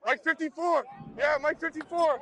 Mike 54. Yeah, Mike 54.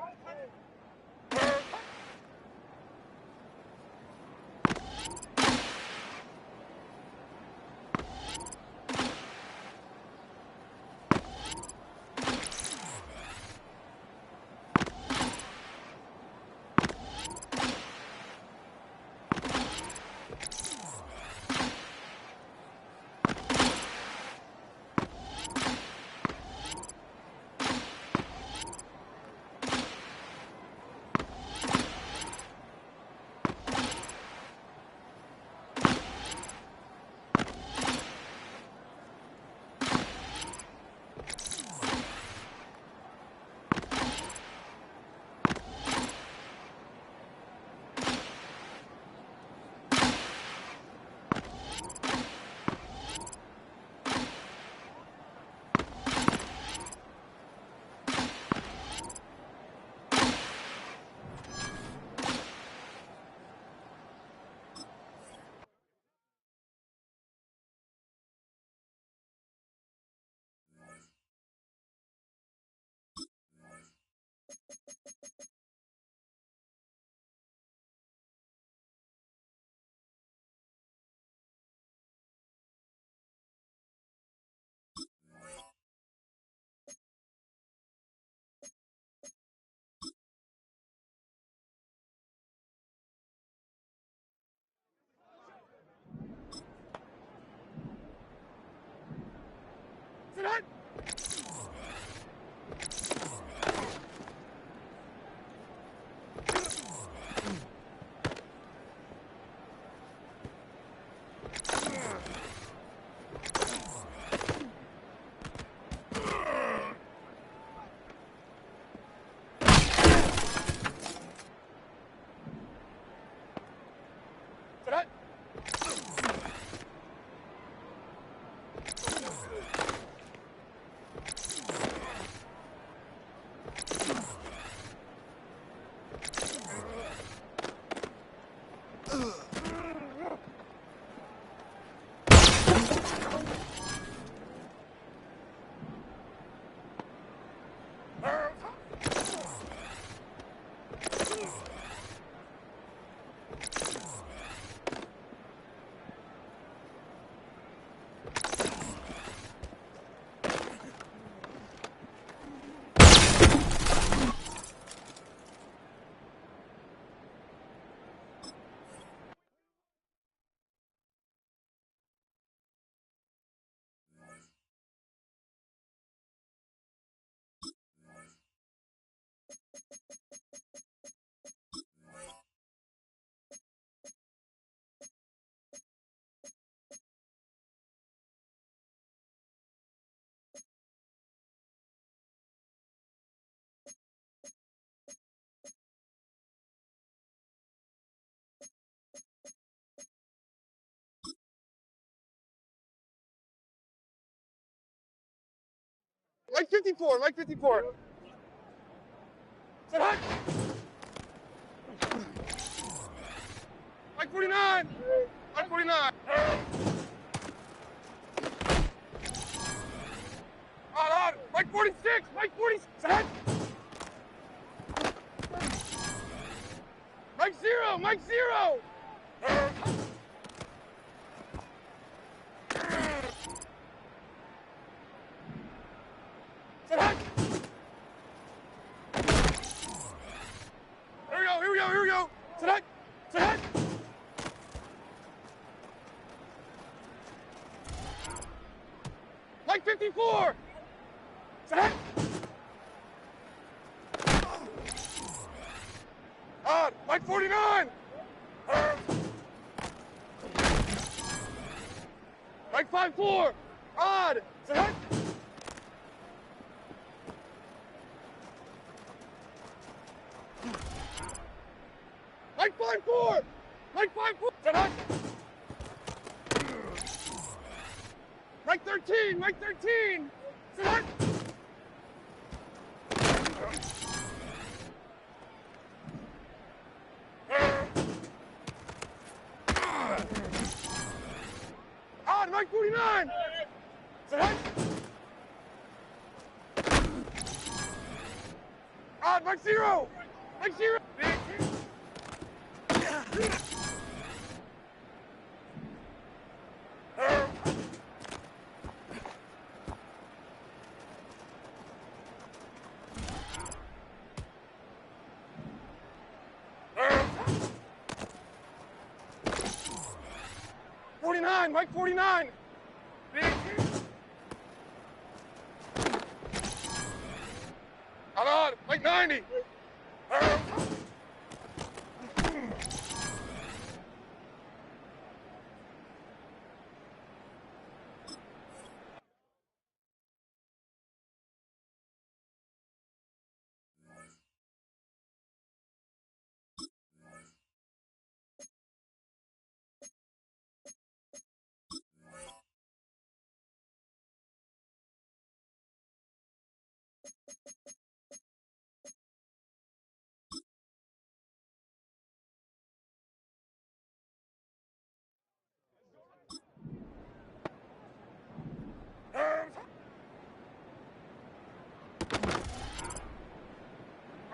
Sit up. Sit up. Mike 54. Mike 54. Sit up. Mike 49. Mike 49. On. Mike 46. Mike 46. Sit up. Mike 0. Mike 0. Sit up. Here we go. Here we go. Here we go. Sit up. Sit up. Mike 54. Sit up. On. Mike 49. Mike 5-4. Odd. Sit up. Mike 5-4. Mike 5-4. Sit up. Mike 13. Mike 13. Sit up. On. Mike 49. Sit up. On, Mike 0. Mike 0. Mike 49. On, Mike 90.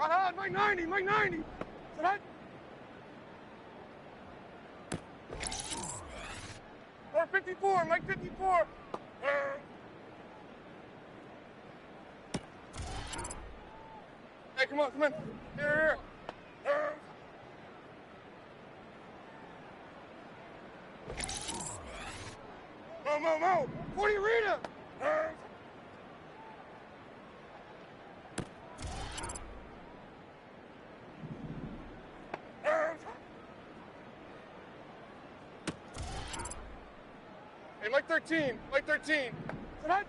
On, Mike 90, Mike 90. So that. Or 54, Mike 54. Hey, come on, come on. Here. Mo. 40 arena. Hey, Mike 13, Mike 13. So that.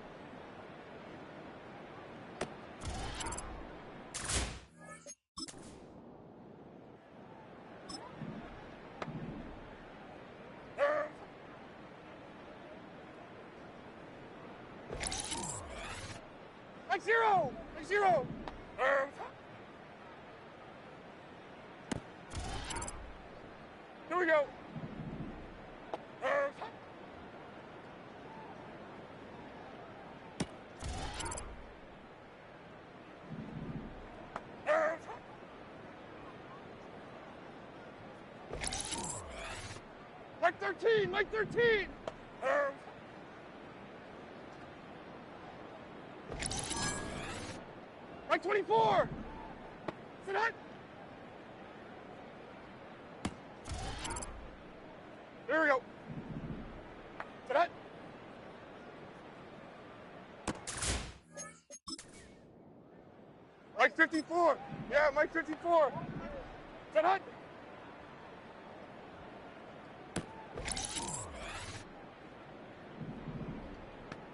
Mike 0, Mike 0. Here we go. Mike 13, Mike 13. Mike 24. Sit that. There we go. Sit that. Mike 54. Yeah, Mike 54. Sit that.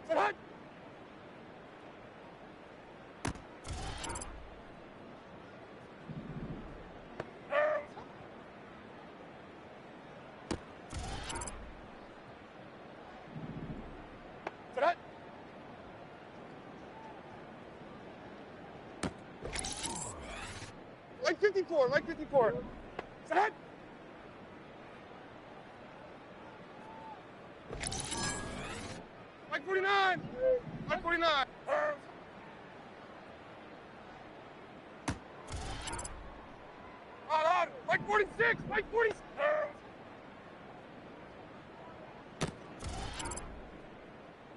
Sit that. Sit that. Mike 54, Mike 54. Sit that. Mike 49. Mike 49. On. Mike 46. Mike 46.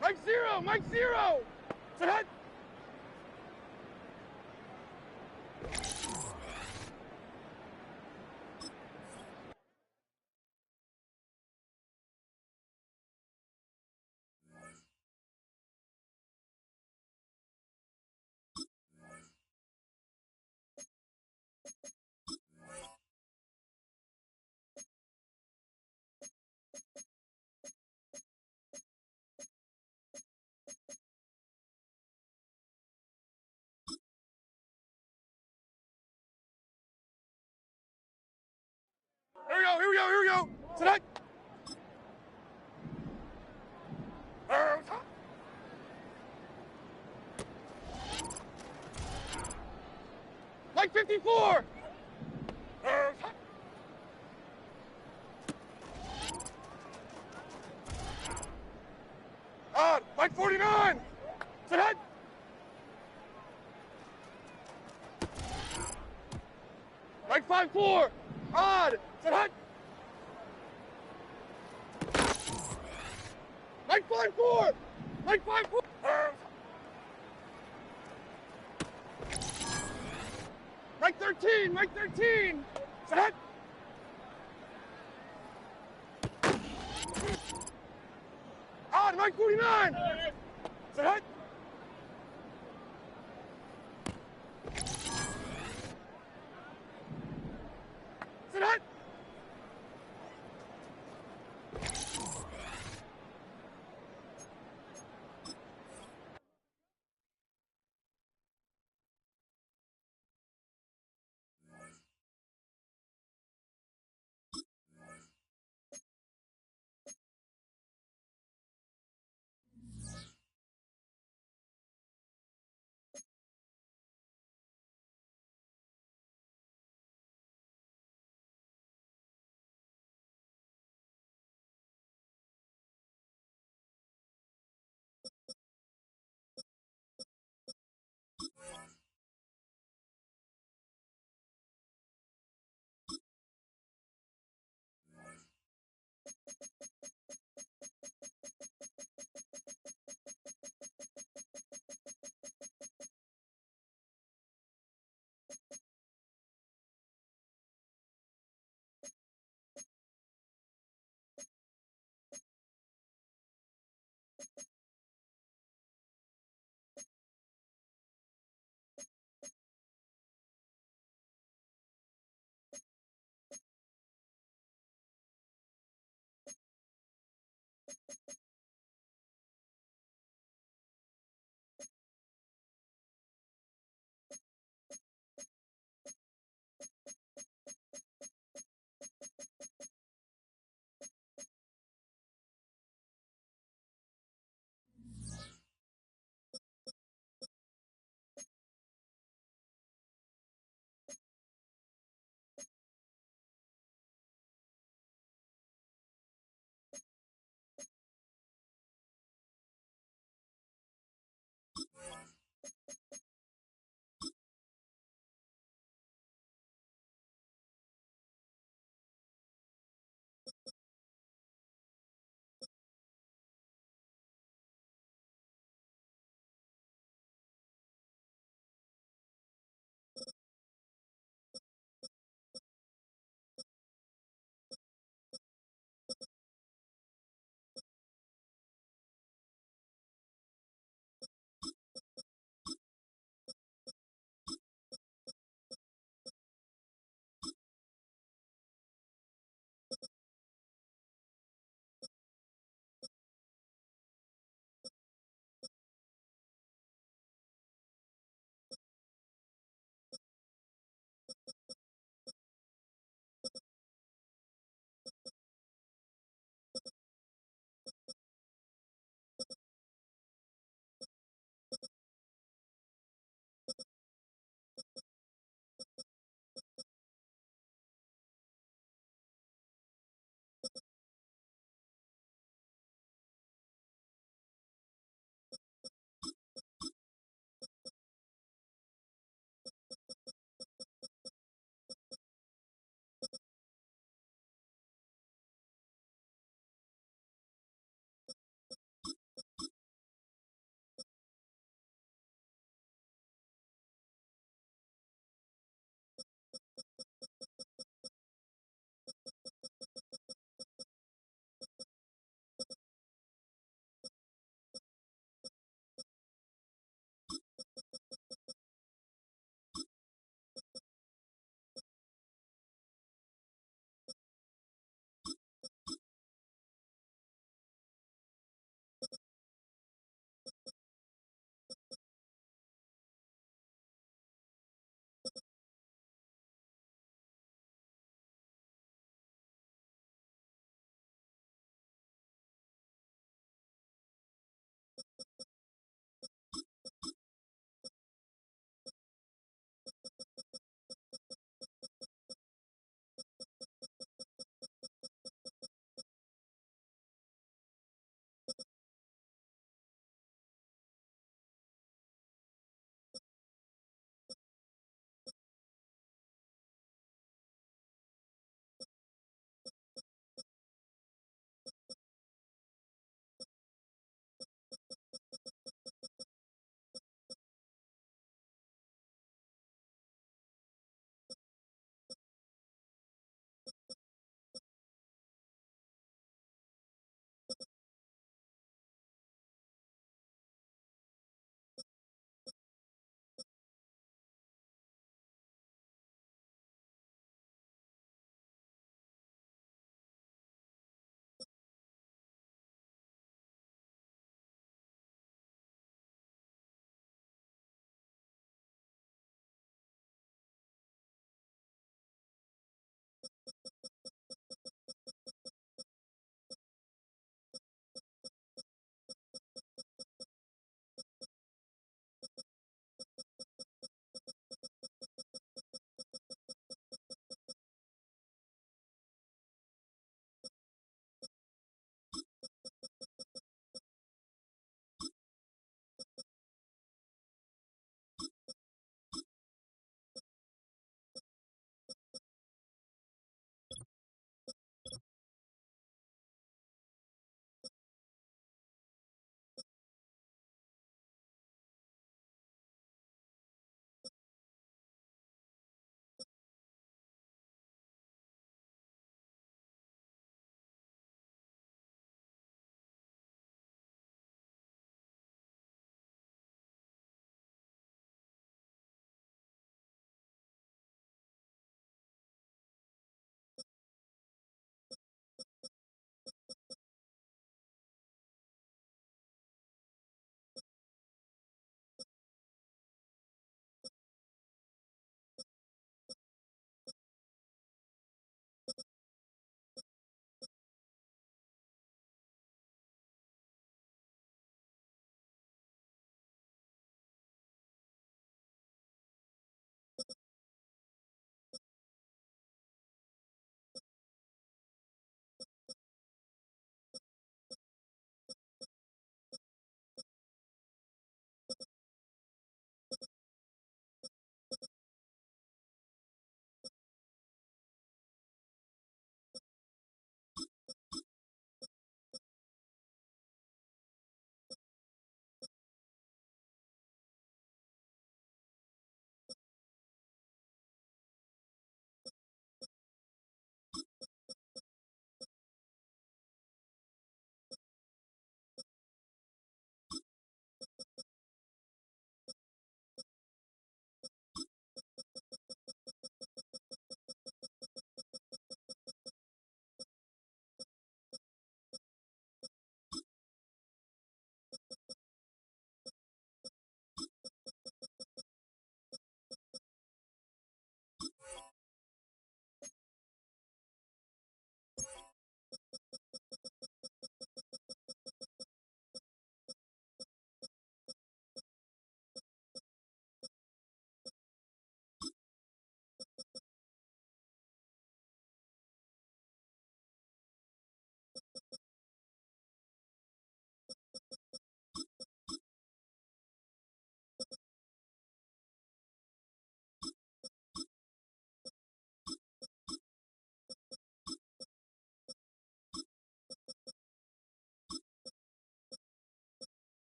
Mike 0. Mike 0. Sit that. Here we go. Sit that. Mike 54. On. Mike 49. Sit that. Right 5-4. Odd. Set hut. Right 5-4. Right 5-4. Right 13. Right 13. Set hut. Odd. Right 49. Set hut. Set hut.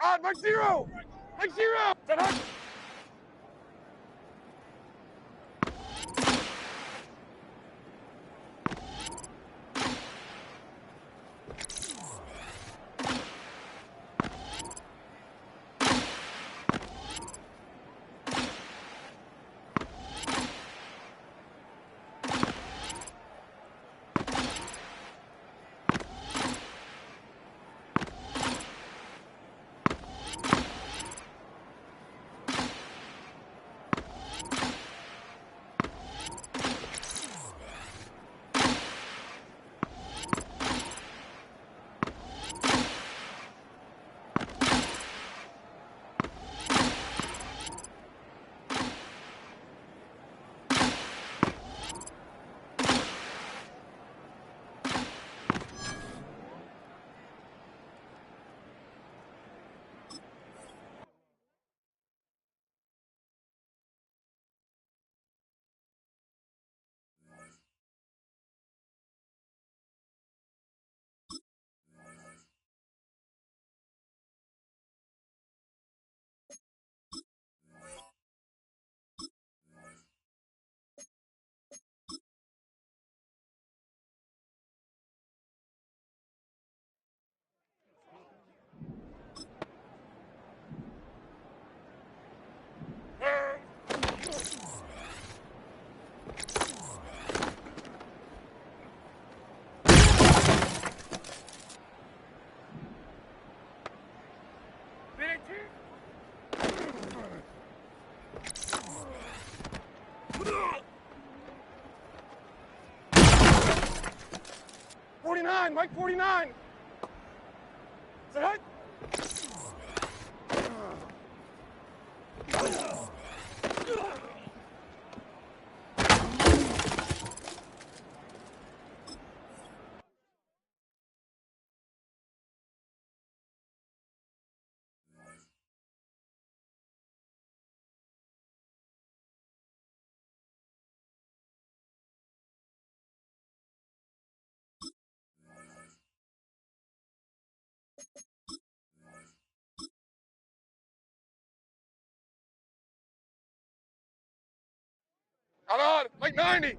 On, Mike 0! Mike 0! Set hunt! Mike 49! Set hunt! On, Mike 90!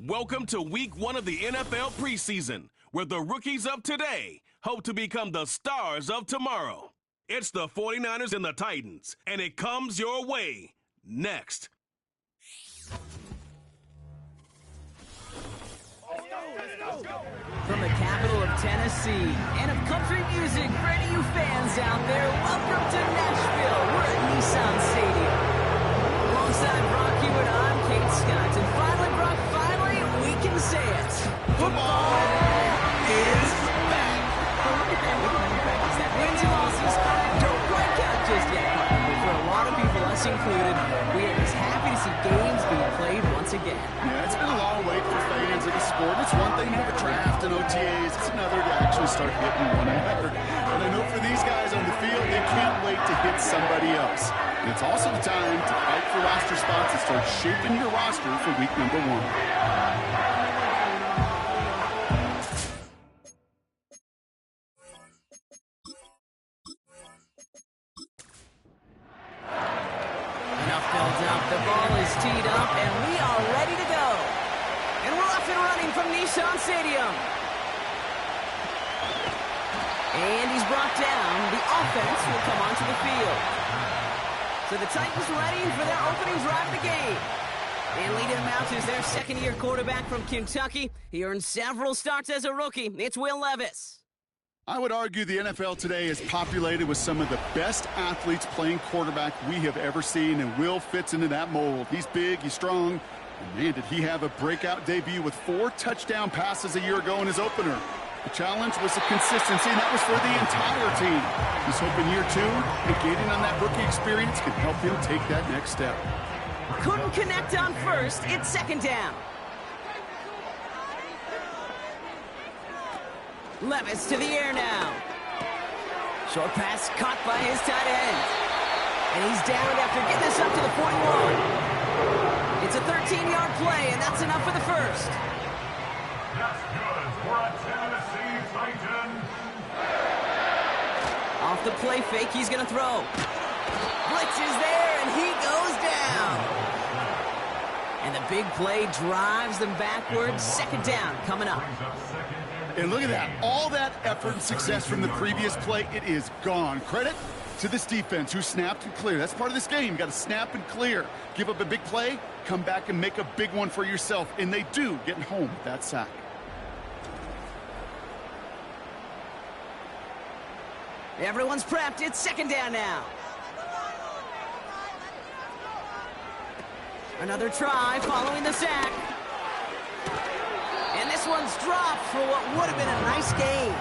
Welcome to week 1 of the NFL preseason, where the rookies of today hope to become the stars of tomorrow. It's the 49ers and the Titans, and it comes your way next. From the capital of Tennessee and of country music for any of you fans out there, welcome to Nashville. We're at Nissan Stadium. Alongside Brock Hewitt, I'm Kate Scott. And finally, Brock, we can say it. Football is back. Look at that. Wins and losses don't quite count just yet. But for a lot of people, us included, we are just happy to see games being played once again. Yeah, it's been a long wait for fans of the sport. It's one thing to have a draft and OTAs. It's another to actually start hitting one another. And I know for these guys on the field, they can't wait to hit somebody else. And it's also the time to fight for roster spots and start shaping your roster for week number 1. The ball is teed up, and we are ready to go. And we're off and running from Nissan Stadium. And he's brought down. The offense will come onto the field. So the Titans ready for their opening drive of the game. And leading them out is their second-year quarterback from Kentucky. He earned several starts as a rookie. It's Will Levis. I would argue the NFL today is populated with some of the best athletes playing quarterback we have ever seen, and Will fits into that mold. He's big, he's strong, and man, did he have a breakout debut with 4 touchdown passes a year ago in his opener. The challenge was the consistency, and that was for the entire team. He's hoping year 2 and getting on that rookie experience can help him take that next step. Couldn't connect on first. It's second down. Levis to the air now. Short pass caught by his tight end. And he's down after getting this up to the 41. It's a 13-yard play, and that's enough for the first. That's good for a Tennessee Titan. Off the play fake, he's going to throw. Blitz is there, and he goes down. And the big play drives them backwards. Second down coming up. And look at that. All that effort and success from the previous play, it is gone. Credit to this defense who snapped and cleared. That's part of this game. You got to snap and clear. Give up a big play, come back and make a big one for yourself. And they do, getting home with that sack. Everyone's prepped. It's second down now. Another try following the sack. And this one's dropped for what would have been a nice gain.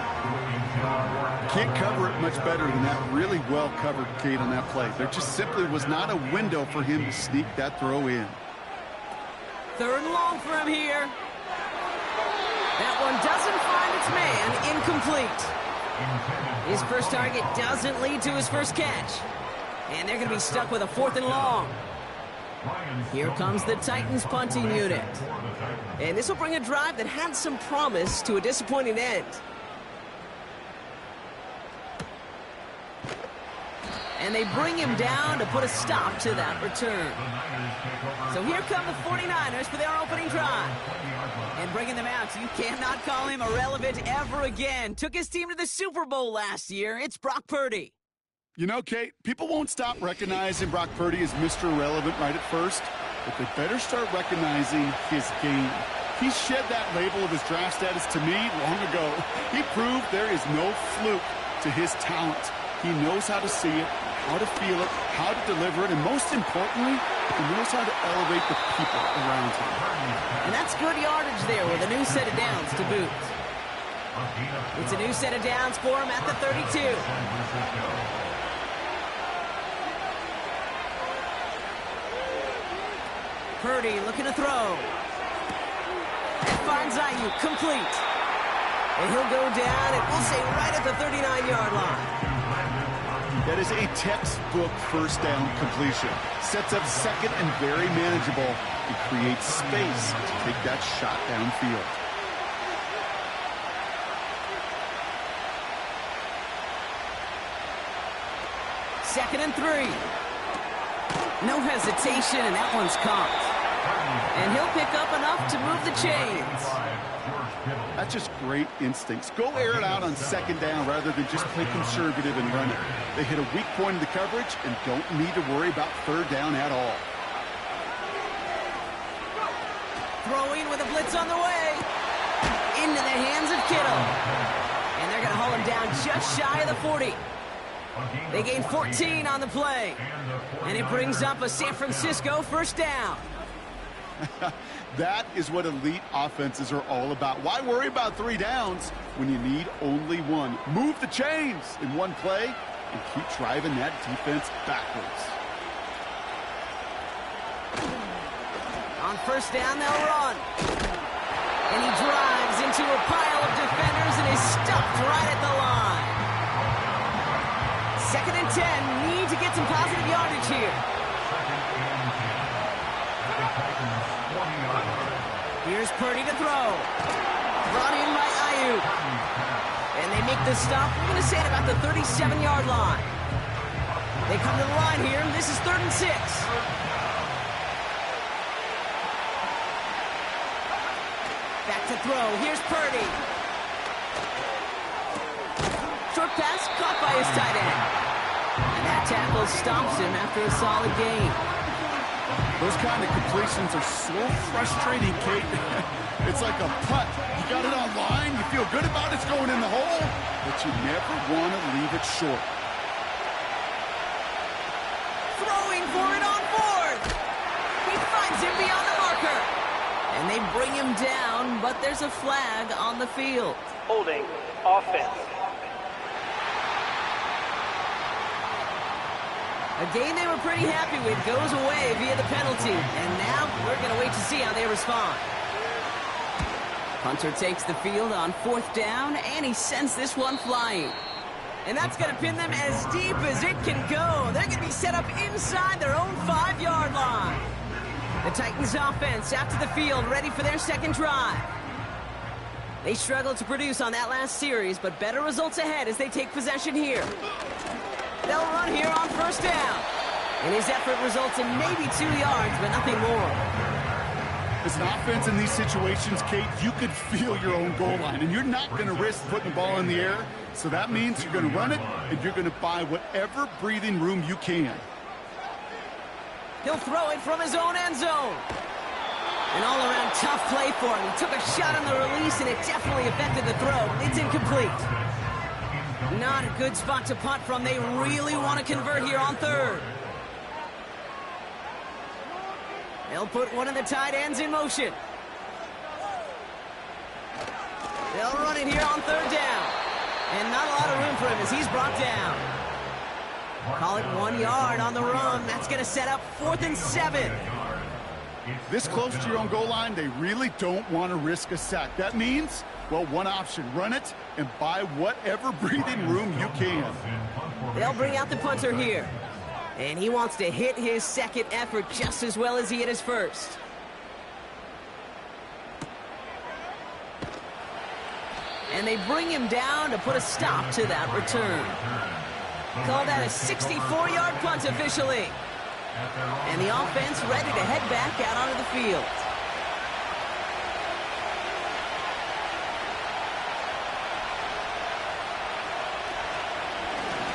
Can't cover it much better than that. Really well covered, Kate, on that play. There just simply was not a window for him to sneak that throw in. Third and long for him here. That one doesn't find its man. Incomplete. His first target doesn't lead to his first catch. And they're going to be stuck with a 4th and long. Here comes the Titans punting unit. And this will bring a drive that had some promise to a disappointing end. And they bring him down to put a stop to that return. So here come the 49ers for their opening drive. And bringing them out, you cannot call him irrelevant ever again. Took his team to the Super Bowl last year. It's Brock Purdy. You know, Kate, people won't stop recognizing Brock Purdy as Mr. Irrelevant right at first, but they better start recognizing his game. He shed that label of his draft status to me long ago. He proved there is no fluke to his talent. He knows how to see it, how to feel it, how to deliver it, and most importantly, he knows how to elevate the people around him. And that's good yardage there with a new set of downs to boot. It's a new set of downs for him at the 32. Purdy looking to throw. And finds Ayuk complete. And he'll go down, and we'll say right at the 39-yard line. That is a textbook first down completion. Sets up second and very manageable. It creates space to take that shot downfield. Second and 3. No hesitation, and that one's caught. And he'll pick up enough to move the chains. That's just great instincts. Go air it out on second down rather than just play conservative and run it. They hit a weak point in the coverage and don't need to worry about third down at all. Throwing with a blitz on the way. Into the hands of Kittle. And they're going to haul him down just shy of the 40. They gain 14 on the play. And it brings up a San Francisco first down. That is what elite offenses are all about. Why worry about 3 downs when you need only 1? Move the chains in one play and keep driving that defense backwards. On first down, they'll run. And he drives into a pile of defenders and is stopped right at the line. 2nd and 10, need to get some positive yardage here. Here's Purdy to throw. Brought in by Ayuk. And they make the stop, we're going to say at about the 37-yard line. They come to the line here, and this is 3rd and 6. Back to throw. Here's Purdy. Short pass caught by his tight end. And that tackle stops him after a solid gain. Those kind of completions are so frustrating, Kate. It's like a putt. You got it on line, you feel good about it's going in the hole, but you never want to leave it short. Throwing for it on 4th. He finds him beyond the marker. And they bring him down, but there's a flag on the field. Holding offense. A game they were pretty happy with goes away via the penalty. And now we're going to wait to see how they respond. Hunter takes the field on 4th down, and he sends this one flying. And that's going to pin them as deep as it can go. They're going to be set up inside their own 5-yard line. The Titans offense out to the field, ready for their second drive. They struggled to produce on that last series, but better results ahead as they take possession here. They'll run here on first down. And his effort results in maybe 2 yards, but nothing more. As an offense in these situations, Kate, you could feel your own goal line, and you're not going to risk putting the ball in the air. So that means you're going to run it, and you're going to buy whatever breathing room you can. He'll throw it from his own end zone. An all-around tough play for him. He took a shot on the release, and it definitely affected the throw. It's incomplete. Not a good spot to punt from. They really want to convert here on 3rd. They'll put one of the tight ends in motion. They'll run it here on 3rd down. And not a lot of room for him as he's brought down. Call it 1 yard on the run. That's going to set up 4th and 7. This close to your own goal line, they really don't want to risk a sack. That means, well, one option, run it and buy whatever breathing room you can. They'll bring out the punter here. And he wants to hit his second effort just as well as he hit his first. And they bring him down to put a stop to that return. Call that a 64-yard punt officially. And the offense ready to head back out onto the field.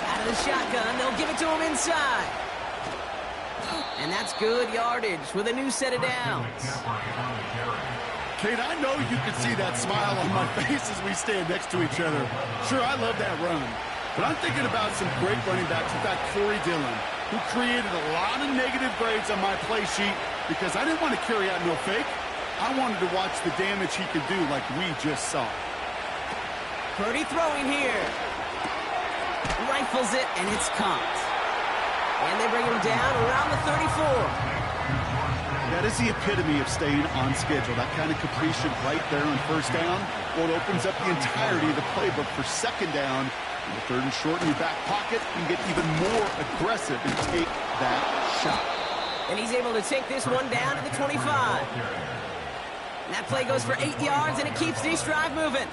Out of the shotgun, they'll give it to him inside. And that's good yardage with a new set of downs. Kate, I know you can see that smile on my face as we stand next to each other. Sure, I love that run. But I'm thinking about some great running backs. In fact, Corey Dillon, who created a lot of negative grades on my play sheet because I didn't want to carry out no fake. I wanted to watch the damage he could do like we just saw. Purdy throwing here. Rifles it, and it's caught. And they bring him down around the 34. That is the epitome of staying on schedule. That kind of completion right there on first down. Well, it opens up the entirety of the playbook for second down. In the 3rd and short in your back pocket, you can get even more aggressive and take that shot. And he's able to take this one down to the 25. That play goes for 8 yards, and it keeps this drive moving.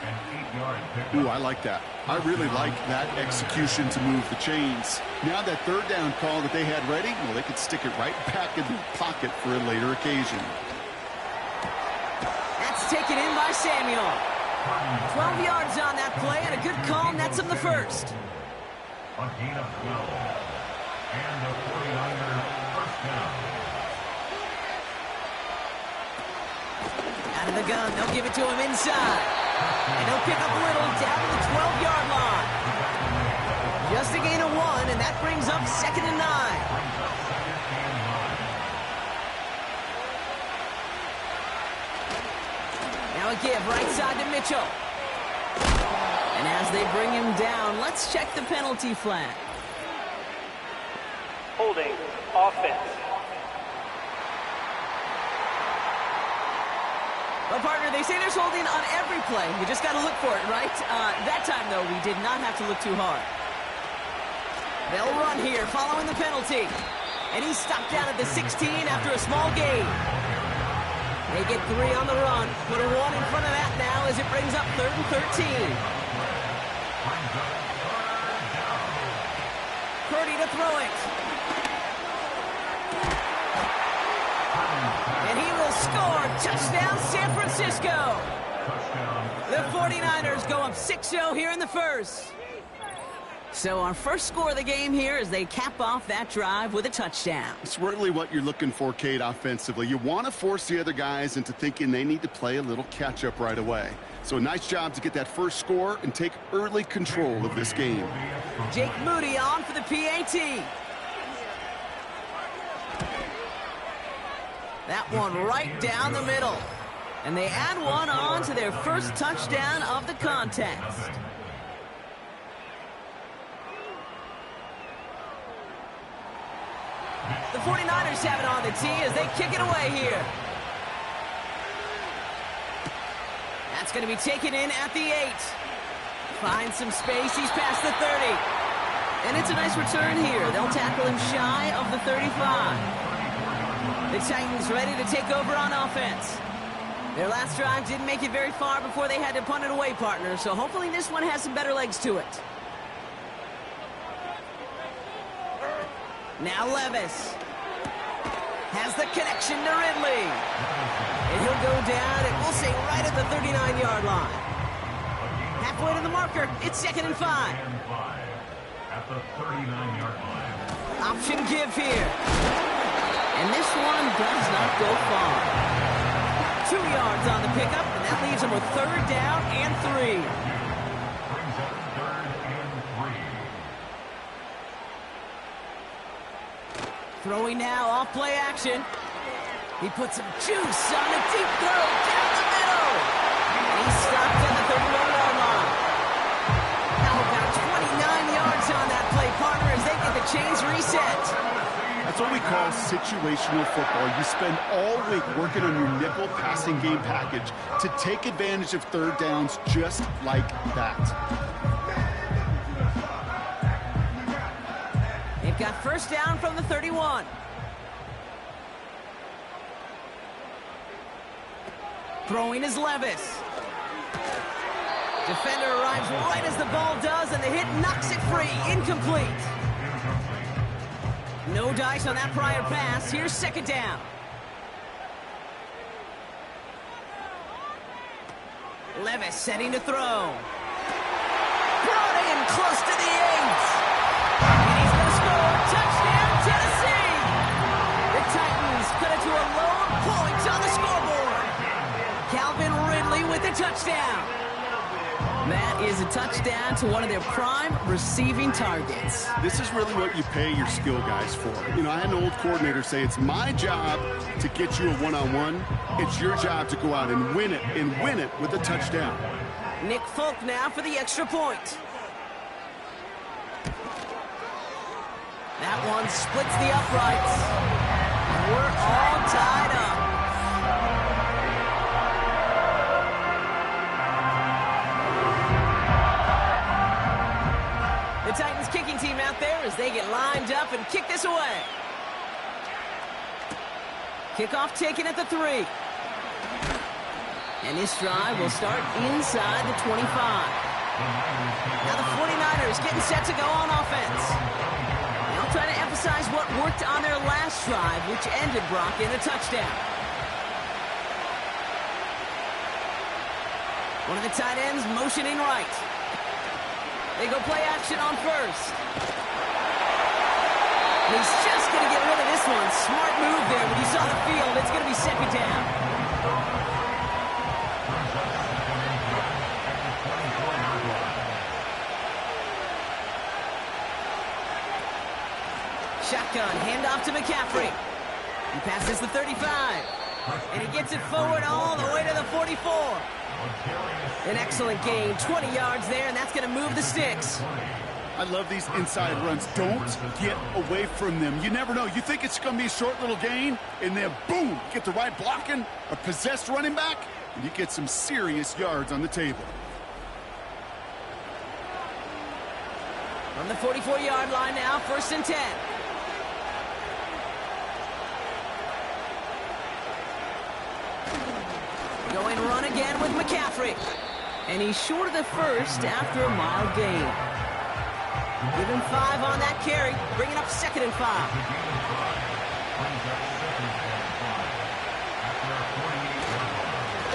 Ooh, I like that. I really like that execution to move the chains. Now that third down call that they had ready, well, they could stick it right back in their pocket for a later occasion. That's taken in by Samuel. 12 yards on that play, and a good call nets him the first. A gain of 12. And the 49ers first down. Out of the gun, they'll give it to him inside. And he'll pick up Little down to the 12-yard line. Just a gain of 1, and that brings up 2nd and 9. Now a give right side to Mitchell. And as they bring him down, let's check the penalty flag. Holding offense. Well, partner, they say there's holding on every play. You just got to look for it, right? That time, though, we did not have to look too hard. They'll run here following the penalty. And he's stopped down at the 16 after a small gain. They get 3 on the run. Put a 1 in front of that now as it brings up 3rd and 13. Purdy to throw it. And he will score. Touchdown, San Francisco. The 49ers go up 6-0 here in the first. So our first score of the game here as they cap off that drive with a touchdown. It's really what you're looking for, Kate, offensively. You want to force the other guys into thinking they need to play a little catch-up right away. So a nice job to get that first score and take early control of this game. Jake Moody on for the PAT. That one right down the middle. And they add 1 on to their first touchdown of the contest. The 49ers have it on the tee as they kick it away here. That's going to be taken in at the 8. Finds some space. He's past the 30. And it's a nice return here. They'll tackle him shy of the 35. The Titans ready to take over on offense. Their last drive didn't make it very far before they had to punt it away, partner. So hopefully this one has some better legs to it. Now Levis has the connection to Ridley. And he'll go down, and we'll say right at the 39-yard line. Halfway to the marker, it's 2nd and 5. At the 39-yard line. Option give here. And this one does not go far. 2 yards on the pickup, and that leaves him with 3rd down and 3. Brings up 3rd and 3. Throwing now, off play action. He puts some juice on a deep throw down the middle. And he's stopped at the 31-yard line. Now about 29 yards on that play, partner, as they get the chains reset. That's what we call situational football. You spend all week working on your nickel passing game package to take advantage of 3rd downs just like that. They've got 1st down from the 31. Throwing is Levis. Defender arrives right as the ball does, and the hit knocks it free. Incomplete. No dice on that prior pass. Here's 2nd down. Levis setting to throw. Brought in close to the 8. And he's going to score. Touchdown, Tennessee. The Titans cut it to a lone point on the scoreboard. Calvin Ridley with the touchdown. That is a touchdown to one of their prime receiving targets. This is really what you pay your skill guys for. You know, I had an old coordinator say it's my job to get you a one-on-one. It's your job to go out and win it with a touchdown. Nick Folk now for the extra point. That one splits the uprights. And we're all tied up. The Titans kicking team out there as they get lined up and kick this away. Kickoff taken at the 3. And this drive will start inside the 25. Now the 49ers getting set to go on offense. They'll try to emphasize what worked on their last drive, which ended Brock in a touchdown. One of the tight ends motioning right. They go play action on first. He's just going to get rid of this one. Smart move there when you saw the field. It's going to be second down. Shotgun, handoff to McCaffrey. He passes the 35. And he gets it forward all the way to the 44. An excellent gain, 20 yards there, and that's going to move the sticks. I love these inside runs. Don't get away from them. You never know. You think it's going to be a short little gain, and then boom, get the right blocking, a possessed running back, and you get some serious yards on the table. From the 44-yard line now, 1st and 10. Going run again with McCaffrey. And he's short of the first after a mild gain. Give him 5 on that carry, bringing up 2nd and 5.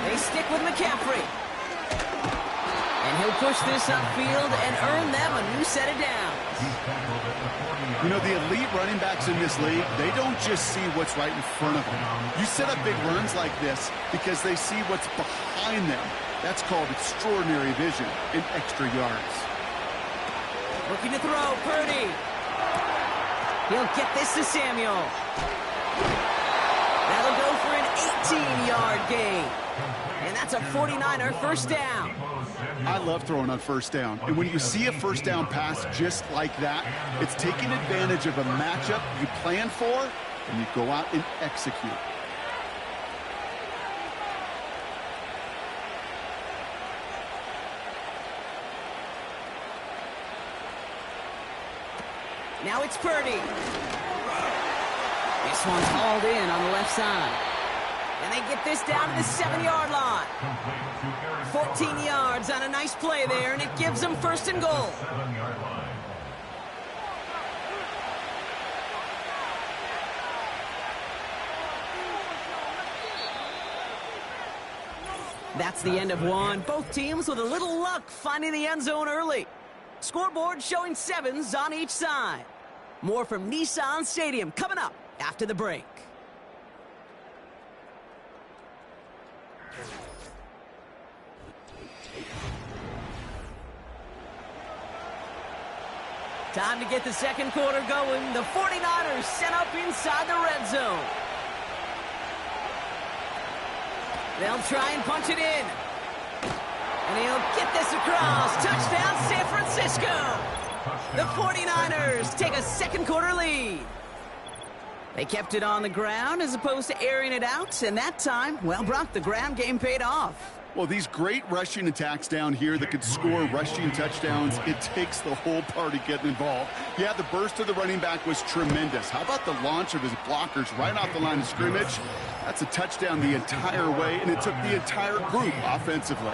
They stick with McCaffrey. And he'll push this upfield and earn them a new set of downs. You know, the elite running backs in this league, they don't just see what's right in front of them. You set up big runs like this because they see what's behind them. That's called extraordinary vision and extra yards. Looking to throw, Purdy. He'll get this to Samuel. That'll go for an 18-yard gain. And that's a 49er first down. I love throwing on first down. And when you see a first down pass just like that, it's taking advantage of a matchup you plan for, and you go out and execute. Now it's Purdy. This one's hauled in on the left side. And they get this down to the 7-yard line. 14 yards on a nice play there, and it gives them 1st and goal. That's the end of one. Both teams with a little luck finding the end zone early. Scoreboard showing 7s on each side. More from Nissan Stadium coming up after the break. Time to get the second quarter going. The 49ers set up inside the red zone. They'll try and punch it in. And he'll get this across. Touchdown, San Francisco. The 49ers take a second quarter lead. They kept it on the ground as opposed to airing it out. And that time, well, Brock, the ground game paid off. Well, these great rushing attacks down here that could score rushing touchdowns, it takes the whole party getting involved. Yeah, the burst of the running back was tremendous. How about the launch of his blockers right off the line of scrimmage? That's a touchdown the entire way, and it took the entire group offensively.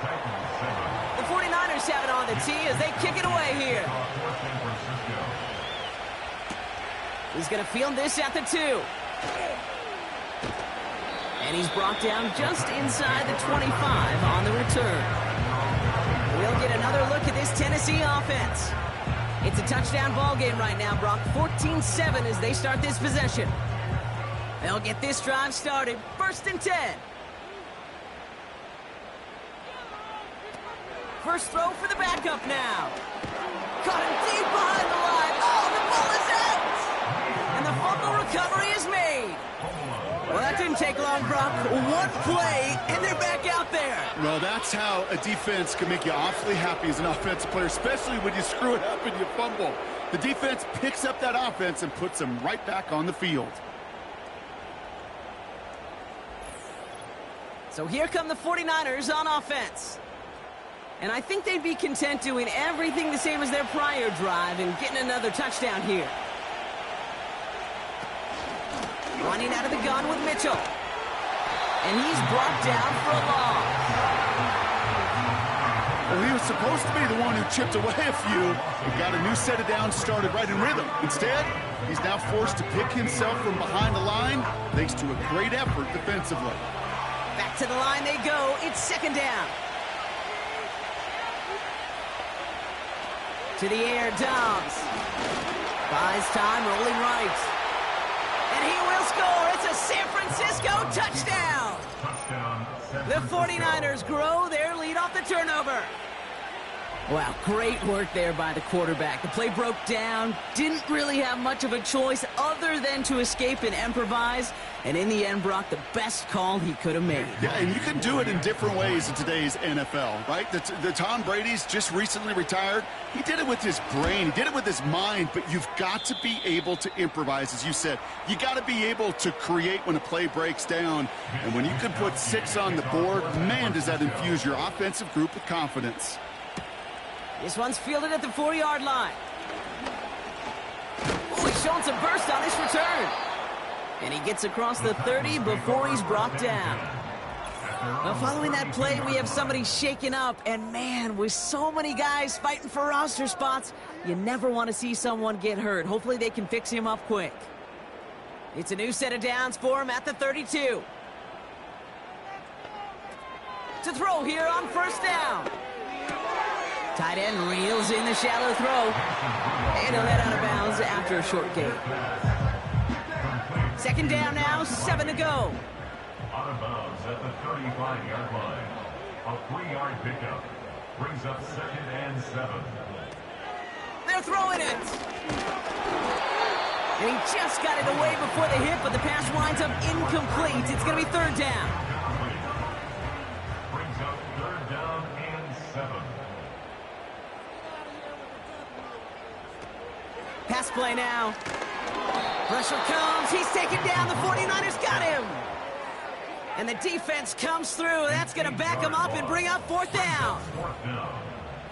The 49ers have it on the tee as they kick it away here. He's going to field this at the 2. And he's brought down just inside the 25 on the return. We'll get another look at this Tennessee offense. It's a touchdown ball game right now, Brock. 14-7 as they start this possession. They'll get this drive started. 1st and 10. First throw for the backup now. Caught him deep behind the line. Oh, the ball is out! And the fumble recovery is made. Well, that didn't take long, Brock. One play, and they're back out there. Well, that's how a defense can make you awfully happy as an offensive player, especially when you screw it up and you fumble. The defense picks up that offense and puts them right back on the field. So here come the 49ers on offense. And I think they'd be content doing everything the same as their prior drive and getting another touchdown here. Running out of the gun with Mitchell. And he's brought down for a loss. Well, he was supposed to be the one who chipped away a few and got a new set of downs started right in rhythm. Instead, he's now forced to pick himself from behind the line thanks to a great effort defensively. Back to the line they go. It's second down. To the air, Dobbs. Buys time, rolling right. And he will score. It's a San Francisco touchdown. The 49ers grow their lead off the turnover. Wow, great work there by the quarterback. The play broke down, didn't really have much of a choice other than to escape and improvise, and in the end brought the best call he could have made. Yeah, and you can do it in different ways in today's NFL, right? The Tom Brady's just recently retired. He did it with his brain. He did it with his mind, but you've got to be able to improvise, as you said. You got to be able to create when a play breaks down, and when you can put 6 on the board, man, does that infuse your offensive group with confidence. This one's fielded at the 4-yard line. Oh, he's showing some burst on this return. And he gets across the 30 before he's brought down. Now, following that play, we have somebody shaken up. And, man, with so many guys fighting for roster spots, you never want to see someone get hurt. Hopefully they can fix him up quick. It's a new set of downs for him at the 32. To throw here on first down. Tight end reels in the shallow throw. And he'll head out of bounds after a short gain. Second down now, 7 to go. Out of bounds at the 35-yard line. A 3-yard pickup brings up 2nd and 7. They're throwing it. And he just got it away before the hit, but the pass winds up incomplete. It's going to be 3rd down. Brings up 3rd down and 7. Pass play now. Pressure comes. He's taken down. The 49ers got him. And the defense comes through. That's going to back him up and bring up 4th down.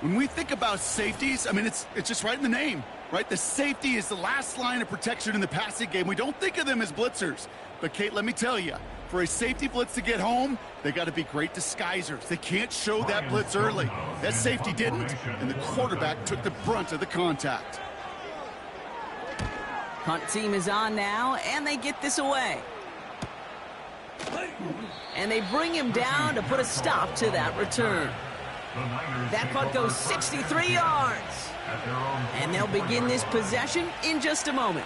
When we think about safeties, I mean, it's just right in the name, right? The safety is the last line of protection in the passing game. We don't think of them as blitzers. But, Kate, let me tell you, for a safety blitz to get home, they got to be great disguisers. They can't show that blitz early. That safety didn't, and the quarterback took the brunt of the contact. Punt team is on now, and they get this away. And they bring him down to put a stop to that return. That punt goes 63 yards. And they'll begin this possession in just a moment.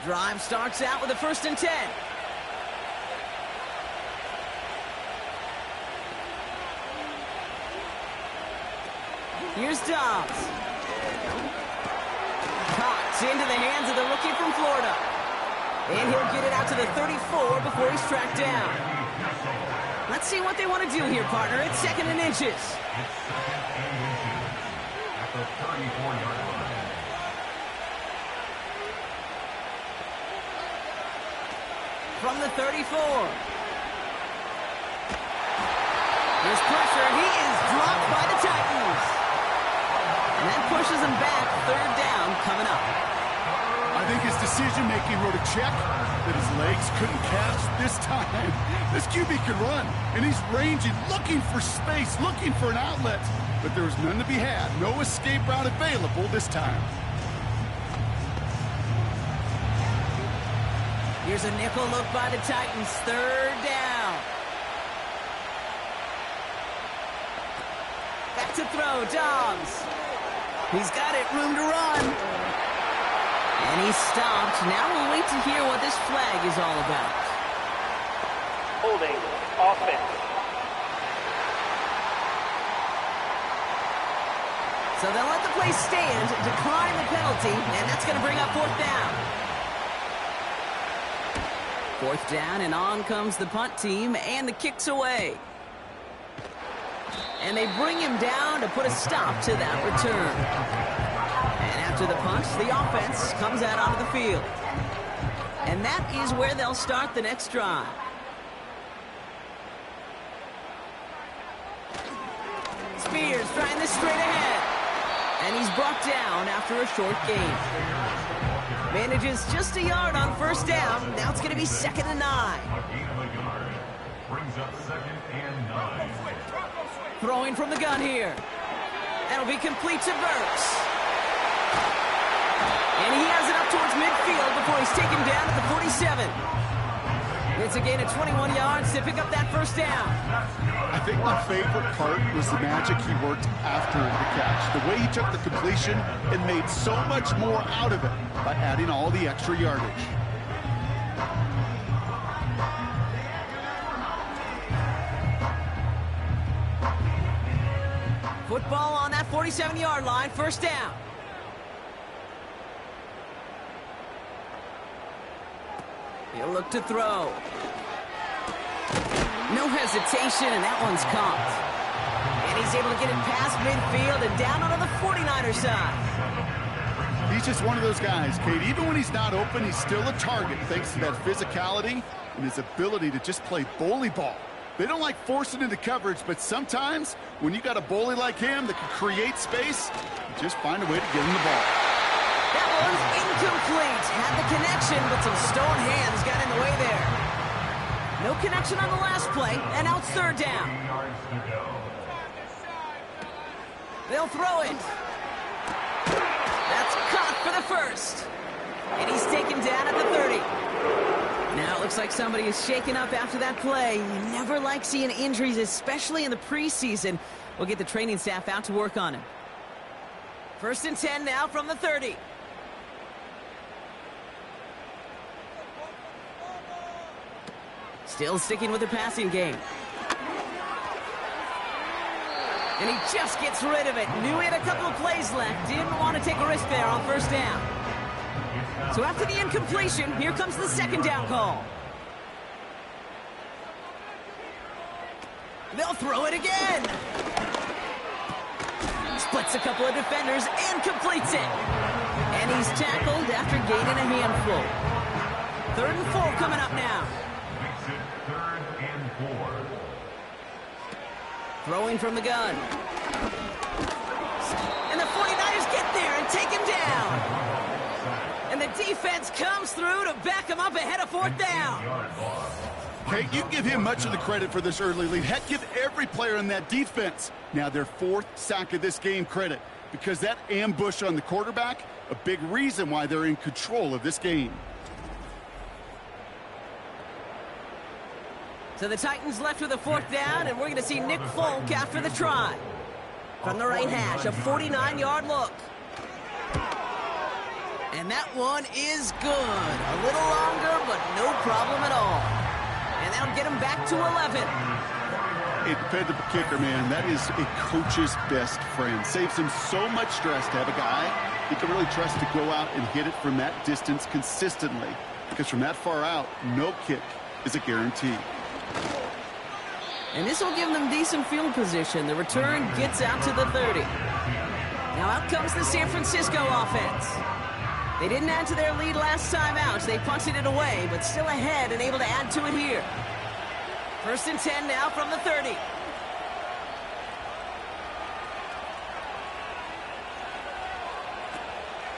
Drive starts out with a 1st and 10. Here's Dobbs. Caught into the hands of the rookie from Florida. And he'll get it out to the 34 before he's tracked down. Let's see what they want to do here, partner. It's 2nd and inches. It's 2nd and inches at the 34-yard line. From the 34. There's pressure, and he is dropped by the Titans. And that pushes him back. 3rd down coming up. I think his decision-making wrote a check that his legs couldn't catch this time. This QB can run, and he's ranging, looking for space, looking for an outlet. But there was none to be had. No escape route available this time. Here's a nickel look by the Titans. 3rd down. Back to throw, Dobbs. He's got it, room to run. And he's stopped. Now we'll wait to hear what this flag is all about. Holding offense. So they'll let the play stand, decline the penalty, and that's going to bring up 4th down. 4th down, and on comes the punt team, and the kick's away. And they bring him down to put a stop to that return. And after the punt, the offense comes out onto the field. And that is where they'll start the next drive. Spears trying this straight ahead. And he's brought down after a short gain. Manages just a yard on 1st down. Now it's going to be 2nd and 9. A gain of a yard brings up 2nd and 9. Throwing from the gun here. That'll be complete to Burks. And he has it up towards midfield before he's taken down at the 47. It's a gain of 21 yards to pick up that first down. I think my favorite part was the magic he worked after the catch. The way he took the completion and made so much more out of it by adding all the extra yardage. Football on that 47-yard line, first down. He'll look to throw. No hesitation, and that one's caught. And he's able to get it past midfield and down onto the 49er side. He's just one of those guys, Kate. Even when he's not open, he's still a target thanks to that physicality and his ability to just play bully ball. They don't like forcing into coverage, but sometimes when you got a bully like him that can create space, you just find a way to get him the ball. That one's incomplete. Had the connection, but some stone hands got in the way there. No connection on the last play, and now it's third down. They'll throw it. That's caught for the first. And he's taken down at the 30. Now it looks like somebody is shaken up after that play. You never like seeing injuries, especially in the preseason. We'll get the training staff out to work on him. First and 10 now from the 30. Still sticking with the passing game. And he just gets rid of it. Knew he had a couple of plays left. Didn't want to take a risk there on first down. So after the incompletion, here comes the second down call. They'll throw it again. Splits a couple of defenders and completes it. And he's tackled after gaining a handful. 3rd and 4 coming up now. Makes it 3rd and 4. Throwing from the gun. And the 49ers get there and take him down. And the defense comes through to back him up ahead of 4th down. Kate, you can give him much of the credit for this early lead. Heck, give every player in that defense now their 4th sack of this game credit, because that ambush on the quarterback, a big reason why they're in control of this game. So the Titans left with a 4th down, and we're going to see Nick Folk after the try. From the right hash, a 49-yard look. And that one is good. A little longer, but no problem at all. And that'll get him back to 11. A dependable kicker, man. That is a coach's best friend. Saves him so much stress to have a guy he can really trust to go out and hit it from that distance consistently. Because from that far out, no kick is a guarantee. And this will give them decent field position. The return gets out to the 30. Now out comes the San Francisco offense. They didn't add to their lead last time out. They punted it away, but still ahead and able to add to it here. 1st and 10 now from the 30.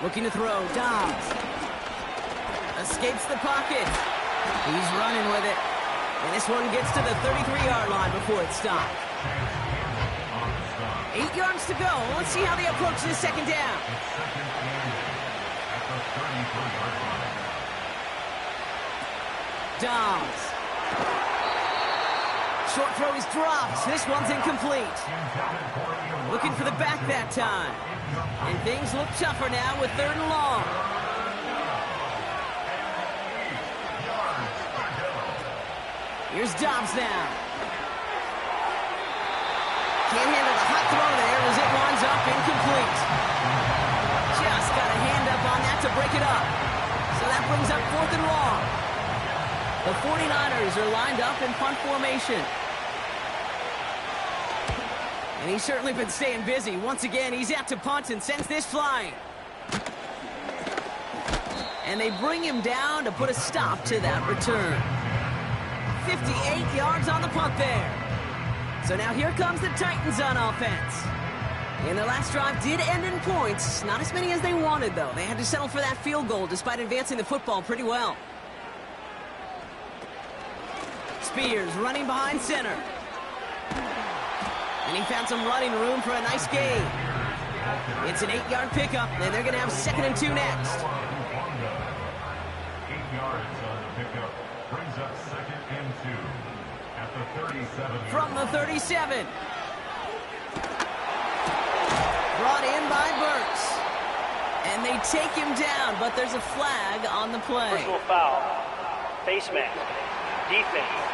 Looking to throw. Dobbs. Escapes the pocket. He's running with it. And this one gets to the 33-yard line before it's stopped. 8 yards to go. Let's see how they approach this second down. Dobbs. Short throw is dropped. This one's incomplete. Looking for the back that time. And things look tougher now with 3rd and long. Here's Dobbs now. Can't handle the hot throw there as it winds up incomplete. Just got a hand up on that to break it up. So that brings up 4th and long. The 49ers are lined up in punt formation. And he's certainly been staying busy. Once again, he's out to punt and sends this flying. And they bring him down to put a stop to that return. 58 yards on the punt there. So now here comes the Titans on offense. And their last drive did end in points. Not as many as they wanted, though. They had to settle for that field goal despite advancing the football pretty well. Spears running behind center. And he found some running room for a nice gain. It's an 8-yard pickup, and they're going to have 2nd and 2 next. 8 yards on the pickup. Brings up 2nd and 2 at the 37. From the 37. Brought in by Burks. And they take him down, but there's a flag on the play. Personal foul. Face mask. Defense.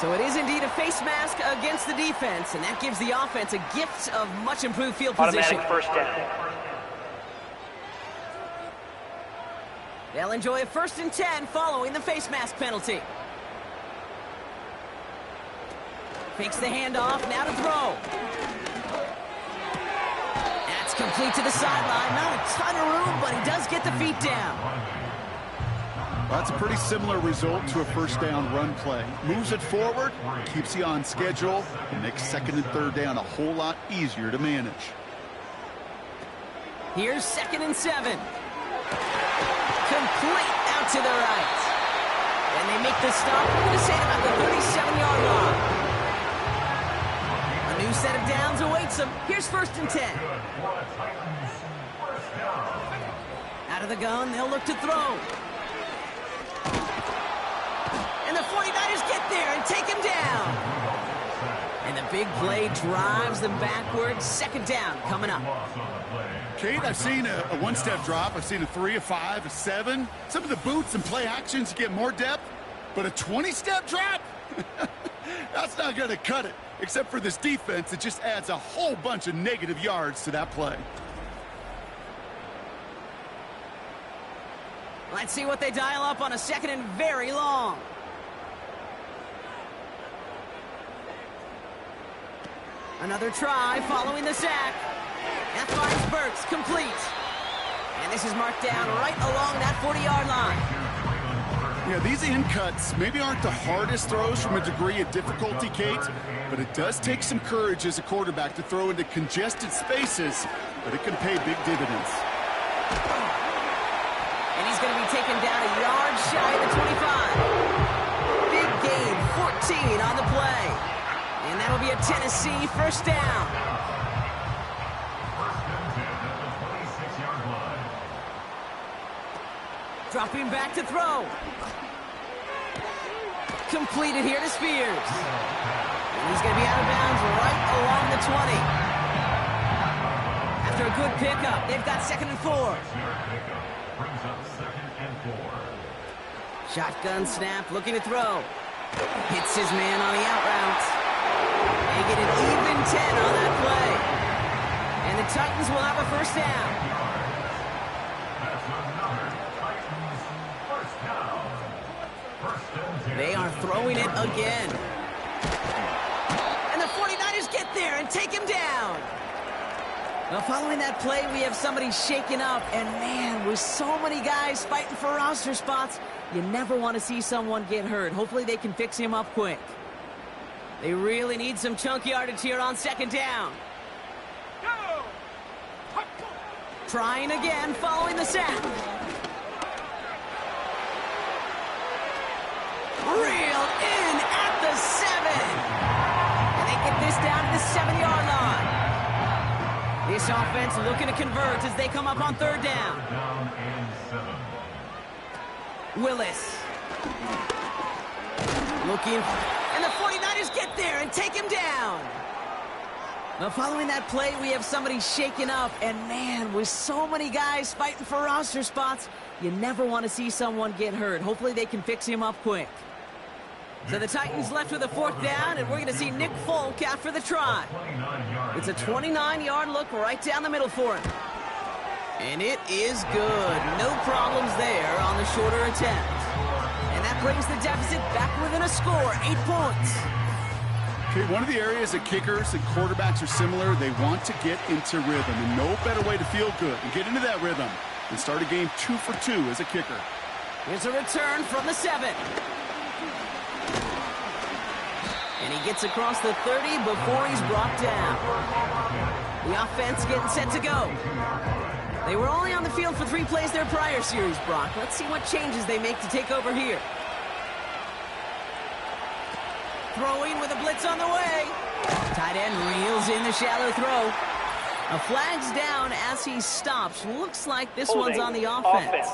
So it is indeed a face mask against the defense, and that gives the offense a gift of much improved field position. Automatic first down. They'll enjoy a 1st and 10 following the face mask penalty. Fakes the handoff, now to throw. That's complete to the sideline. Not a ton of room, but he does get the feet down. Well, that's a pretty similar result to a 1st down run play. Moves it forward, keeps you on schedule, and makes 2nd and 3rd down a whole lot easier to manage. Here's 2nd and 7. Complete out to the right. And they make the stop. We're going to say about the 37-yard line. A new set of downs awaits them. Here's 1st and 10. Out of the gun, they'll look to throw. And the 49ers get there and take him down. And the big play drives them backwards. 2nd down coming up. Kate, I've seen a 1-step drop. I've seen a 3, a 5, a 7. Some of the boots and play actions get more depth, but a 20-step drop? That's not going to cut it. Except for this defense, it just adds a whole bunch of negative yards to that play. Let's see what they dial up on a 2nd and very long. Another try following the sack. That finds Burks complete. And this is marked down right along that 40-yard line. Yeah, these in cuts maybe aren't the hardest throws from a degree of difficulty, Kate, but it does take some courage as a quarterback to throw into congested spaces, but it can pay big dividends. And he's going to be taken down a yard shy of the 25. Big gain, 14 on the play. And that'll be a Tennessee 1st down. Dropping back to throw. Completed here to Spears. And he's going to be out of bounds right along the 20. After a good pickup, they've got 2nd and 4. Shotgun snap, looking to throw. Hits his man on the out route. They get an even 10 on that play. And the Titans will have a 1st down. They are throwing it again. And the 49ers get there and take him down. Now, following that play, we have somebody shaken up. And, man, with so many guys fighting for roster spots, you never want to see someone get hurt. Hopefully they can fix him up quick. They really need some chunk yardage here on 2nd down. Trying again following the sack. Reeled in at the 7. And they get this down to the 7-yard line. This offense looking to convert as they come up on 3rd down. Willis. Looking, and the 49ers get there and take him down. Now, following that play, we have somebody shaken up, and man, with so many guys fighting for roster spots, you never want to see someone get hurt. Hopefully they can fix him up quick. So the Titans left with a 4th down, and we're going to see Nick Folk after the try. It's a 29-yard look right down the middle for him. And it is good. No problems there on the shorter attempt. And that brings the deficit back within a score, 8 points. Okay, one of the areas that kickers and quarterbacks are similar, they want to get into rhythm. And no better way to feel good and get into that rhythm than start a game 2 for 2 as a kicker. Here's a return from the 7. And he gets across the 30 before he's brought down. The offense getting set to go. They were only on the field for 3 plays their prior series, Brock. Let's see what changes they make to take over here. Throwing with a blitz on the way. Tight end reels in the shallow throw. A flag's down as he stops. Looks like this one's on the offense.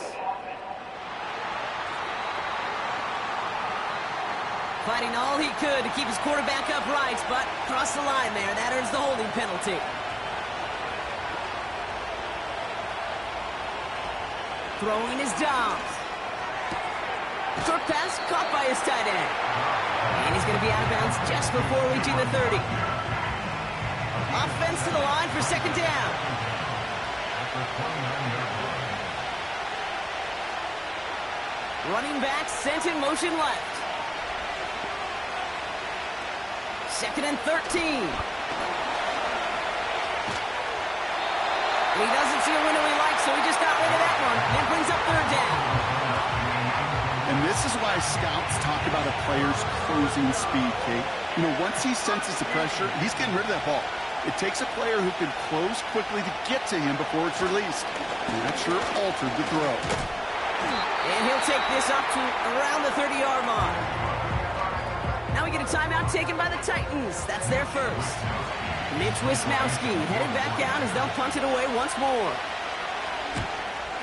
Fighting all he could to keep his quarterback upright, but crossed the line there. That earns the holding penalty. Throwing his Dobbs. Short pass caught by his tight end. And he's going to be out of bounds just before reaching the 30. Offense to the line for second down. Running back sent in motion left. Second and 13. And he doesn't see a window he likes, so he just got rid of that one. And brings up third down. And this is why scouts talk about a player's closing speed, Kate. You know, once he senses the pressure, he's getting rid of that ball. It takes a player who can close quickly to get to him before it's released. And that sure altered the throw. And he'll take this up to around the 30-yard line. Now we get a timeout taken by the Titans. That's their first. Mitch Wismowski headed back down as they'll punt it away once more.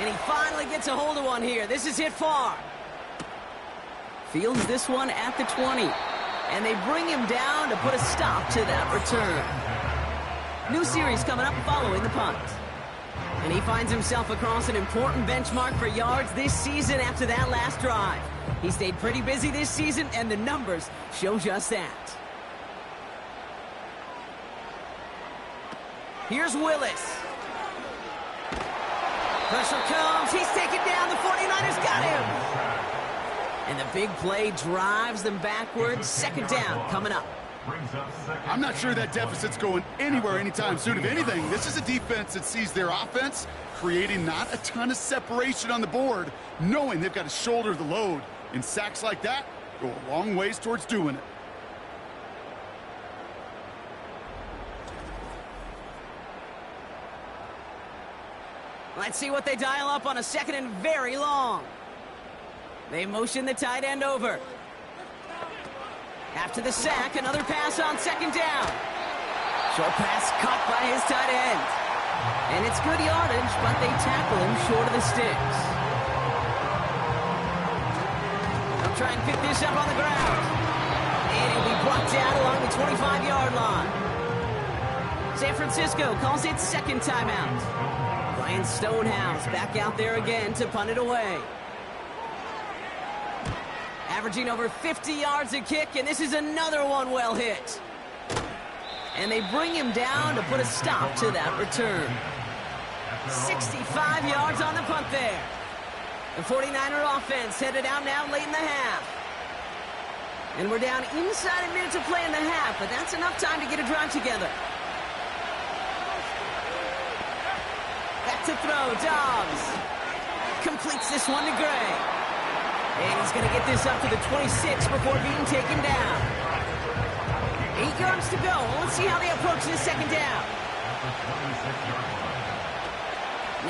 And he finally gets a hold of one here. This is hit far. Fields this one at the 20. And they bring him down to put a stop to that return. New series coming up following the punt. And he finds himself across an important benchmark for yards this season after that last drive. He stayed pretty busy this season, and the numbers show just that. Here's Willis. Pressure comes. He's taken down. The 49ers got him. And the big play drives them backwards. Second down coming up. I'm not sure that deficit's going anywhere anytime soon. If anything, this is a defense that sees their offense creating not a ton of separation on the board, knowing they've got to shoulder the load. And sacks like that go a long ways towards doing it. Let's see what they dial up on a second and very long. They motion the tight end over. After the sack, another pass on second down. Short pass caught by his tight end. And it's good yardage, but they tackle him short of the sticks. They'll try and pick this up on the ground. And he'll be brought down along the 25-yard line. San Francisco calls it second timeout. Ryan Stonehouse back out there again to punt it away. Averaging over 50 yards a kick, and this is another one well hit. And they bring him down to put a stop to that return. 65 yards on the punt there. The 49er offense headed out now late in the half. And we're down inside a minute to play in the half, but that's enough time to get a drive together. Back to throw, Dobbs. Completes this one to Gray. And he's going to get this up to the 26 before being taken down. 8 yards to go. Let's see how they approach this second down.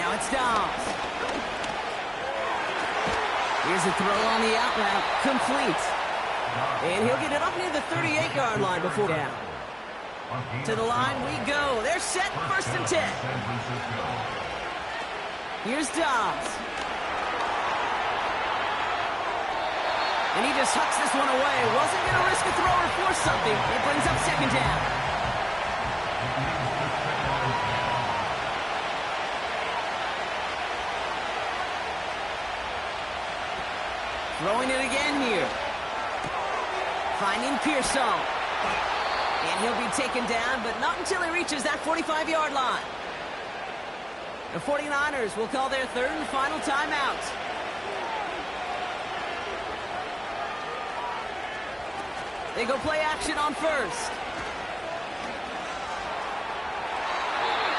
Now it's Dobbs. Here's a throw on the out route. Complete. And he'll get it up near the 38-yard line before down. To the line we go. They're set, first and 10. Here's Dobbs. And he just hucks this one away. Wasn't going to risk a throw or force something. It brings up second down. Throwing it again here. Finding Pearsall. And he'll be taken down, but not until he reaches that 45-yard line. The 49ers will call their third and final timeout. They go play action on first.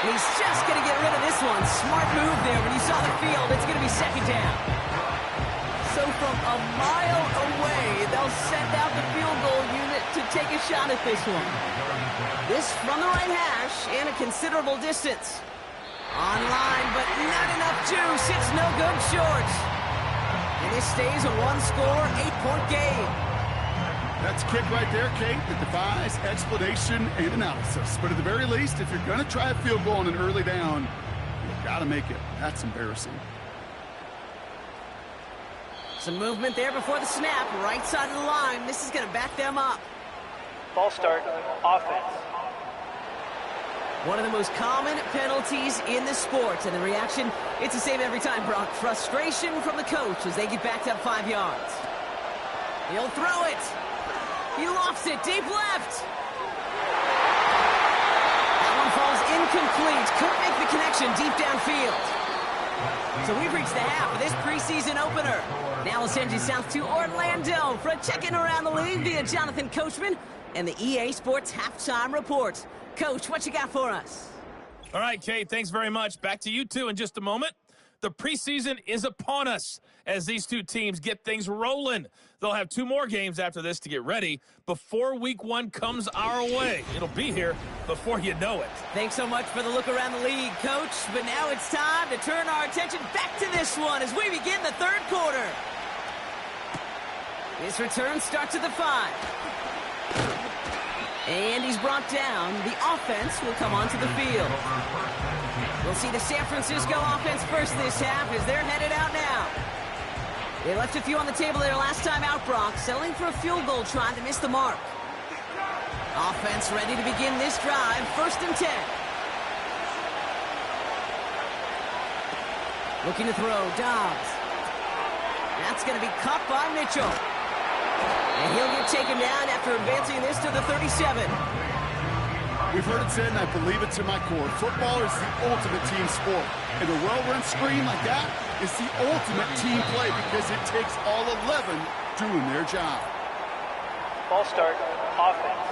He's just going to get rid of this one. Smart move there. When you saw the field, it's going to be second down. So from a mile away, they'll send out the field goal unit to take a shot at this one. This from the right hash and a considerable distance. Online, but not enough juice. It's no good short. And this stays a one-score, 8-point game. That's a kick right there, Kate, that defies explanation and analysis. But at the very least, if you're going to try a field goal on an early down, you've got to make it. That's embarrassing. Some movement there before the snap. Right side of the line. This is going to back them up. Ball start, offense. One of the most common penalties in the sport. And the reaction, it's the same every time, Brock. Frustration from the coach as they get backed up 5 yards. He'll throw it. He lofts it deep left. That one falls incomplete. Couldn't make the connection deep downfield. So we've reached the half of this preseason opener. Now we'll send you south to Orlando for a check-in around the league via Jonathan Coachman and the EA Sports Halftime Report. Coach, what you got for us? All right, Kate, thanks very much. Back to you two in just a moment. The preseason is upon us as these two teams get things rolling. They'll have 2 more games after this to get ready before week 1 comes our way. It'll be here before you know it. Thanks so much for the look around the league, Coach. But now it's time to turn our attention back to this one as we begin the 3rd quarter. This return starts at the 5. And he's brought down. The offense will come onto the field. We'll see the San Francisco offense first this half as they're headed out now. They left a few on the table their last time out, Brock, settling for a field goal trying to miss the mark. Offense ready to begin this drive, 1st and 10. Looking to throw, Dobbs. That's going to be caught by Mitchell. And he'll get taken down after advancing this to the 37. We've heard it said, and I believe it to my core, football is the ultimate team sport. And a well-run screen like that is the ultimate team play because it takes all 11 doing their job. Ball start, offense.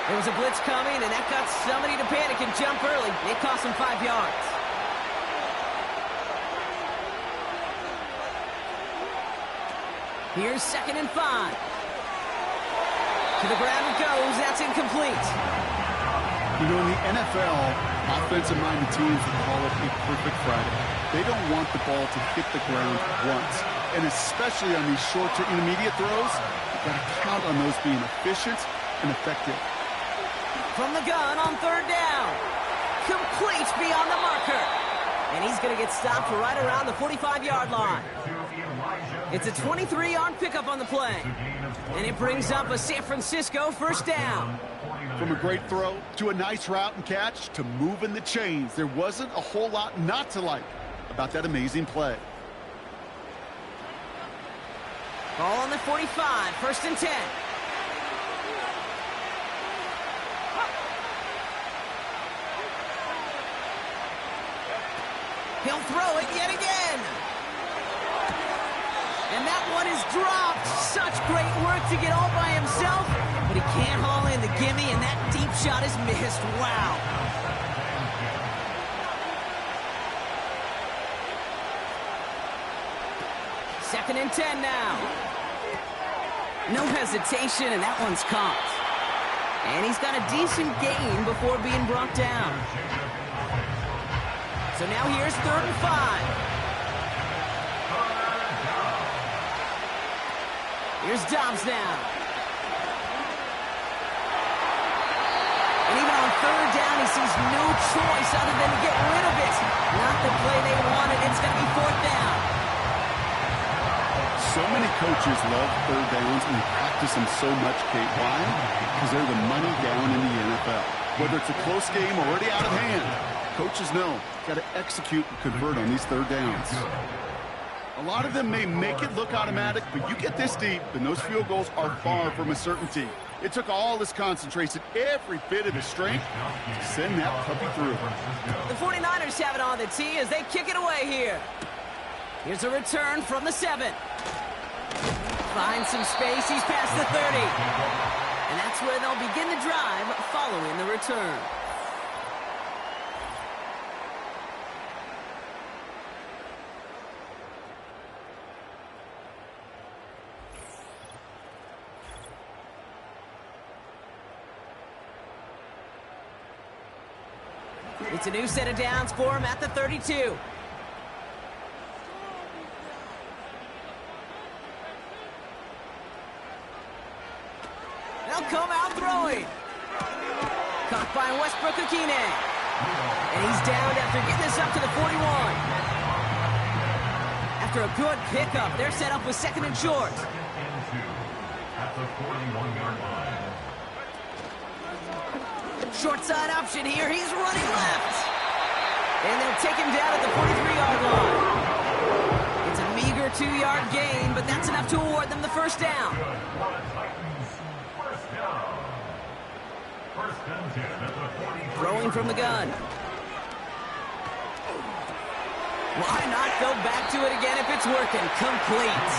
There was a blitz coming, and that got somebody to panic and jump early. It cost him 5 yards. Here's 2nd and 5. To the ground it goes. That's incomplete. You know, in the NFL, offensive-minded teams would call it a perfect Friday. They don't want the ball to hit the ground once. And especially on these short to intermediate throws, you've got to count on those being efficient and effective. From the gun on 3rd down. Complete beyond the marker. And he's going to get stopped right around the 45-yard line. It's a 23-yard pickup on the play. And it brings up a San Francisco 1st down. From a great throw to a nice route and catch to moving the chains, there wasn't a whole lot not to like about that amazing play. Ball on the 45, 1st and 10. He'll throw it yet again. And that one is dropped. Such great work to get all by himself, but he can't haul in the gimme, and that deep shot is missed. Wow. Second and 10 now. No hesitation, and that one's caught. And he's got a decent gain before being brought down. So now here's 3rd and 5. Here's Dobbs now. And even on 3rd down, he sees no choice other than to get rid of it. Not the play they wanted. It's going to be 4th down. So many coaches love 3rd downs and practice them so much, Kate. Why? Because they're the money down in the NFL. Whether it's a close game or already out of hand, coaches know got to execute and convert on these 3rd downs. A lot of them may make it look automatic, but you get this deep, and those field goals are far from a certainty. It took all his concentration, every bit of his strength, to send that puppy through. The 49ers have it on the tee as they kick it away here. Here's a return from the 7. Finds some space, he's past the 30. And that's where they'll begin the drive following the return. It's a new set of downs for him at the 32. come out throwing. Caught by Westbrook-Akine. And he's downed after getting this up to the 41. After a good pickup, they're set up with second and short. At the 41-yard line. Short side option here. He's running left. And they'll take him down at the 43-yard line. It's a meager 2-yard gain, but that's enough to award them the first down. Throwing from the gun. Why not go back to it again if it's working? Complete.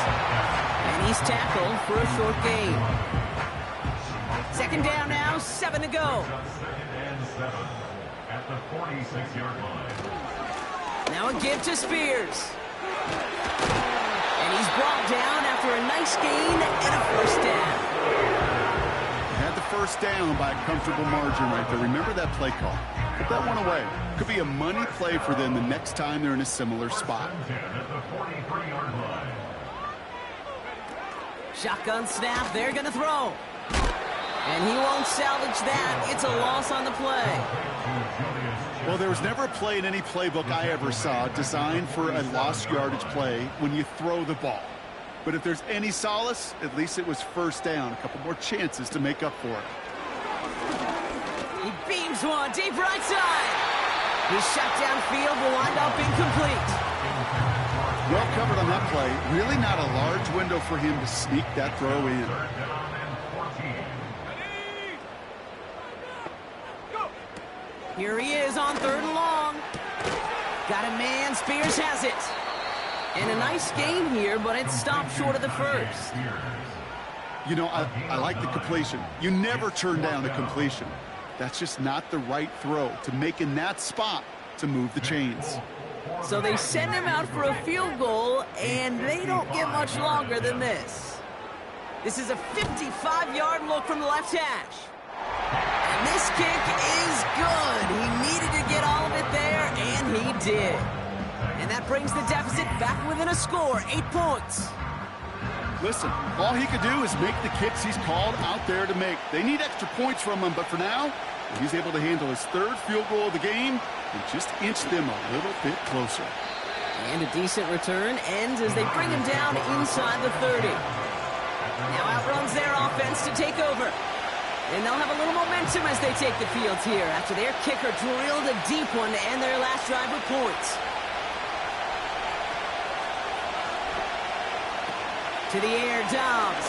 And he's tackled for a short gain. Second down now, 7 to go. Second and 7 at the 46-yard line. Now a give to Spears. And he's brought down after a nice gain and a first down. Had the first down by a comfortable margin right there. Remember that play call. Put that one away. Could be a money play for them the next time they're in a similar spot. At the 43-yard line. Shotgun snap, they're going to throw. And he won't salvage that. It's a loss on the play. Well, there was never a play in any playbook I ever saw designed for a lost yardage play when you throw the ball. But if there's any solace, at least it was first down. A couple more chances to make up for it. He beams one deep right side. His shot downfield will wind up incomplete. Well covered on that play. Really not a large window for him to sneak that throw in. Here he is on 3rd and long. Got a man, Spears has it. And a nice gain here, but it stopped short of the first. You know, I like the completion. You never turn down a completion. That's just not the right throw to make in that spot to move the chains. So they send him out for a field goal, and they don't get much longer than this. This is a 55-yard look from the left hash. And this kick is good. He needed to get all of it there, and he did. And that brings the deficit back within a score, 8 points. Listen, all he could do is make the kicks he's called out there to make. They need extra points from him, but for now, he's able to handle his 3rd field goal of the game and just inch them a little bit closer. And a decent return ends as they bring him down inside the 30. Now outruns their offense to take over. And they'll have a little momentum as they take the field here after their kicker drilled a deep one to end their last drive with points. To the air, Dobbs.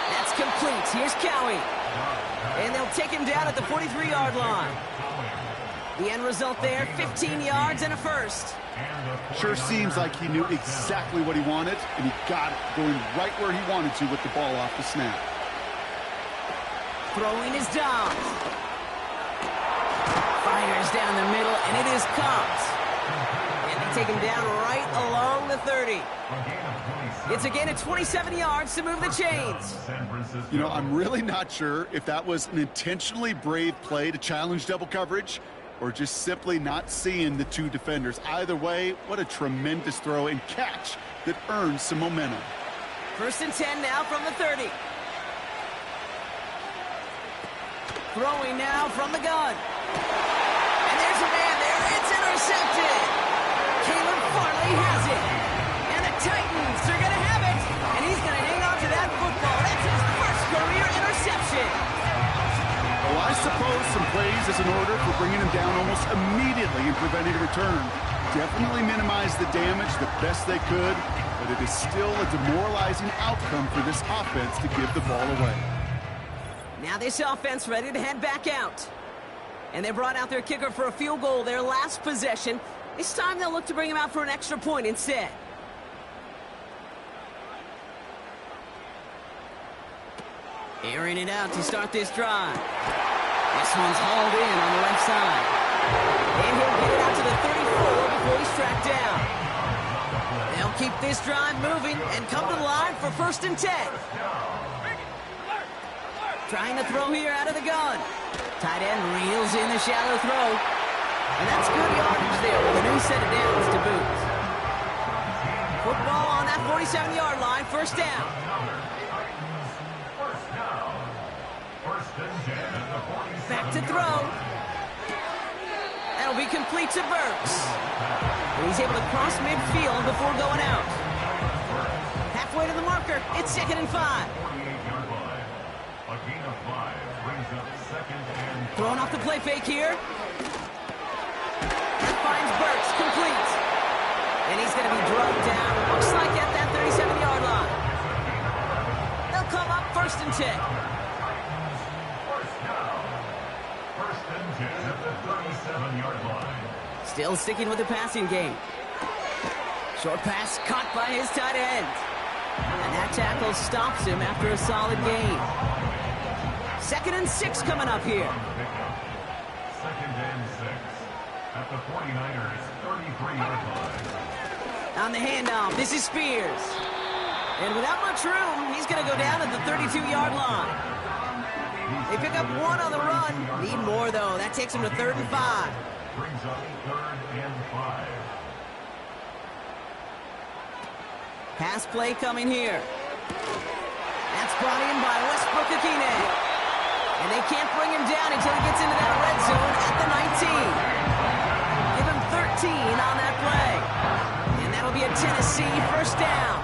That's complete. Here's Cowie. And they'll take him down at the 43-yard line. The end result there, 15 yards and a first. Sure seems like he knew exactly what he wanted, and he got it, going right where he wanted to with the ball off the snap. Throwing is Dobbs. Fires down the middle, and it is Cobbs. And they take him down right along the 30. It's a gain of 27 yards to move the chains. You know, I'm really not sure if that was an intentionally brave play to challenge double coverage or just simply not seeing the 2 defenders. Either way, what a tremendous throw and catch that earns some momentum. 1st and 10 now from the 30. Throwing now from the gun. And there's a man there. It's intercepted. Caleb Farley has it. And the Titans are going to have it. And he's going to hang on to that football. That's his first career interception. Well, I suppose some praise is in order for bringing him down almost immediately and preventing a return. Definitely minimized the damage the best they could, but it is still a demoralizing outcome for this offense to give the ball away. Now this offense ready to head back out. And they brought out their kicker for a field goal their last possession. This time they'll look to bring him out for an extra point instead. Airing it out to start this drive. This one's hauled in on the left side. And he'll get it out to the 34 before he's tracked down. They'll keep this drive moving and come to the line for 1st and 10. Trying to throw here out of the gun. Tight end reels in the shallow throw. And that's good yardage there with a new set of downs to boot. Football on that 47-yard line, 1st down. Back to throw. That'll be complete to Burks. And he's able to cross midfield before going out. Halfway to the marker. It's 2nd and 5. 48-yard line. A gain of 5 brings up 2nd and 5. Throwing off the play fake here. That finds Burks, complete. And he's going to be drugged down. Looks like at that 37-yard line. They'll come up 1st and 10. First down. 1st and 10 at the 37-yard line. Still sticking with the passing game. Short pass caught by his tight end. And that tackle stops him after a solid gain. 2nd and 6 coming up here. 2nd and 6 at the 49ers 33-yard line. On the handoff, this is Spears. And without much room, he's going to go down at the 32-yard line. They pick up 1 on the run. Need more, though. That takes him to 3rd and 5. Brings up 3rd and 5. Pass play coming here. That's brought in by Westbrook Akine. And they can't bring him down until he gets into that red zone at the 19. Give him 13 on that play. And that'll be a Tennessee 1st down.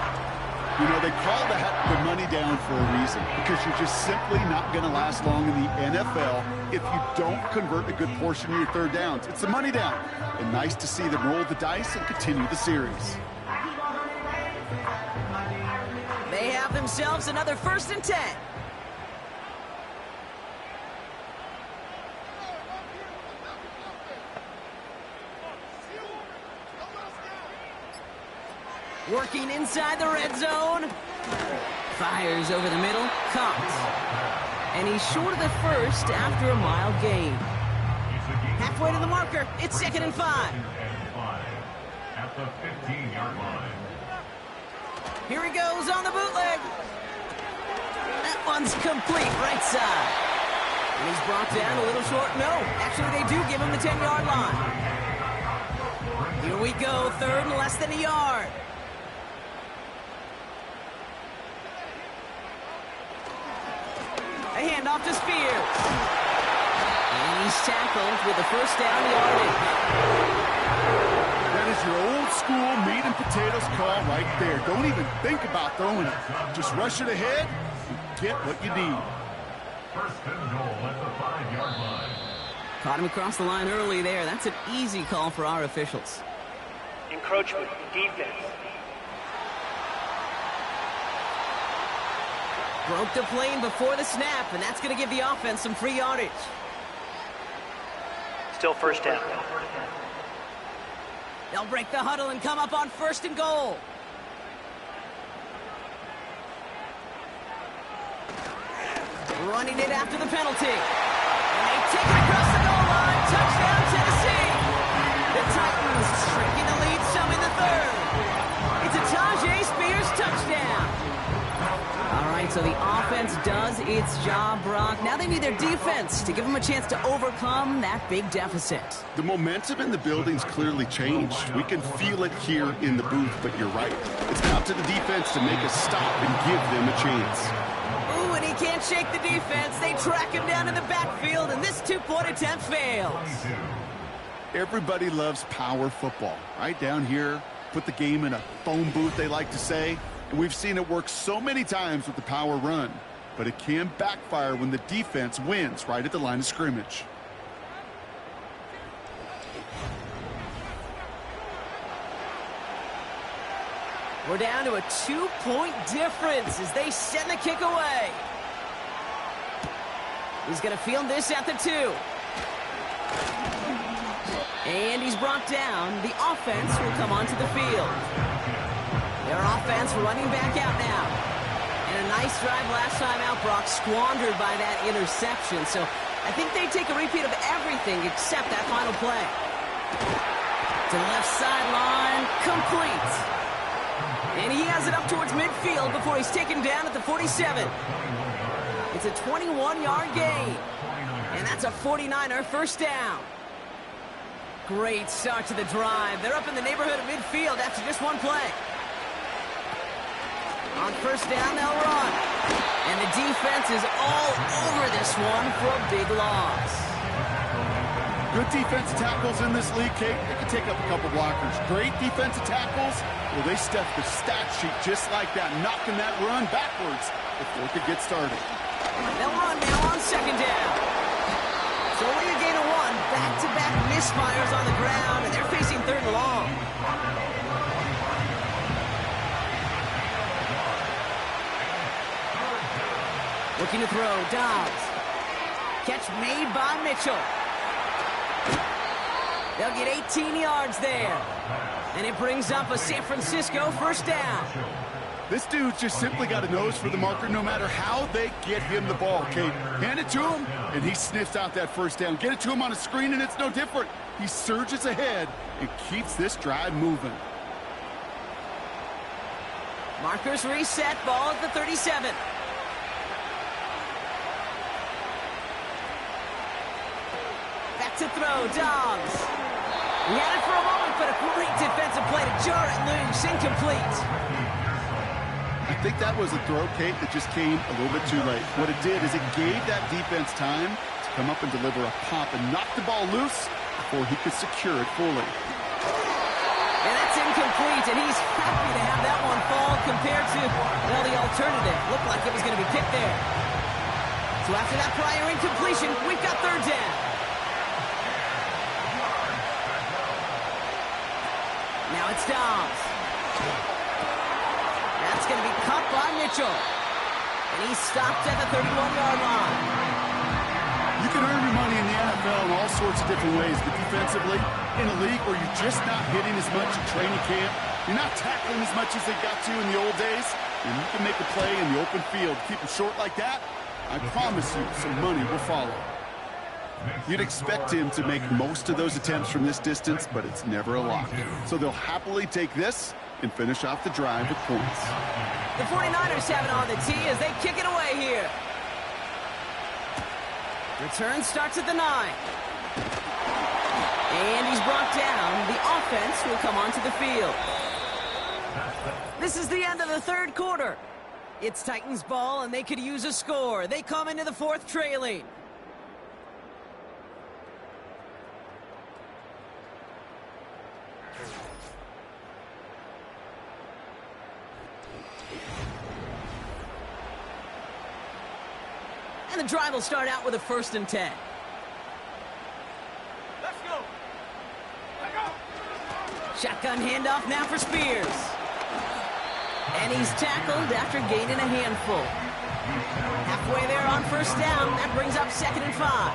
You know, they call that the money down for a reason, because you're just simply not going to last long in the NFL if you don't convert a good portion of your 3rd downs. It's the money down. And nice to see them roll the dice and continue the series. They have themselves another 1st and 10. Working inside the red zone. Fires over the middle. Caught. And he's short of the 1st after a mild gain. Halfway to the marker. It's 2nd and 5. At the 15-yard line. Here he goes on the bootleg. That one's complete, right side. And he's brought down a little short. No, actually they do give him the 10-yard line. Here we go, 3rd and less than a yard. A handoff to Spears. And he's tackled with the 1st down yardage. That is your old school meat and potatoes call right there. Don't even think about throwing it. Just rush it ahead and get what you need. 1st and goal at the 5-yard line. Caught him across the line early there. That's an easy call for our officials. Encroachment, defense. Broke the plane before the snap, and that's going to give the offense some free yardage. Still 1st down. They'll break the huddle and come up on 1st and goal. Running it after the penalty. And they take it across the goal line. Touchdown, Tennessee. The Titans shrinking the lead some in the 3rd. It's a Tajay Spears touchdown. All right, so the offense does its job, Brock. Now they need their defense to give them a chance to overcome that big deficit. The momentum in the building's clearly changed. We can feel it here in the booth, but you're right. It's up to the defense to make a stop and give them a chance. Ooh, and he can't shake the defense. They track him down in the backfield, and this 2-point attempt fails. Everybody loves power football. Right down here, put the game in a phone booth, they like to say. And we've seen it work so many times with the power run. But it can backfire when the defense wins right at the line of scrimmage. We're down to a 2-point difference as they send the kick away. He's going to field this at the 2. And he's brought down. The offense will come onto the field. Their offense running back out now. And a nice drive last time out, Brock, squandered by that interception. So I think they take a repeat of everything except that final play. To the left sideline, complete. And he has it up towards midfield before he's taken down at the 47. It's a 21-yard gain. And that's a 49er first down. Great start to the drive. They're up in the neighborhood of midfield after just one play. On first down, they'll run. And the defense is all over this one for a big loss. Good defensive tackles in this league, Kate. They can take up a couple blockers. Great defensive tackles. Well, they stuff the stat sheet just like that, knocking that run backwards before it could get started. They'll run now on second down. So when you gain a one, back-to-back misfires on the ground, and they're facing third and long. Looking to throw, Dobbs. Catch made by Mitchell. They'll get 18 yards there. And it brings up a San Francisco first down. This dude's just simply got a nose for the marker no matter how they get him the ball, Kate. Hand it to him, and he sniffs out that first down. Get it to him on a screen, and it's no different. He surges ahead and keeps this drive moving. Markers reset, ball at the 37. Back to throw, Dobbs. He had it for a moment, but a great defensive play to jar it loose, incomplete. I think that was a throw, Kate, that just came a little bit too late. What it did is it gave that defense time to come up and deliver a pop and knock the ball loose before he could secure it fully. And that's incomplete, and he's happy to have that one fall compared to, well, the alternative. Looked like it was going to be picked there. So after that prior incompletion, we've got third down. Now it's Dobbs. That's going to be caught by Mitchell. And he's stopped at the 31-yard line. You can earn your money in the NFL in all sorts of different ways, but defensively, in a league where you're just not hitting as much in training camp, you're not tackling as much as they got to in the old days, and you can make a play in the open field. Keep them short like that, I promise you some money will follow. You'd expect him to make most of those attempts from this distance, but it's never a lock. So they'll happily take this and finish off the drive with points. The 49ers have it on the tee as they kick it away here. Return starts at the 9. And he's brought down. The offense will come onto the field. This is the end of the third quarter. It's Titans ball, and they could use a score. They come into the fourth trailing. And the drive will start out with a 1st and 10. Let's go. Let's go. Shotgun handoff now for Spears. And he's tackled after gaining a handful. Halfway there on first down. That brings up 2nd and 5.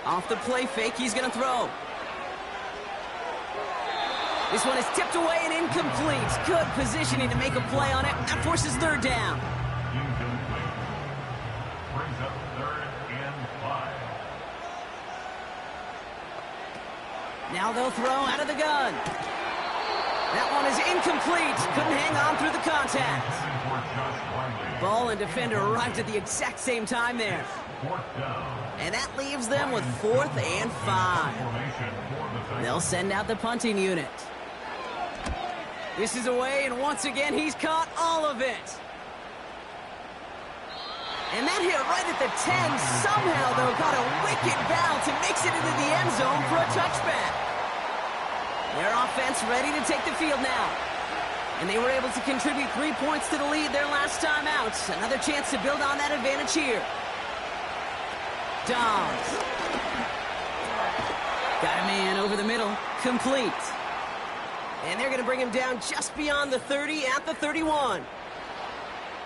Off the play fake, he's going to throw. This one is tipped away and incomplete. Good positioning to make a play on it. That forces third down. Brings up 3rd and 5. Now they'll throw out of the gun. That one is incomplete. Couldn't hang on through the contact. Ball and defender arrived at the exact same time there. 4th down. And that leaves them with 4th and 5. They'll send out the punting unit. This is away, and once again, he's caught all of it. And that hit right at the 10. Somehow, though, got a wicked bounce and makes it into the end zone for a touchback. Their offense ready to take the field now. And they were able to contribute 3 points to the lead their last time out. Another chance to build on that advantage here. Dobbs. Got a man over the middle. Complete. And they're going to bring him down just beyond the 30 at the 31.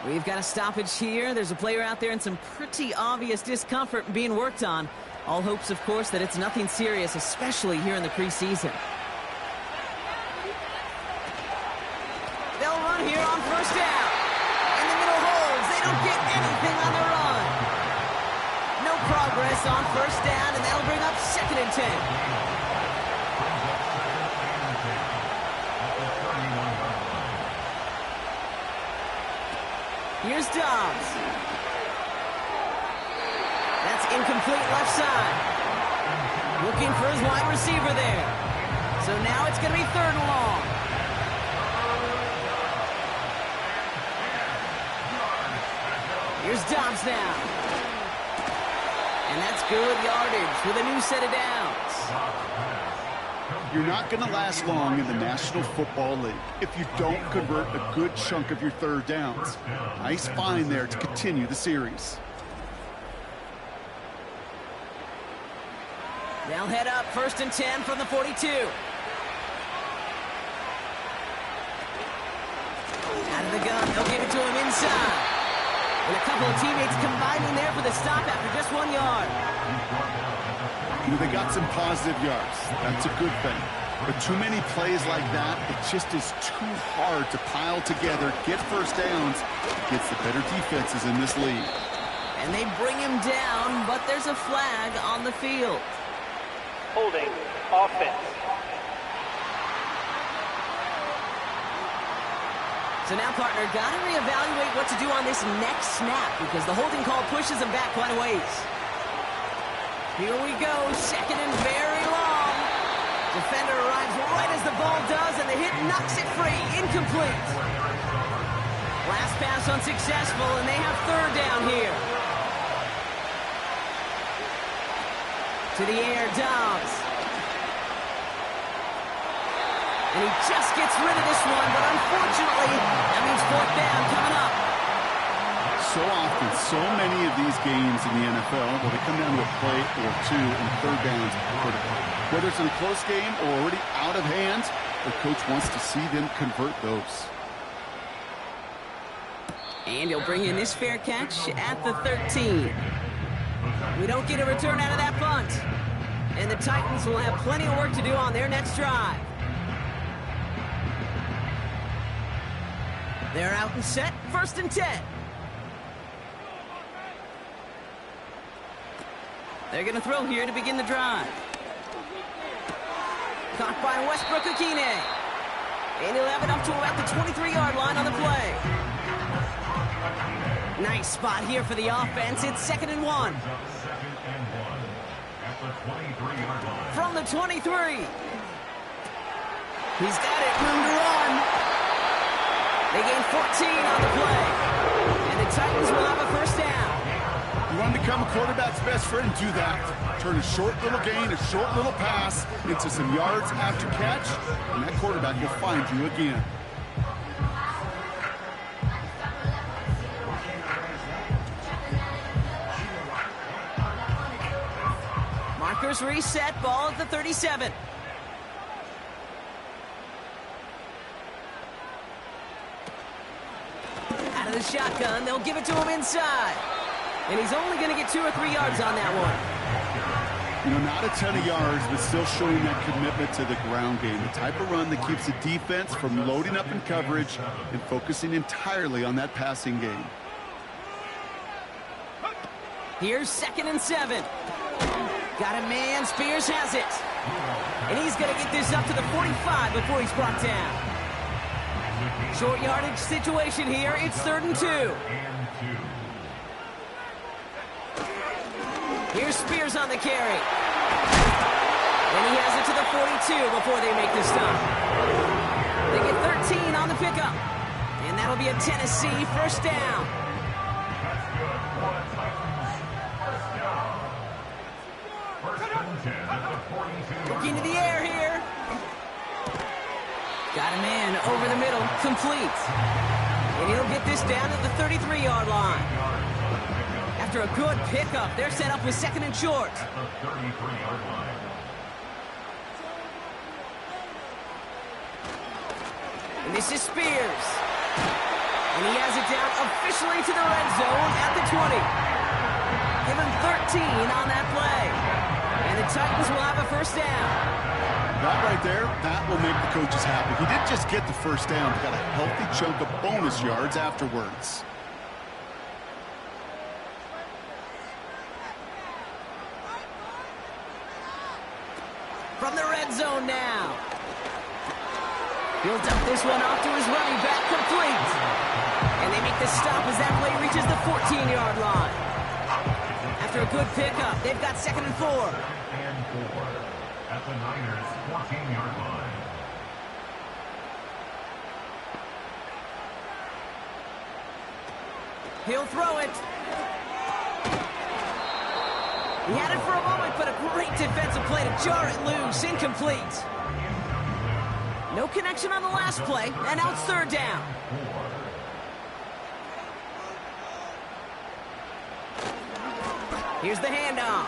We've got a stoppage here. There's a player out there in some pretty obvious discomfort being worked on. All hopes, of course, that it's nothing serious, especially here in the preseason. They'll run here on first down. And the middle holds. They don't get anything on the run. No progress on first down, and that'll bring up 2nd and 10. Here's Dobbs. That's incomplete left side. Looking for his wide receiver there. So now it's going to be 3rd and long. Here's Dobbs now. And that's good yardage with a new set of downs. You're not going to last long in the National Football League if you don't convert a good chunk of your 3rd downs. Nice find there to continue the series. They'll head up 1st and 10 from the 42. Out of the gun, they'll give it to him inside. And a couple of teammates combining there for the stop after just 1 yard. They got some positive yards. That's a good thing. But too many plays like that, it just is too hard to pile together, get 1st downs against the better defenses in this league. And they bring him down, but there's a flag on the field. Holding offense. So now, partner, got to reevaluate what to do on this next snap because the holding call pushes him back quite a ways. Here we go, 2nd and very long. Defender arrives right as the ball does, and the hit knocks it free. Incomplete. Last pass unsuccessful, and they have 3rd down here. To the air, Dobbs. And he just gets rid of this one, but unfortunately, that means 4th down coming up. So often, so many of these games in the NFL, well, they come down to a play or 2 and 3rd downs. Whether it's in a close game or already out of hand, the coach wants to see them convert those. And he'll bring in this fair catch at the 13. We don't get a return out of that punt. And the Titans will have plenty of work to do on their next drive. They're out and set, 1st and 10. They're going to throw here to begin the drive. Caught by Westbrook-Akine. And he'll have it up to about the 23-yard line on the play. Nice spot here for the offense. It's 2nd and 1. From the 23. He's got it, room to run. They gain 14 on the play. And the Titans will have a 1st down. You want to become a quarterback's best friend? Do that. Turn a short little gain, a short little pass into some yards after catch, and that quarterback will find you again. Markers reset, ball at the 37. Out of the shotgun, they'll give it to him inside. And he's only going to get 2 or 3 yards on that one. Not a ton of yards, but still showing that commitment to the ground game. The type of run that keeps the defense from loading up in coverage and focusing entirely on that passing game. Here's 2nd and 7. Got a man, Spears has it. And he's going to get this up to the 45 before he's brought down. Short yardage situation here. It's 3rd and 2. Here's Spears on the carry. And he has it to the 42 before they make the stop. They get 13 on the pickup. And that'll be a Tennessee 1st down. Looking to the air here. Got a man over the middle, complete. And he'll get this down to the 33-yard line. After a good pickup, they're set up with 2nd and short. And this is Spears. And he has it down officially to the red zone at the 20. Give him 13 on that play. And the Titans will have a 1st down. That right there, that will make the coaches happy. He didn't just get the 1st down, he got a healthy chunk of bonus yards afterwards. From the red zone now. He'll dump this one off to his running back, complete. And they make the stop as that play reaches the 14-yard line. After a good pickup, they've got 2nd and 4. at the Niners' 14-yard line. He'll throw it. He had it for a moment, but a great defensive play to jar it loose. Incomplete. No connection on the last play, and now it's third down. Here's the handoff.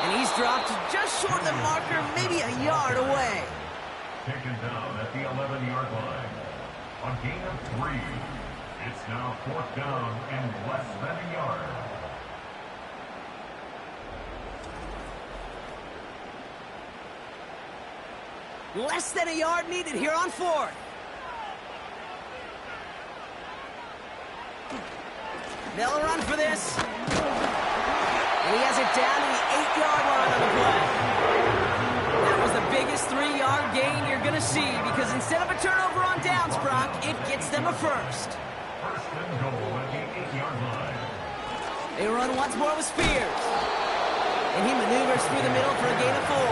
And he's dropped just short of the marker, maybe a yard away. Taken down at the 11-yard line. A gain of 3. It's now fourth down and less than a yard. Less than a yard needed here on fourth. They'll run for this. And he has it down to the 8-yard line on the play. That was the biggest 3-yard gain you're going to see because instead of a turnover on downs, Brock, it gets them a first. First and goal at the 8-yard line. They run once more with Spears. And he maneuvers through the middle for a gain of 4.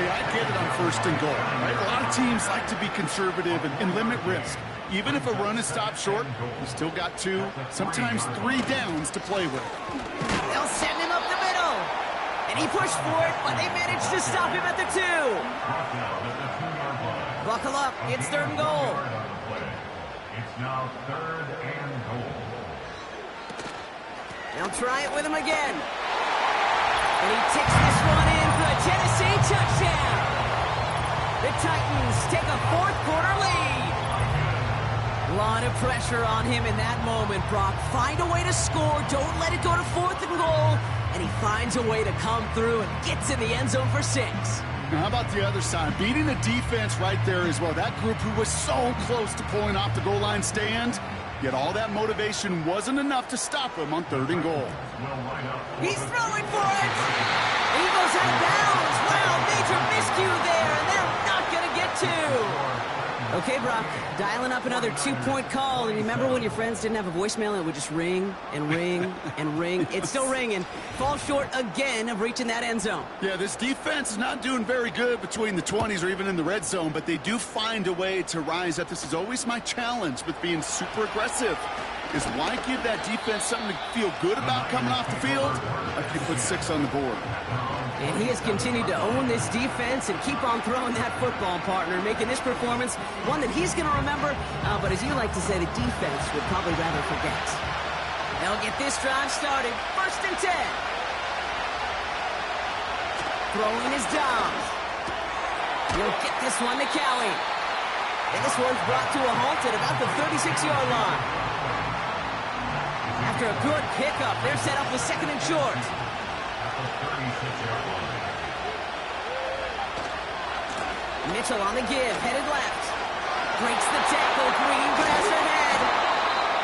Hey, I get it on first and goal, right? A lot of teams like to be conservative and limit risk. Even if a run is stopped short, you still got 2, sometimes 3 downs to play with. They'll send him up the middle. And he pushed for it, but they managed to stop him at the 2. Buckle up, it's third and goal. It's now third and goal. They'll try it with him again. And he takes this one in for a Tennessee touchdown. The Titans take a fourth-quarter lead. A lot of pressure on him in that moment, Brock. Find a way to score. Don't let it go to fourth and goal. And he finds a way to come through and gets in the end zone for 6. Now, how about the other side? Beating the defense right there as well. That group who was so close to pulling off the goal line stand, yet all that motivation wasn't enough to stop him on third and goal. He's throwing for it. He goes out of bounds. Wow, major miscue there, and they're not going to get 2. Okay, Brock, dialing up another 2-point call. And remember when your friends didn't have a voicemail and it would just ring and ring and ring? It's still ringing. Falls short again of reaching that end zone. Yeah, this defense is not doing very good between the 20s or even in the red zone, but they do find a way to rise up. This is always my challenge with being super aggressive, is why give that defense something to feel good about coming off the field? Like you put 6 on the board. And he has continued to own this defense and keep on throwing that football, partner, making this performance one that he's going to remember, but as you like to say, the defense would probably rather forget. They'll get this drive started. First and 10. Throwing his Dobbs. He'll get this one to Kelly. And this one's brought to a halt at about the 36-yard line. After a good pickup, they're set up with second and short. Mitchell on the give, headed left. Breaks the tackle, green grass ahead.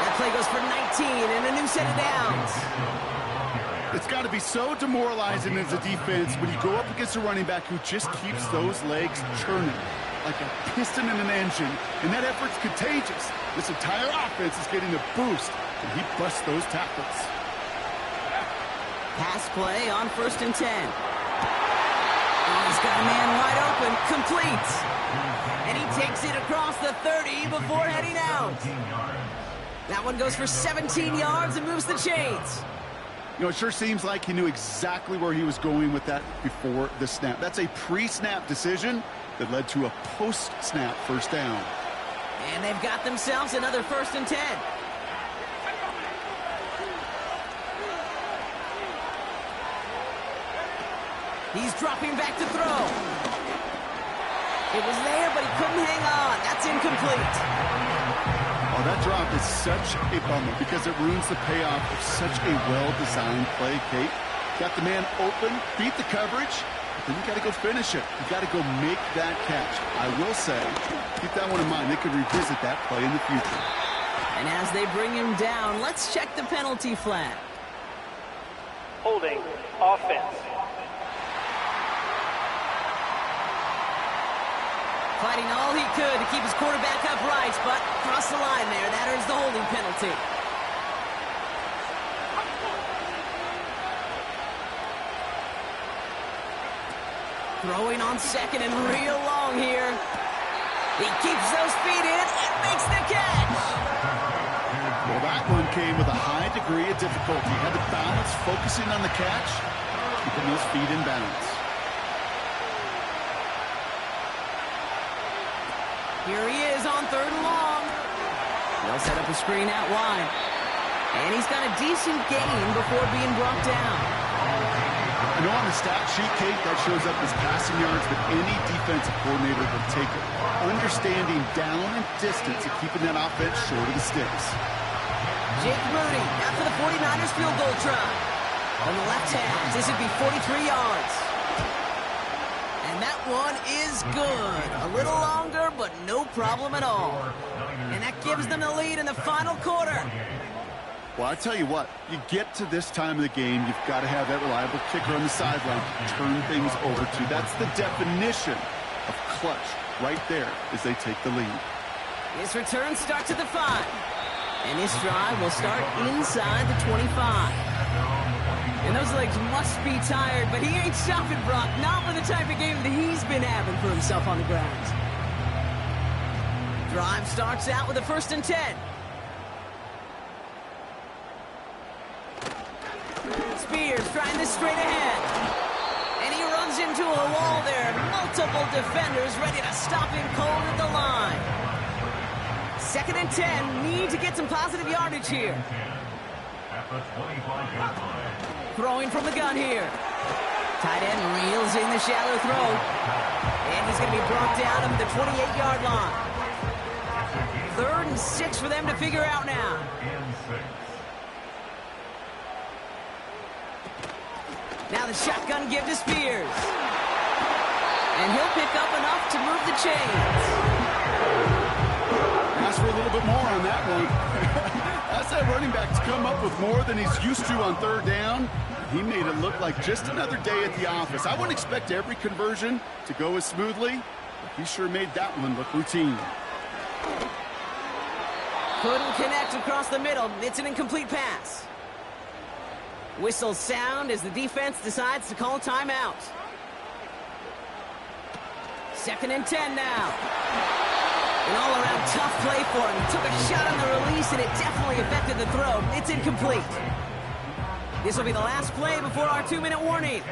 That play goes for 19 and a new set of downs. It's got to be so demoralizing as a defense when you go up against a running back who just keeps those legs churning like a piston in an engine, and that effort's contagious. This entire offense is getting a boost, and he busts those tackles. Pass play on first and 10. He's got a man wide open, complete. And he takes it across the 30 before heading out. That one goes for 17 yards and moves the chains. You know, it sure seems like he knew exactly where he was going with that before the snap. That's a pre-snap decision that led to a post-snap first down. And they've got themselves another first and 10. He's dropping back to throw. It was there, but he couldn't hang on. That's incomplete. Oh, that drop is such a bummer because it ruins the payoff of such a well-designed play, Kate. Got the man open, beat the coverage, then you got to go finish it. You got to go make that catch. I will say, keep that one in mind. They could revisit that play in the future. And as they bring him down, let's check the penalty flag. Holding offense. Fighting all he could to keep his quarterback upright, but crossed the line there. That earns the holding penalty. Throwing on second and real long here. He keeps those feet in and makes the catch. Well, that one came with a high degree of difficulty. He had to balance, focusing on the catch, keeping those feet in balance. Here he is on third and long. They'll set up a screen out wide. And he's got a decent gain before being brought down. I know on the stat sheet, Kate, that shows up as passing yards, but any defensive coordinator will take it. Understanding down and distance and keeping that offense short of the sticks. Jake Moody after the 49ers field goal try. On the left half, this would be 43 yards. And that one is good. A little longer, but no problem at all. And that gives them the lead in the final quarter. Well, I tell you what, you get to this time of the game, you've got to have that reliable kicker on the sideline to turn things over to. That's the definition of clutch right there as they take the lead. His return starts at the 5. And this drive will start inside the 25. And those legs must be tired, but he ain't stopping, Brock. Not with the type of game that he's been having for himself on the ground. Drive starts out with a 1st and 10. Spears trying this straight ahead. And he runs into a wall there. Multiple defenders ready to stop him cold at the line. 2nd and 10. Need to get some positive yardage here. Throwing from the gun here. Tight end reels in the shallow throw. And he's going to be brought down at the 28-yard line. 3rd and 6 for them to figure out now. Now the shotgun give to Spears. And he'll pick up enough to move the chains. Ask for a little bit more on that one. That's that running back's come up with more than he's used to on 3rd down. He made it look like just another day at the office. I wouldn't expect every conversion to go as smoothly, but he sure made that one look routine. Couldn't connect across the middle. It's an incomplete pass. Whistles sound as the defense decides to call timeout. 2nd and 10 now. An all-around tough play for him. He took a shot on the release, and it definitely affected the throw. It's incomplete. This will be the last play before our 2-minute warning.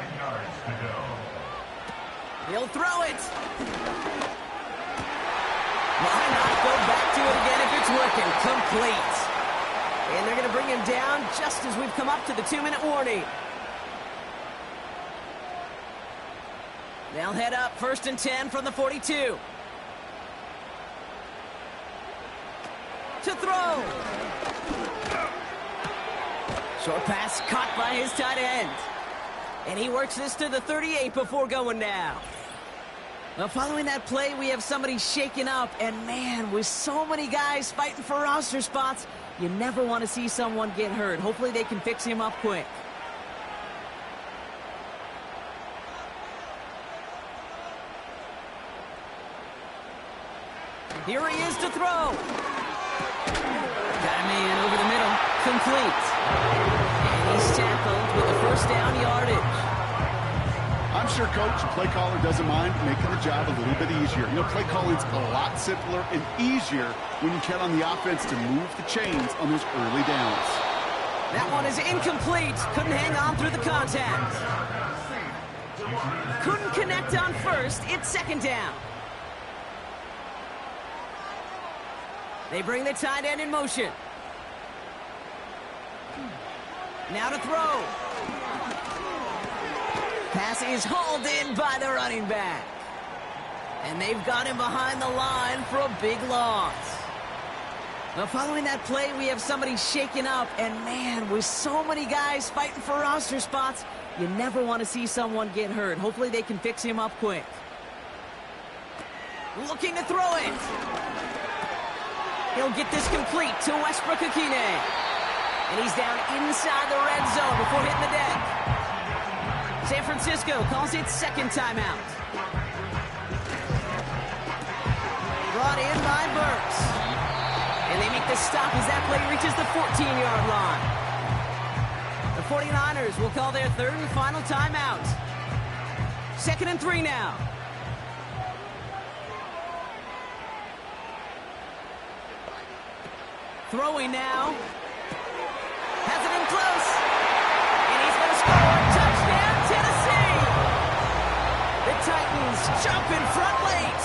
He'll throw it. Why not go back to it again if it's working? Complete. And they're going to bring him down just as we've come up to the 2-minute warning. They'll head up 1st and 10 from the 42. To throw. Short pass caught by his tight end. And he works this to the 38 before going down. Now, following that play, we have somebody shaken up. And, man, with so many guys fighting for roster spots, you never want to see someone get hurt. Hopefully they can fix him up quick. Here he is to throw. Got a man over the middle. Complete. And he's tackled with the 1st down yardage. I'm sure Coach, play caller doesn't mind making the job a little bit easier. You know, play calling's a lot simpler and easier when you count on the offense to move the chains on those early downs. That one is incomplete. Couldn't hang on through the contact. Couldn't connect on 1st. It's 2nd down. They bring the tight end in motion. Now to throw. Pass is hauled in by the running back. And they've got him behind the line for a big loss. Now, following that play, we have somebody shaken up. And, man, with so many guys fighting for roster spots, you never want to see someone get hurt. Hopefully they can fix him up quick. Looking to throw it. He'll get this complete to Westbrook-Akine. And he's down inside the red zone before hitting the deck. San Francisco calls it 2nd timeout. Brought in by Burks. And they make the stop as that play reaches the 14-yard line. The 49ers will call their 3rd and final timeout. 2nd and 3 now. Throwing now. Has it in close. And he's going to score. Touchdown, Tennessee. The Titans jump in front late.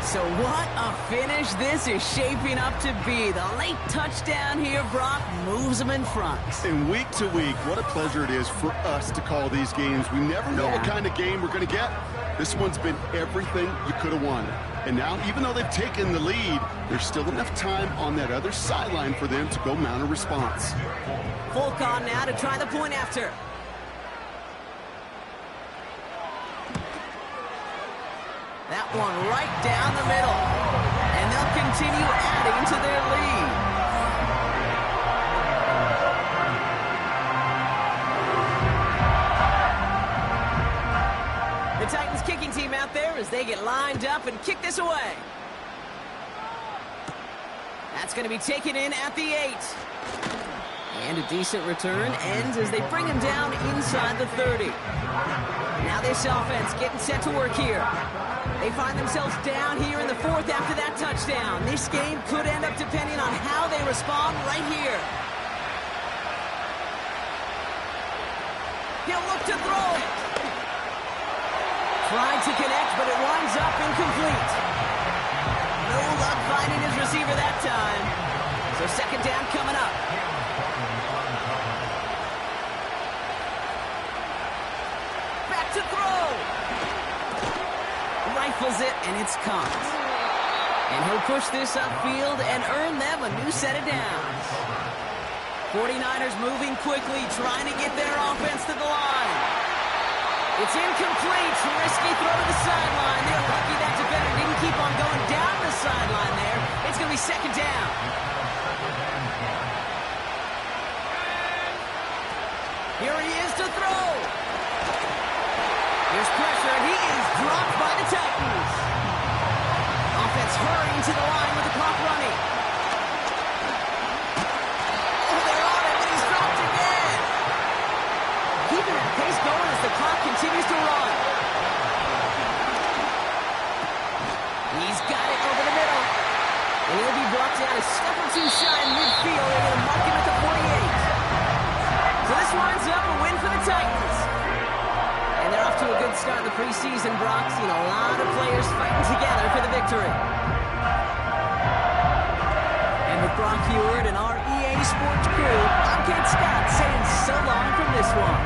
So what a finish this is shaping up to be. The late touchdown here, Brock, moves them in front. And week to week, what a pleasure it is for us to call these games. We never know what kind of game we're going to get. This one's been everything you could have wanted. And now, even though they've taken the lead, there's still enough time on that other sideline for them to go mount a response. Folk on now to try the point after. That one right down the middle. And they'll continue adding to their lead. The Titans kicking team out there as they get lined up and kick this away. That's going to be taken in at the 8. And a decent return ends as they bring him down inside the 30. Now this offense getting set to work here. They find themselves down here in the 4th after that touchdown. This game could end up depending on how they respond right here. He'll look to throw it. Tried to connect, but it winds up incomplete. No luck finding his receiver that time. So 2nd down coming up. Back to throw. Rifles it, and it's caught. And he'll push this upfield and earn them a new set of downs. 49ers moving quickly, trying to get their offense to the line. It's incomplete. Risky throw to the sideline. They're lucky that defender didn't keep on going down the sideline there. It's going to be 2nd down. Here he is to throw. There's pressure, and he is dropped by the Titans. Offense hurrying to the line with the clock running. Oh, they're on it, but he's dropped again. Keeping that pace going as the clock continues to run. He's got it over the middle. And he'll be brought down a step or two shy in midfield. They're going to mark him at the 48. So this winds up a win for the Titans. And they're off to a good start in the preseason, Brock. Seen a lot of players fighting together for the victory. And with Brock Heward and our EA Sports crew, I'm Kate Scott saying so long from this one.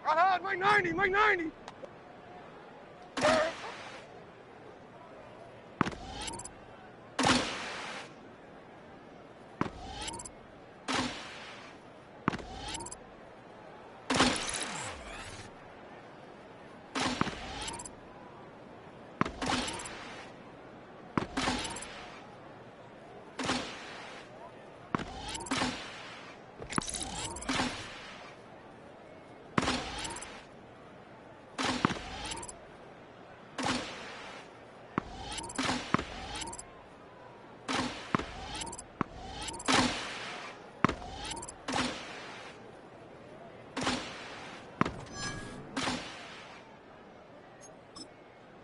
Aha, Mike 90, Mike 90.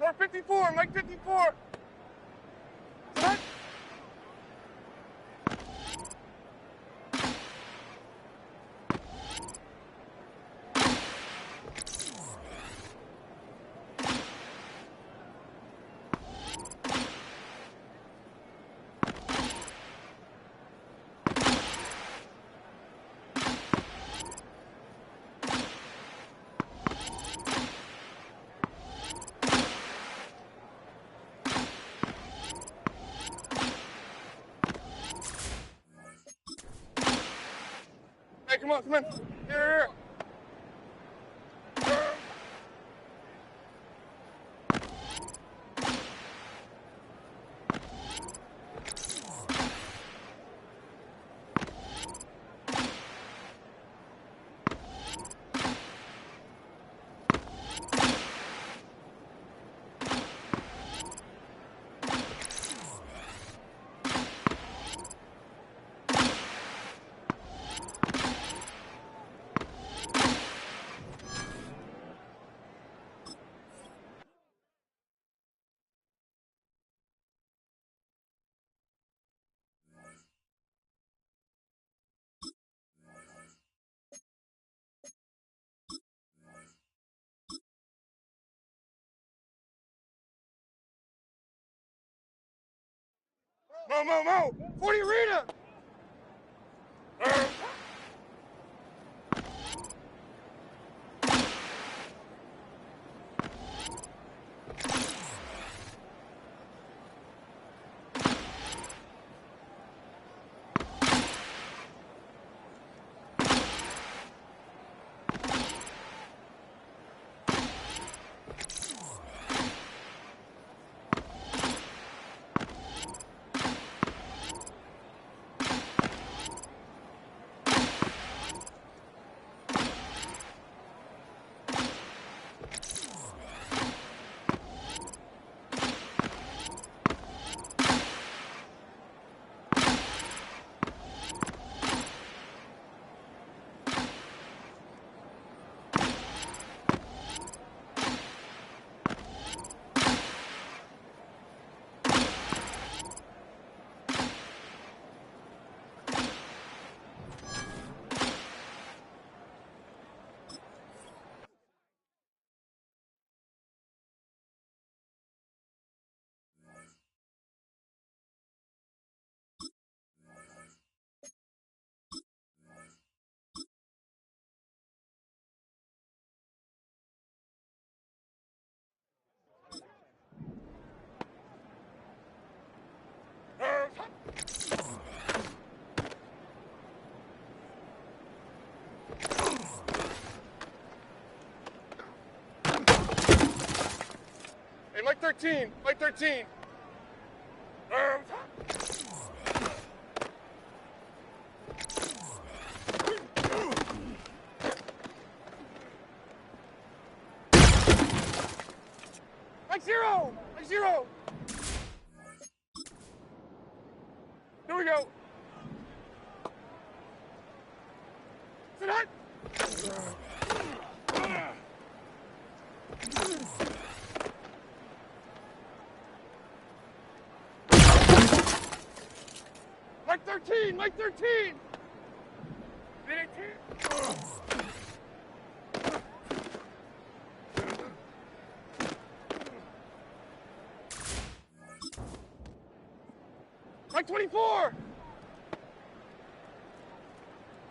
North 54, Mike 54. Set. Hey, come on, come in. Here. Mo. 40 arena. Hey, Mike 13, Mike 13. Mike 0, Mike 0. Here we go. Sit hut. Mike 13, Mike 13. Mid 18. Mike 24.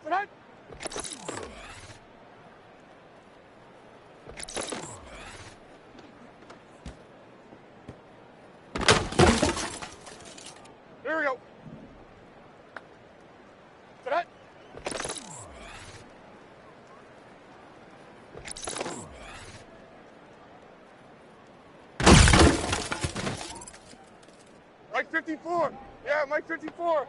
Sit hut. Here we go. Set. Mike 54. Yeah, Mike 54.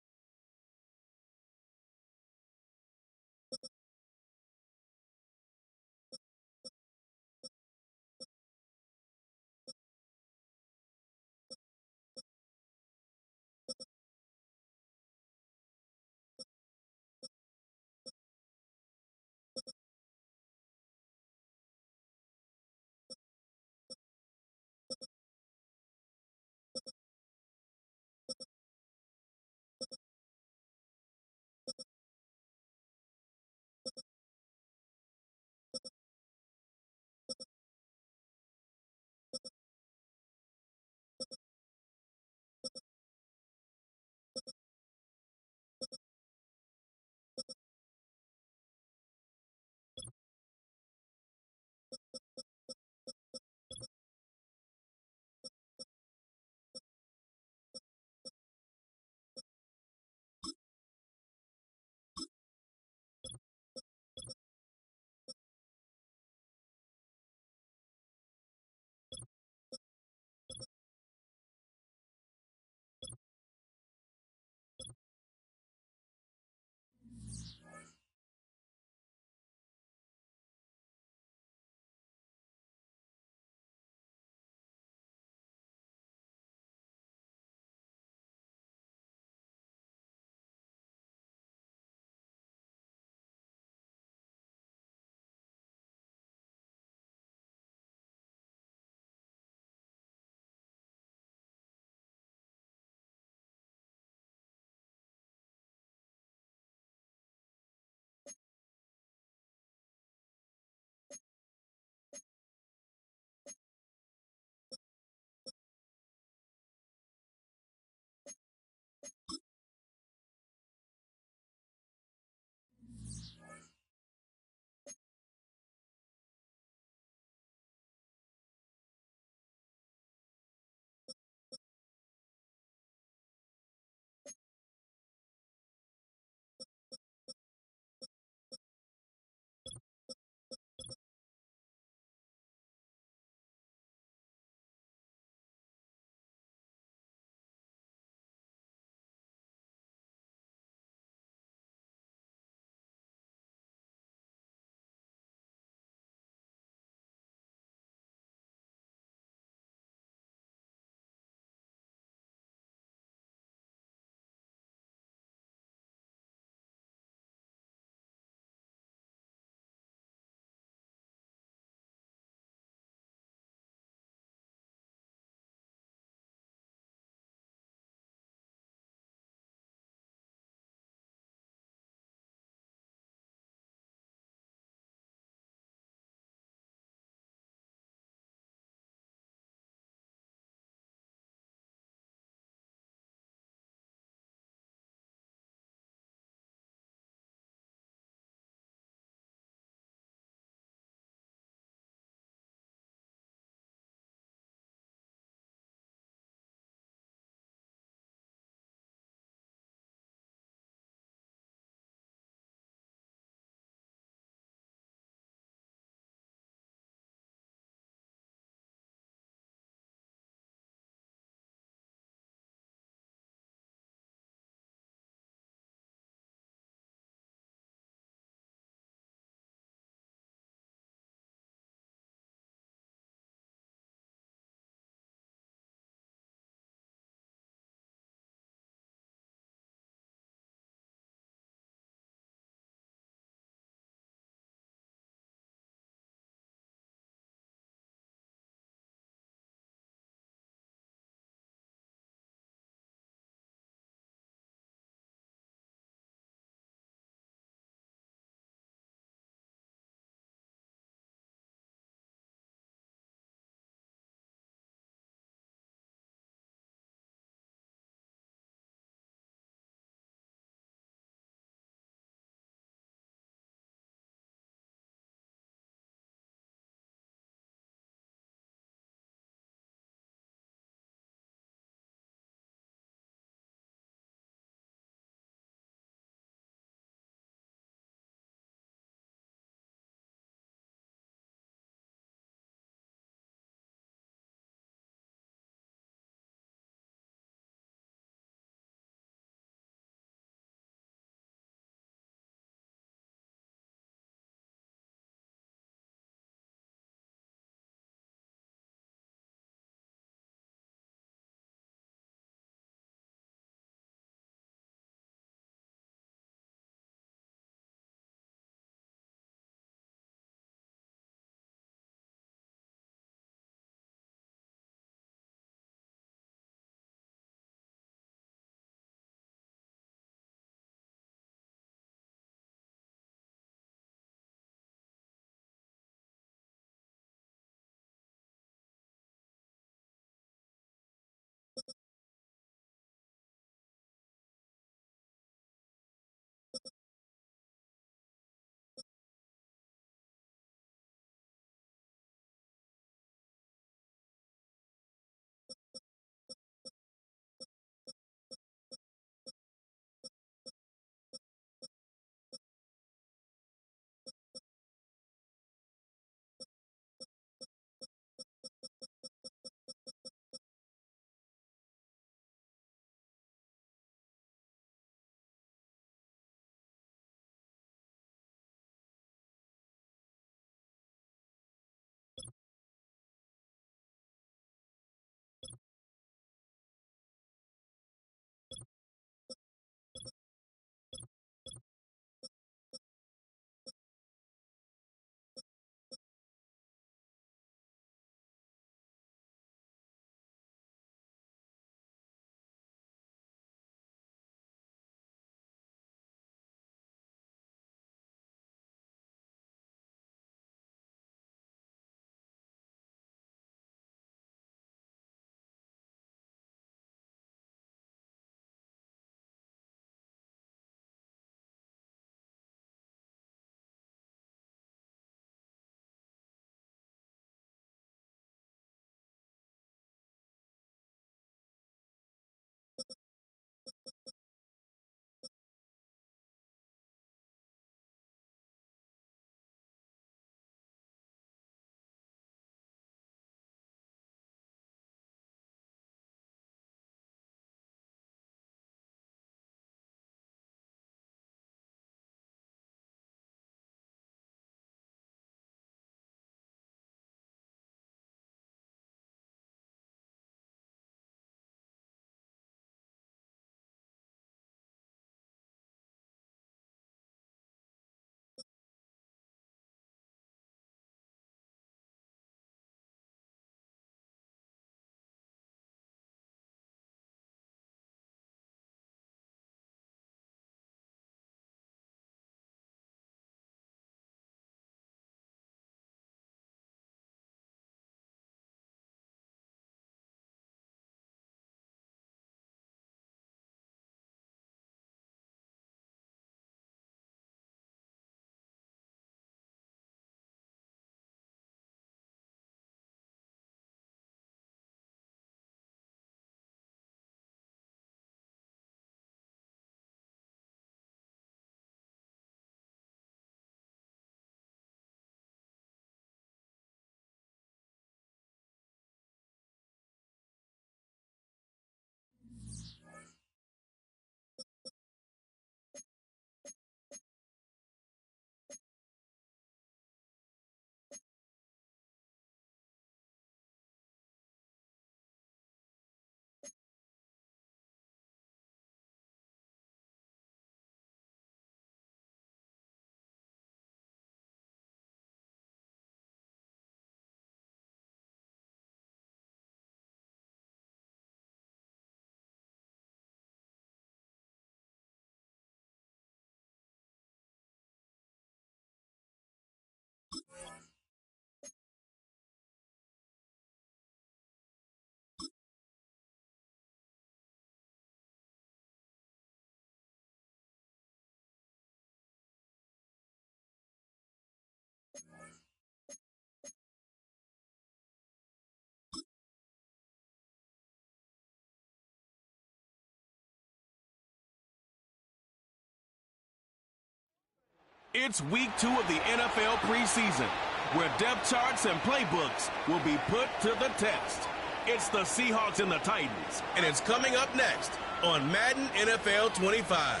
It's week 2 of the NFL preseason, where depth charts and playbooks will be put to the test. It's the Seahawks and the Titans, and it's coming up next on Madden NFL 25.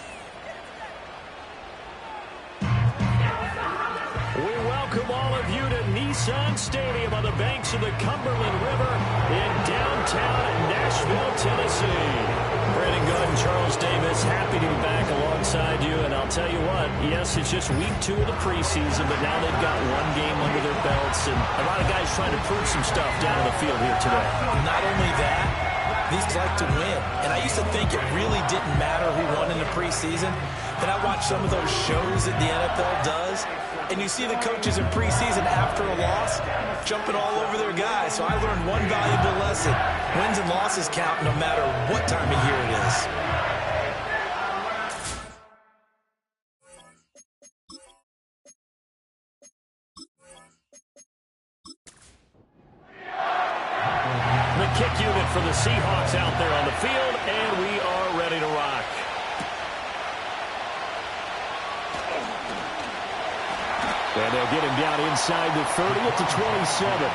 We welcome all of you to Nissan Stadium on the banks of the Cumberland River in downtown Nashville, Tennessee. Brandon Gunn and Charles Davis, happy to be back alongside you. And I'll tell you what, yes, it's just week 2 of the preseason, but now they've got one game under their belts. And a lot of guys trying to prove some stuff down on the field here today. Not only that, these guys like to win. And I used to think it really didn't matter who won in the preseason. Then I watched some of those shows that the NFL does, and you see the coaches in preseason after a loss jumping all over their guys. So I learned one valuable lesson. Wins and losses count no matter what time of year it is. The kick unit for the Seahawks out there on the field, and we are ready to rock. And they'll get him down inside the 30 at the 27.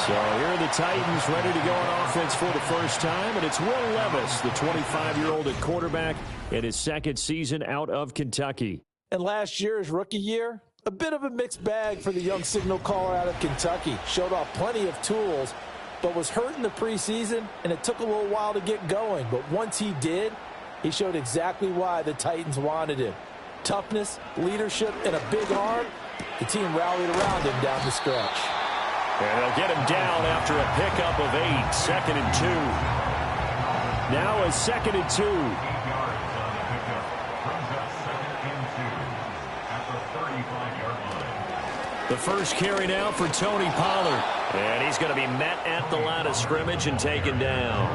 So here are the Titans ready to go on offense for the first time, and it's Will Levis, the 25-year-old at quarterback, in his second season out of Kentucky. And last year's rookie year, a bit of a mixed bag for the young signal caller out of Kentucky. Showed off plenty of tools, but was hurt in the preseason, and it took a little while to get going. But once he did, he showed exactly why the Titans wanted him. Toughness, leadership, and a big arm. The team rallied around him down the stretch. And they'll get him down after a pickup of 8, 2nd and 2. Now a 2nd and 2. 8 yards on the pickup. Brings up 2nd and 2 at the 35-yard line. The first carry now for Tony Pollard. And he's going to be met at the line of scrimmage and taken down.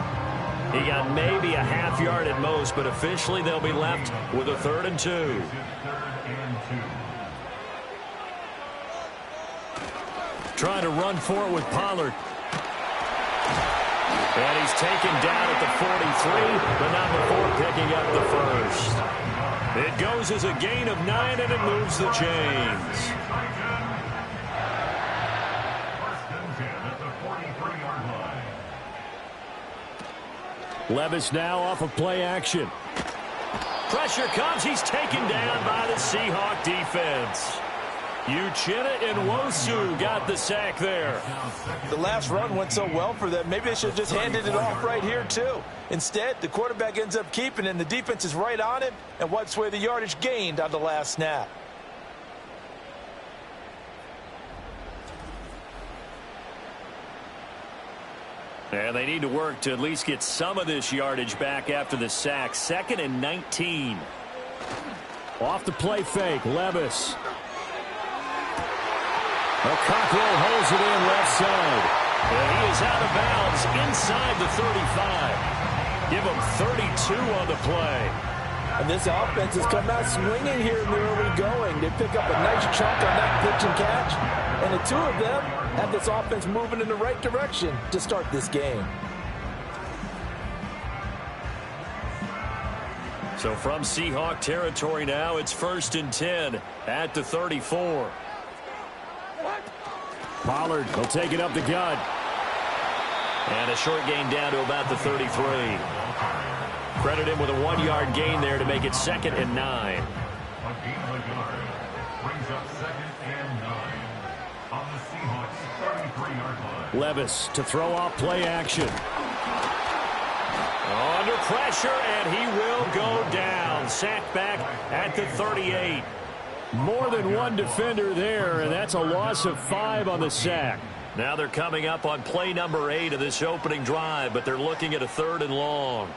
He got maybe a half yard at most, but officially they'll be left with a 3rd and 2. 3rd and 2. Trying to run for it with Pollard. And he's taken down at the 43, but not before picking up the first. It goes as a gain of 9, and it moves the chains. First and 10 at the 43-yard line. Levis now off of play action. Pressure comes. He's taken down by the Seahawk defense. Uchenna and Nwosu got the sack there. The last run went so well for them. Maybe they should have just handed it off right here, too. Instead, the quarterback ends up keeping it, and the defense is right on him and wipes away the yardage gained on the last snap. And they need to work to at least get some of this yardage back after the sack. 2nd and 19. Off the play fake, Levis. Cockrell holds it in left side. And he is out of bounds inside the 35. Give him 32 on the play. And this offense has come out swinging here in the early going. They pick up a nice chunk on that pitch and catch. And the two of them have this offense moving in the right direction to start this game. So from Seahawk territory now, it's 1st and 10 at the 34. Pollard will take it up the gut. And a short gain down to about the 33. Credit him with a 1-yard gain there to make it 2nd and 9. A gain of a yard brings up 2nd and 9 on the Seahawks 33-yard line. Levis to throw off play action. Under pressure, and he will go down. Sacked back at the 38. More than one defender there, and that's a loss of 5 on the sack. Now they're coming up on play number 8 of this opening drive, but they're looking at a 3rd and long.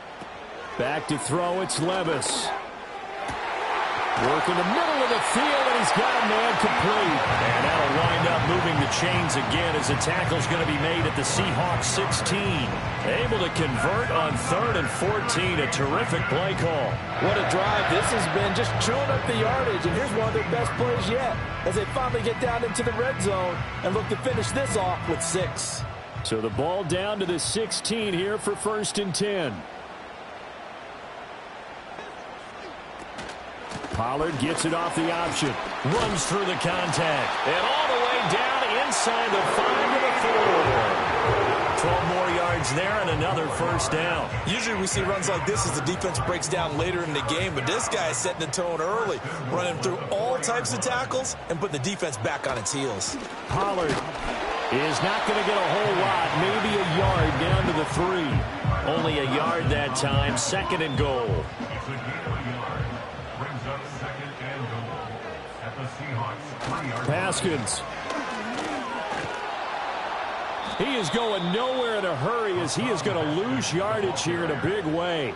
Back to throw, it's Levis. Work in the middle of the field, and he's got a man complete. And that'll wind up moving the chains again as the tackle's going to be made at the Seahawks 16. Able to convert on 3rd and 14. A terrific play call. What a drive this has been, just chewing up the yardage. And here's one of their best plays yet as they finally get down into the red zone and look to finish this off with 6. So the ball down to the 16 here for 1st and 10. Pollard gets it off the option. Runs through the contact. And all the way down inside the 5 to the 4. 12 more yards there and another first down. Usually we see runs like this as the defense breaks down later in the game, but this guy is setting the tone early, running through all types of tackles and putting the defense back on its heels. Pollard is not going to get a whole lot, maybe a yard down to the 3. Only a yard that time, 2nd and goal. It's a gain of a yard. Brings up 2nd and goal at the Seahawks 3-yard line. Haskins. He is going nowhere in a hurry as he is going to lose yardage here in a big way.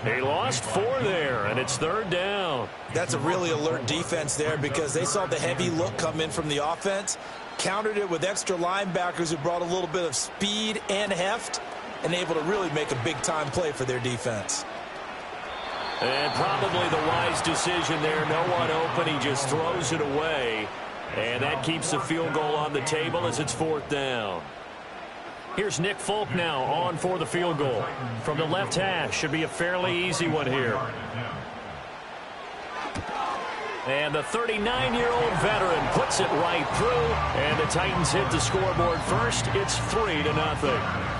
He lost 4 there, and it's 3rd down. That's a really alert defense there because they saw the heavy look come in from the offense, countered it with extra linebackers who brought a little bit of speed and heft, and able to really make a big-time play for their defense. And probably the wise decision there. No one open. He just throws it away. And that keeps the field goal on the table as it's 4th down. Here's Nick Folk now on for the field goal. From the left hash, should be a fairly easy one here. And the 39-year-old veteran puts it right through. And the Titans hit the scoreboard first. It's 3-0.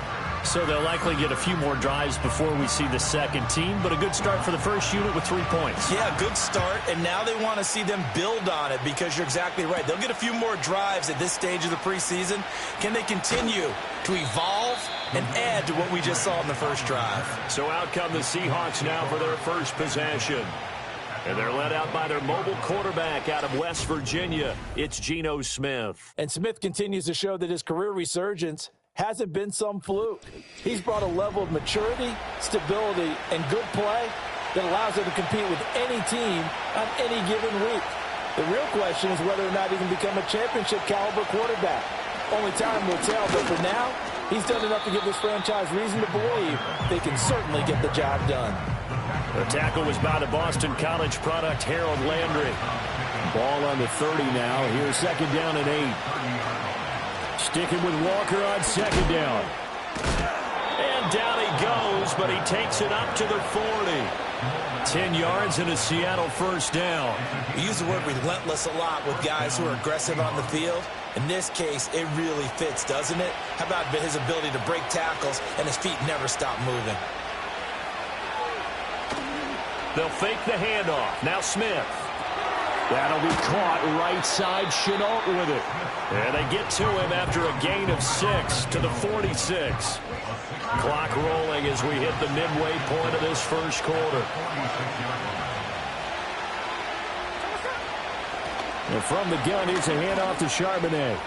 So they'll likely get a few more drives before we see the second team, but a good start for the first unit with 3 points. Yeah, good start, and now they want to see them build on it because you're exactly right. They'll get a few more drives at this stage of the preseason. Can they continue to evolve and add to what we just saw in the first drive? So out come the Seahawks now for their first possession. And they're led out by their mobile quarterback out of West Virginia. It's Geno Smith. And Smith continues to show that his career resurgence hasn't been some fluke. He's brought a level of maturity, stability, and good play that allows him to compete with any team on any given week. The real question is whether or not he can become a championship caliber quarterback. Only time will tell, but for now, he's done enough to give this franchise reason to believe they can certainly get the job done. The tackle was by the Boston College product, Harold Landry. Ball on the 30 now. Here's 2nd down and 8. Sticking with Walker on 2nd down. And down he goes, but he takes it up to the 40. 10 yards and a Seattle first down. We use the word relentless a lot with guys who are aggressive on the field. In this case, it really fits, doesn't it? How about his ability to break tackles and his feet never stop moving? They'll fake the handoff. Now Smith. That'll be caught right side. Chenault with it. And they get to him after a gain of 6 to the 46. Clock rolling as we hit the midway point of this first quarter. And from the gun, here's a handoff to Charbonnet.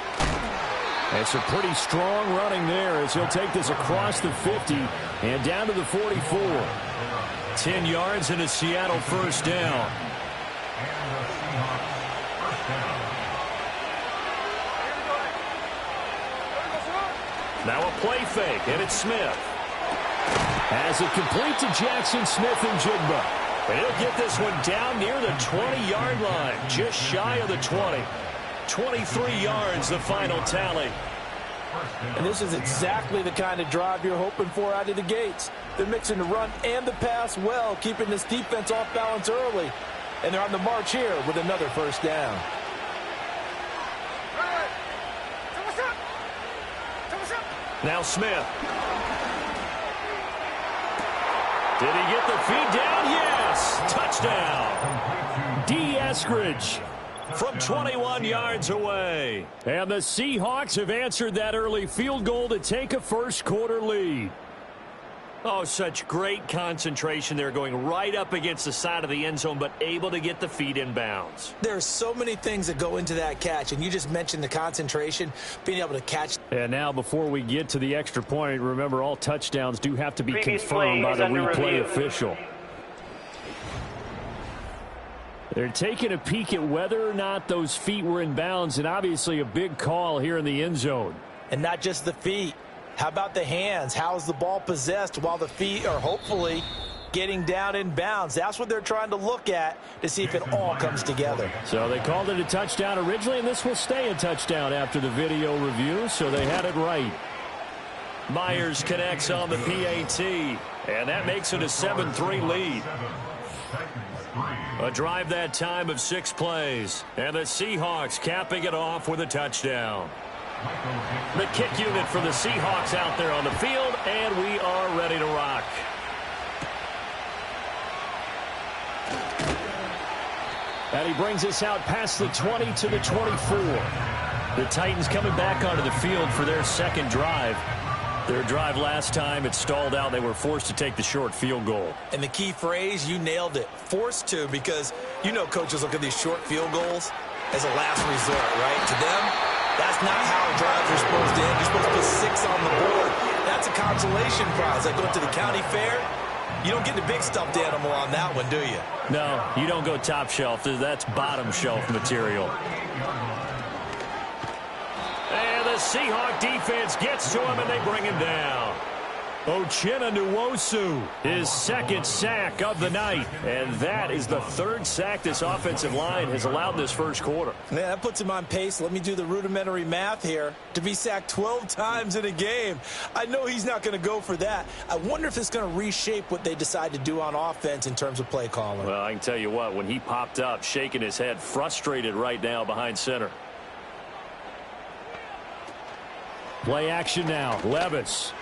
And some pretty strong running there as he'll take this across the 50 and down to the 44. 10 yards and a Seattle first down. Now a play fake, and it's Smith. Has it complete to Jackson Smith and Jigba. And he'll get this one down near the 20-yard line, just shy of the 20. 23 yards, the final tally. And this is exactly the kind of drive you're hoping for out of the gates. They're mixing the run and the pass well, keeping this defense off balance early. And they're on the march here with another first down. Now Smith. Did he get the feed down? Yes! Touchdown! D. Eskridge from 21 yards away. And the Seahawks have answered that early field goal to take a first quarter lead. Oh, such great concentration there, going right up against the side of the end zone, but able to get the feet in bounds. There are so many things that go into that catch, and you just mentioned the concentration, being able to catch. And now, before we get to the extra point, remember all touchdowns do have to be confirmed by the replay official. They're taking a peek at whether or not those feet were in bounds, and obviously a big call here in the end zone. And not just the feet. How about the hands? How is the ball possessed while the feet are hopefully getting down in bounds? That's what they're trying to look at to see if it all comes together. So they called it a touchdown originally, and this will stay a touchdown after the video review, so they had it right. Myers connects on the PAT, and that makes it a 7-3 lead. A drive that time of 6 plays. And the Seahawks capping it off with a touchdown. The kick unit for the Seahawks out there on the field, and we are ready to rock. And he brings us out past the 20 to the 24. The Titans coming back onto the field for their second drive. Their drive last time, it stalled out. They were forced to take the short field goal. And the key phrase, you nailed it, forced to, because you know coaches look at these short field goals as a last resort, right? To them, that's not how drives are supposed to end. You're supposed to put 6 on the board. That's a consolation prize. Like going to the county fair, you don't get the big stuffed animal on that one, do you? No, you don't go top shelf. That's bottom shelf material. And the Seahawk defense gets to him, and they bring him down. Uchenna Nwosu, his second sack of the night. And that is the 3rd sack this offensive line has allowed in this first quarter. Yeah, that puts him on pace. Let me do the rudimentary math here. To be sacked 12 times in a game. I know he's not going to go for that. I wonder if it's going to reshape what they decide to do on offense in terms of play calling. Well, I can tell you what, when he popped up, shaking his head, frustrated right now behind center. Play action now. Levis.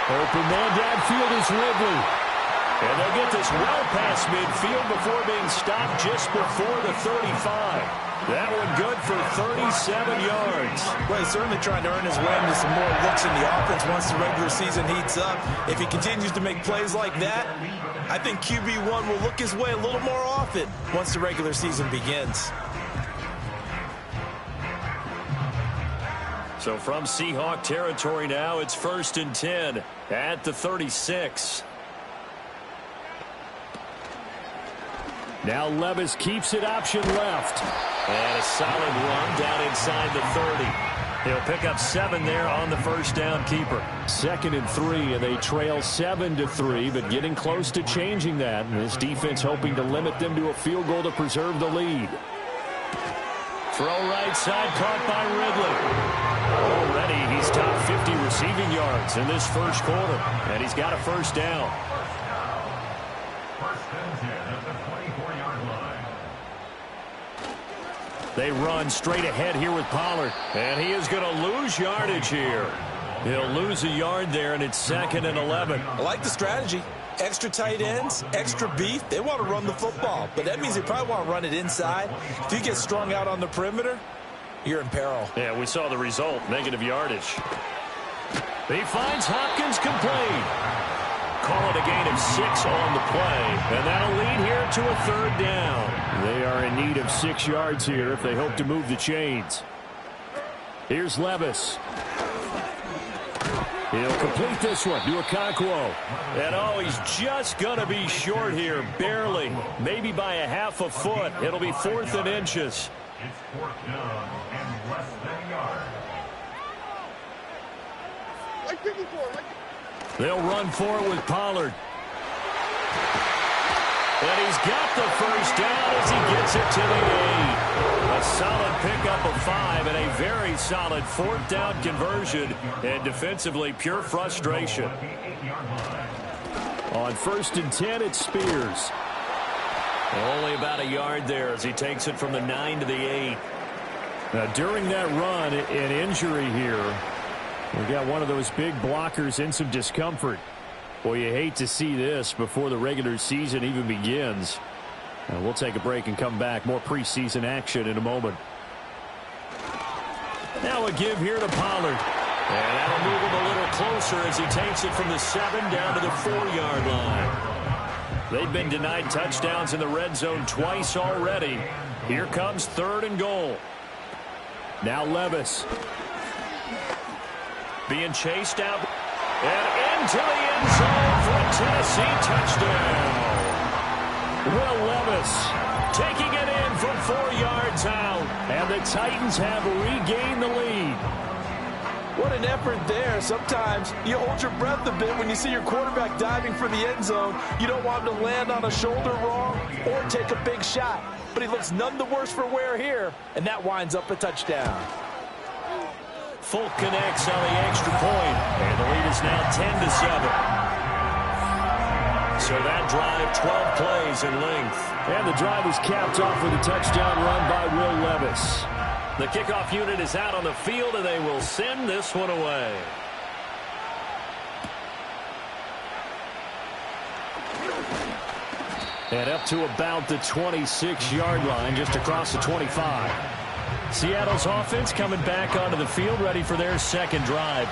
Open man downfield is Ridley. And they'll get this well past midfield before being stopped just before the 35. That one good for 37 yards. Well, he's certainly trying to earn his way into some more looks in the offense once the regular season heats up. If he continues to make plays like that, I think QB1 will look his way a little more often once the regular season begins. So from Seahawk territory now, it's 1st and 10 at the 36. Now Levis keeps it option left. And a solid run down inside the 30. He'll pick up 7 there on the first down keeper. 2nd and 3, and they trail 7-3, but getting close to changing that. And this defense hoping to limit them to a field goal to preserve the lead. Throw right side, caught by Ridley. Already he's top 50 receiving yards in this first quarter, and he's got a first down. 1st and 10 at the 24-yard line. They run straight ahead here with Pollard, and he is going to lose yardage here. He'll lose a yard there, and it's 2nd and 11. I like the strategy. Extra tight ends, extra beef. They want to run the football, but that means they probably want to run it inside. If you get strung out on the perimeter, you're in peril. Yeah, we saw the result, negative yardage. He finds Hopkins complete. Call it a gain of 6 on the play, and that'll lead here to a 3rd down. They are in need of 6 yards here if they hope to move the chains. Here's Levis. He'll complete this one to Okonkwo. And oh, he's just going to be short here, barely. Maybe by a half a foot. It'll be 4th and inches. It's 4th down and less than a yard. They'll run for it with Pollard. And he's got the first down as he gets it to the 8. A solid pickup of 5 and a very solid 4th down conversion. And defensively, pure frustration. On 1st and 10, it's Spears. Only about a yard there as he takes it from the 9 to the 8. Now, during that run, an injury here. We've got one of those big blockers in some discomfort. Boy, you hate to see this before the regular season even begins. We'll take a break and come back. More preseason action in a moment. Now a give here to Pollard. And that'll move him a little closer as he takes it from the 7 down to the 4-yard line. They've been denied touchdowns in the red zone twice already. Here comes 3rd and goal. Now Levis. Being chased out. And into the end zone for a Tennessee touchdown. Will Levis taking it in from 4 yards out. And the Titans have regained the lead. What an effort there. Sometimes you hold your breath a bit when you see your quarterback diving for the end zone. You don't want him to land on a shoulder wrong or take a big shot. But he looks none the worse for wear here, and that winds up a touchdown. Folk connects on the extra point, and the lead is now 10-7. So that drive, 12 plays in length. And the drive is capped off with a touchdown run by Will Levis. The kickoff unit is out on the field, and they will send this one away. And up to about the 26-yard line, just across the 25. Seattle's offense coming back onto the field, ready for their second drive.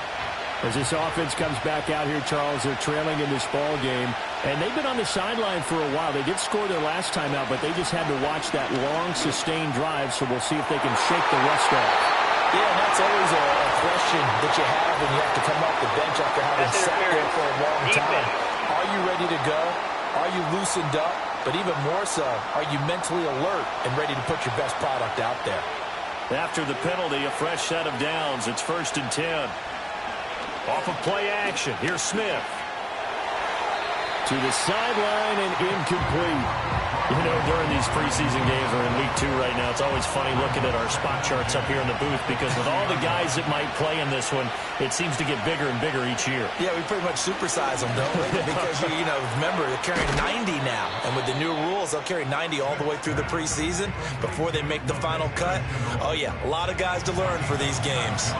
As this offense comes back out here, Charles, they're trailing in this ball game. And they've been on the sideline for a while. They did score their last time out, but they just had to watch that long, sustained drive, so we'll see if they can shake the rust off. Yeah, and that's always a question that you have when you have to come off the bench after having sat there for a long time. Are you ready to go? Are you loosened up? But even more so, are you mentally alert and ready to put your best product out there? After the penalty, a fresh set of downs. It's 1st and 10. Off of play action. Here's Smith. To the sideline and incomplete. You know, during these preseason games, we're in week 2 right now, it's always funny looking at our spot charts up here in the booth because with all the guys that might play in this one, it seems to get bigger and bigger each year. Yeah, we pretty much supersize them, don't we? Because, you know, remember, they're carrying 90 now. And with the new rules, they'll carry 90 all the way through the preseason before they make the final cut. Oh, yeah, a lot of guys to learn for these games.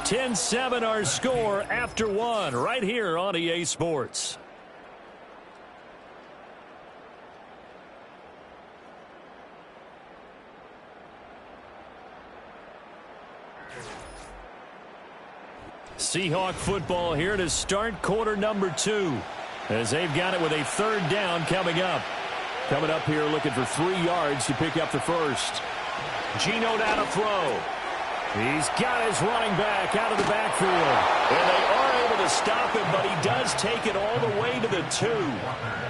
10-7 our score after 1 right here on EA Sports. Seahawk football here to start quarter number 2 as they've got it with a 3rd down coming up. Coming up here looking for 3 yards to pick up the first. Geno now to throw. He's got his running back out of the backfield. And they are able to stop him, but he does take it all the way to the 2.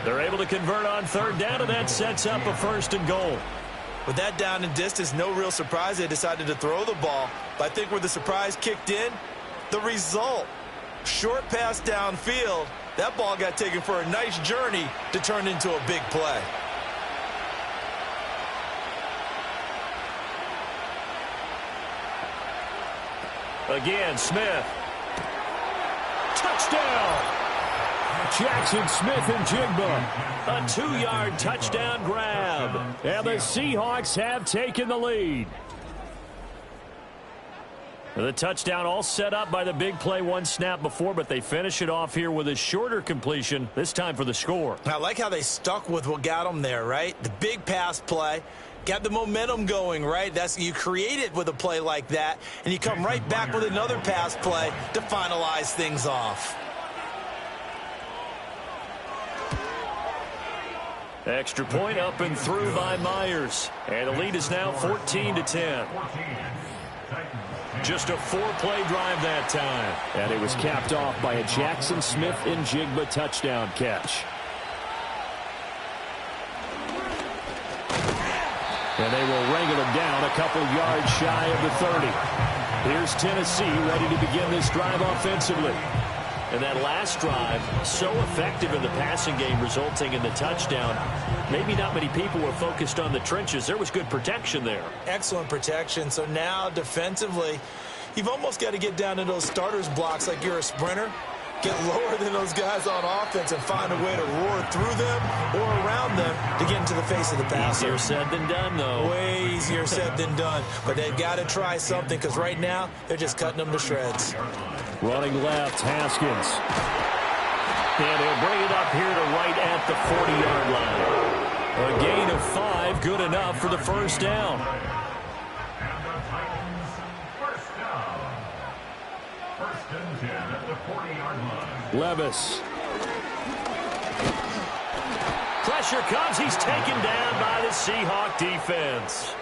They're able to convert on 3rd down, and that sets up a 1st and goal. With that down and distance, no real surprise they decided to throw the ball. But I think where the surprise kicked in, the result. Short pass downfield. That ball got taken for a nice journey to turn into a big play. Again, Smith. Touchdown! Jackson Smith and Jigba. A 2-yard touchdown grab. And the Seahawks have taken the lead. The touchdown all set up by the big play 1 snap before, but they finish it off here with a shorter completion, this time for the score. I like how they stuck with what got them there, right? The big pass play. Got the momentum going, right? That's you create it with a play like that, and you come right back with another pass play to finalize things off. Extra point up and through by Myers. And the lead is now 14-10. Just a 4-play drive that time. And it was capped off by a Jackson Smith and Jigba touchdown catch. And they will wrangle him down a couple yards shy of the 30. Here's Tennessee ready to begin this drive offensively. And that last drive, so effective in the passing game, resulting in the touchdown. Maybe not many people were focused on the trenches. There was good protection there. Excellent protection. So now defensively, you've almost got to get down to those starters blocks like you're a sprinter. Get lower than those guys on offense and find a way to roar through them or around them to get into the face of the passer. Easier said than done, though. Way easier said than done. But they've got to try something because right now they're just cutting them to shreds. Running left, Haskins. And he'll bring it up here to right at the 40-yard line. A gain of 5, good enough for the 1st down. Levis. Pressure comes. He's taken down by the Seahawk defense.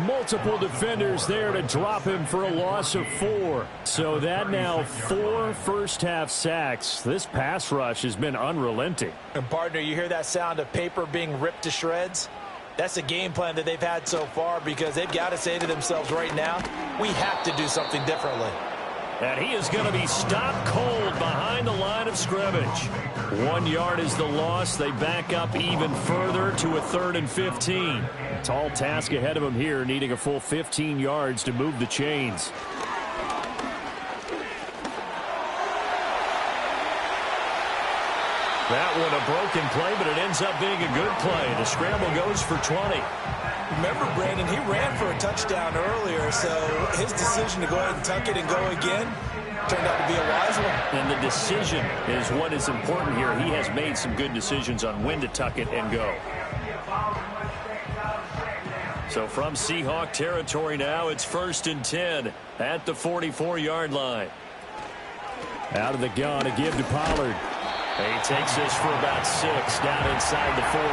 Multiple defenders there to drop him for a loss of 4. So that now 4 first-half sacks. This pass rush has been unrelenting. And, partner, you hear that sound of paper being ripped to shreds? That's the game plan that they've had so far because they've got to say to themselves right now, we have to do something differently. And he is going to be stopped cold behind the line of scrimmage. 1 yard is the loss. They back up even further to a 3rd and 15. A tall task ahead of him here, needing a full 15 yards to move the chains. That one a broken play, but it ends up being a good play. The scramble goes for 20. Remember, Brandon, he ran for a touchdown earlier, so his decision to go ahead and tuck it and go again turned out to be a wise one. And the decision is what is important here. He has made some good decisions on when to tuck it and go. So from Seahawk territory now, it's 1st and 10 at the 44-yard line. Out of the gun to give to Pollard. He takes this for about 6 down inside the 40.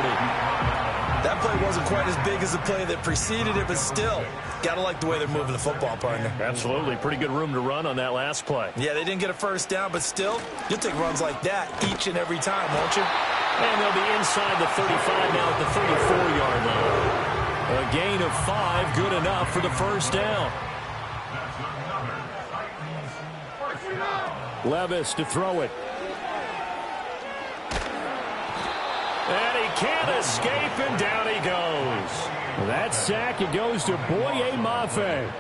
That play wasn't quite as big as the play that preceded it, but still, got to like the way they're moving the football, partner. Absolutely. Pretty good room to run on that last play. Yeah, they didn't get a first down, but still, you'll take runs like that each and every time, won't you? And they'll be inside the 35 now at the 34-yard line. A gain of 5, good enough for the first down. Levis to throw it. And he can't escape, and down he goes. That sack, it goes to Boye Mafe.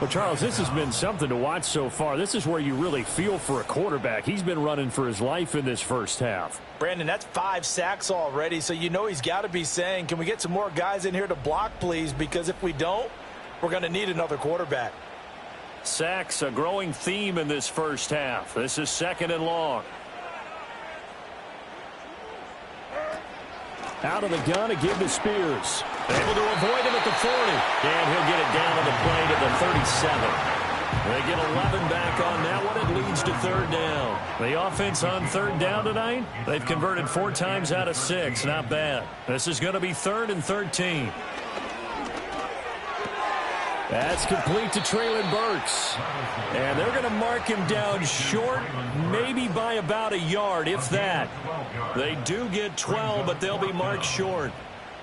Well, Charles, this has been something to watch so far. This is where you really feel for a quarterback. He's been running for his life in this first half. Brandon, that's 5 sacks already, so you know he's got to be saying, can we get some more guys in here to block, please? Because if we don't, we're going to need another quarterback. Sacks, a growing theme in this first half. This is 2nd and long. Out of the gun to give to Spears. Able to avoid him at the 40. And he'll get it down on the play to the 37. They get 11 back on that one. It leads to 3rd down. The offense on 3rd down tonight, they've converted 4 times out of 6. Not bad. This is going to be 3rd and 13. That's complete to Traylon Burks. And they're going to mark him down short, maybe by about a yard, if that. They do get 12, but they'll be marked short.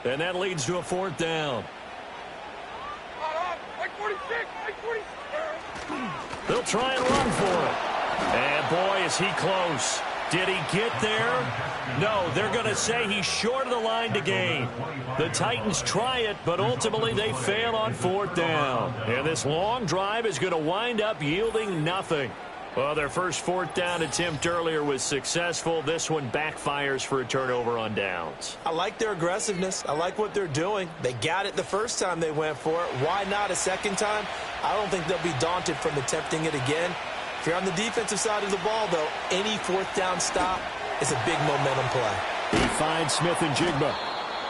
And that leads to a 4th down. They'll try and run for it. And boy, is he close. Did he get there? No, they're going to say he's short of the line to gain. The Titans try it, but ultimately they fail on 4th down. And this long drive is going to wind up yielding nothing. Well, their first 4th down attempt earlier was successful. This one backfires for a turnover on downs. I like their aggressiveness. I like what they're doing. They got it the first time they went for it. Why not a second time? I don't think they'll be daunted from attempting it again. If you're on the defensive side of the ball, though, any 4th down stop is a big momentum play. He finds Smith and Jigba.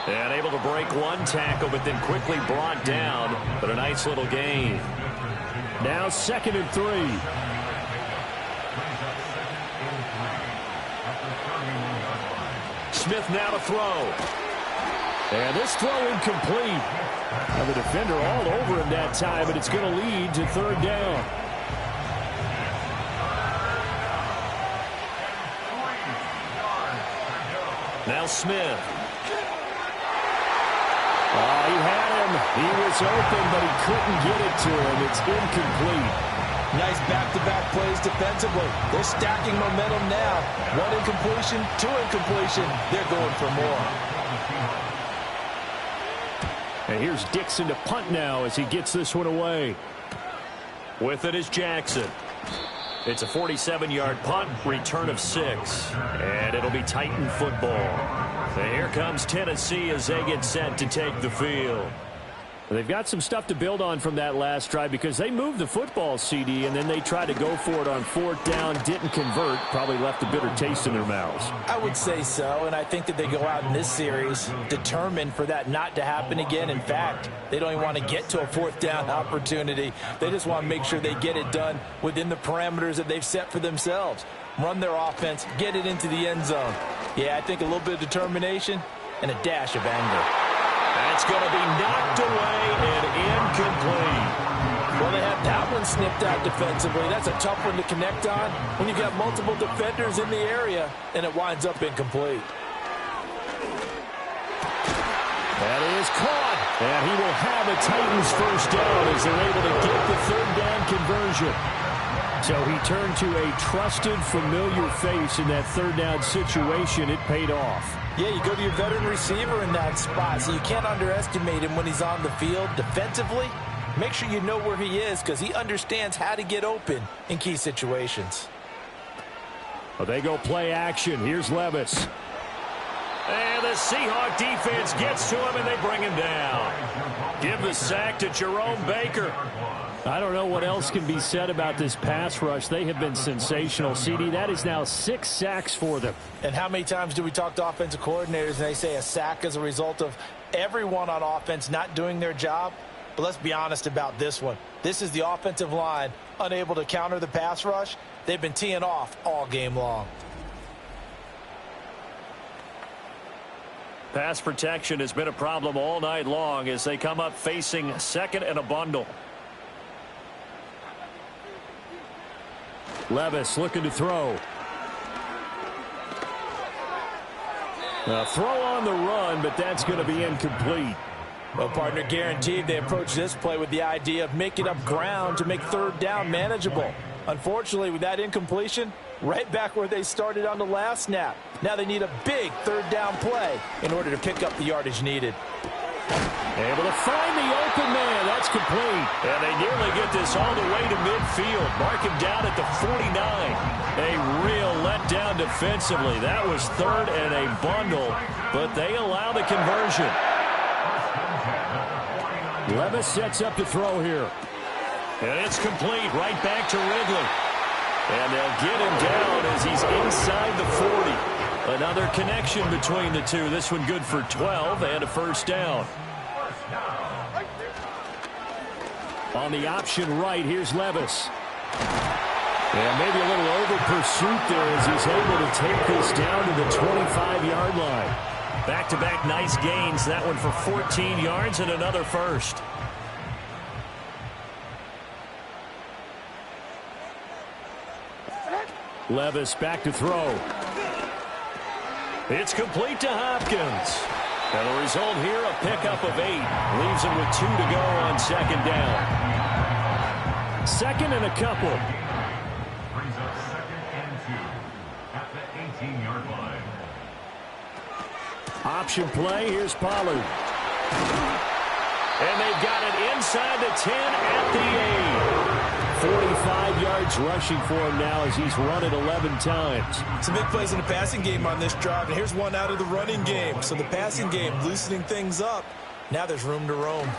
And able to break one tackle, but then quickly brought down. But a nice little gain. Now 2nd and 3. Smith now to throw. And this throw incomplete. Now the defender all over him that time, but it's going to lead to 3rd down. Now Smith. He had him. He was open, but he couldn't get it to him. It's incomplete. Nice back-to-back plays defensively. They're stacking momentum now. 1 incompletion, 2 incompletion. They're going for more. And here's Dixon to punt now as he gets this one away. With it is Jackson. It's a 47-yard punt, return of 6. And it'll be Titan football. So here comes Tennessee as they get set to take the field. They've got some stuff to build on from that last drive because they moved the football, CD, and then they tried to go for it on 4th down, didn't convert, probably left a bitter taste in their mouths. I would say so, and I think that they go out in this series determined for that not to happen again. In fact, they don't even want to get to a 4th down opportunity. They just want to make sure they get it done within the parameters that they've set for themselves. Run their offense, get it into the end zone. Yeah, I think a little bit of determination and a dash of anger. That's going to be knocked away and incomplete. Well, they have that one snipped out defensively. That's a tough one to connect on when you've got multiple defenders in the area, and it winds up incomplete. That is caught, and he will have a Titans first down as they're able to get the 3rd down conversion. So he turned to a trusted, familiar face in that third down situation. It paid off. Yeah, you go to your veteran receiver in that spot, so you can't underestimate him when he's on the field defensively. Make sure you know where he is because he understands how to get open in key situations. Well, they go play action. Here's Levis. And the Seahawk defense gets to him, and they bring him down. Give the sack to Jerome Baker. I don't know what else can be said about this pass rush. They have been sensational, CD. That is now 6 sacks for them. And how many times do we talk to offensive coordinators and they say a sack is a result of everyone on offense not doing their job? But let's be honest about this one. This is the offensive line unable to counter the pass rush. They've been teeing off all game long. Pass protection has been a problem all night long as they come up facing second and a bundle. Levis looking to throw. A throw on the run, but that's going to be incomplete. Well, partner, guaranteed they approach this play with the idea of making up ground to make third down manageable. Unfortunately, with that incompletion, right back where they started on the last snap. Now they need a big third down play in order to pick up the yardage needed. Able to find the open man. That's complete. And they nearly get this all the way to midfield. Mark him down at the 49. A real letdown defensively. That was third and a bundle, but they allow the conversion. Levis sets up to throw here. And it's complete right back to Ridley. And they'll get him down as he's inside the 40. Another connection between the two. This one good for 12 and a first down. On the option right, here's Levis. And maybe a little over pursuit there as he's able to take this down to the 25-yard line. Back-to-back nice gains. That one for 14 yards and another first. Levis back to throw. It's complete to Hopkins. And the result here, a pickup of 8. Leaves him with 2 to go on second down. Second and a couple. Brings up second and 2 at the 18-yard line. Option play. Here's Pollard. And they've got it inside the 10 at the 45 yards rushing for him now as he's run it 11 times. Some big plays in the passing game on this drive, and here's one out of the running game. So the passing game loosening things up. Now there's room to roam.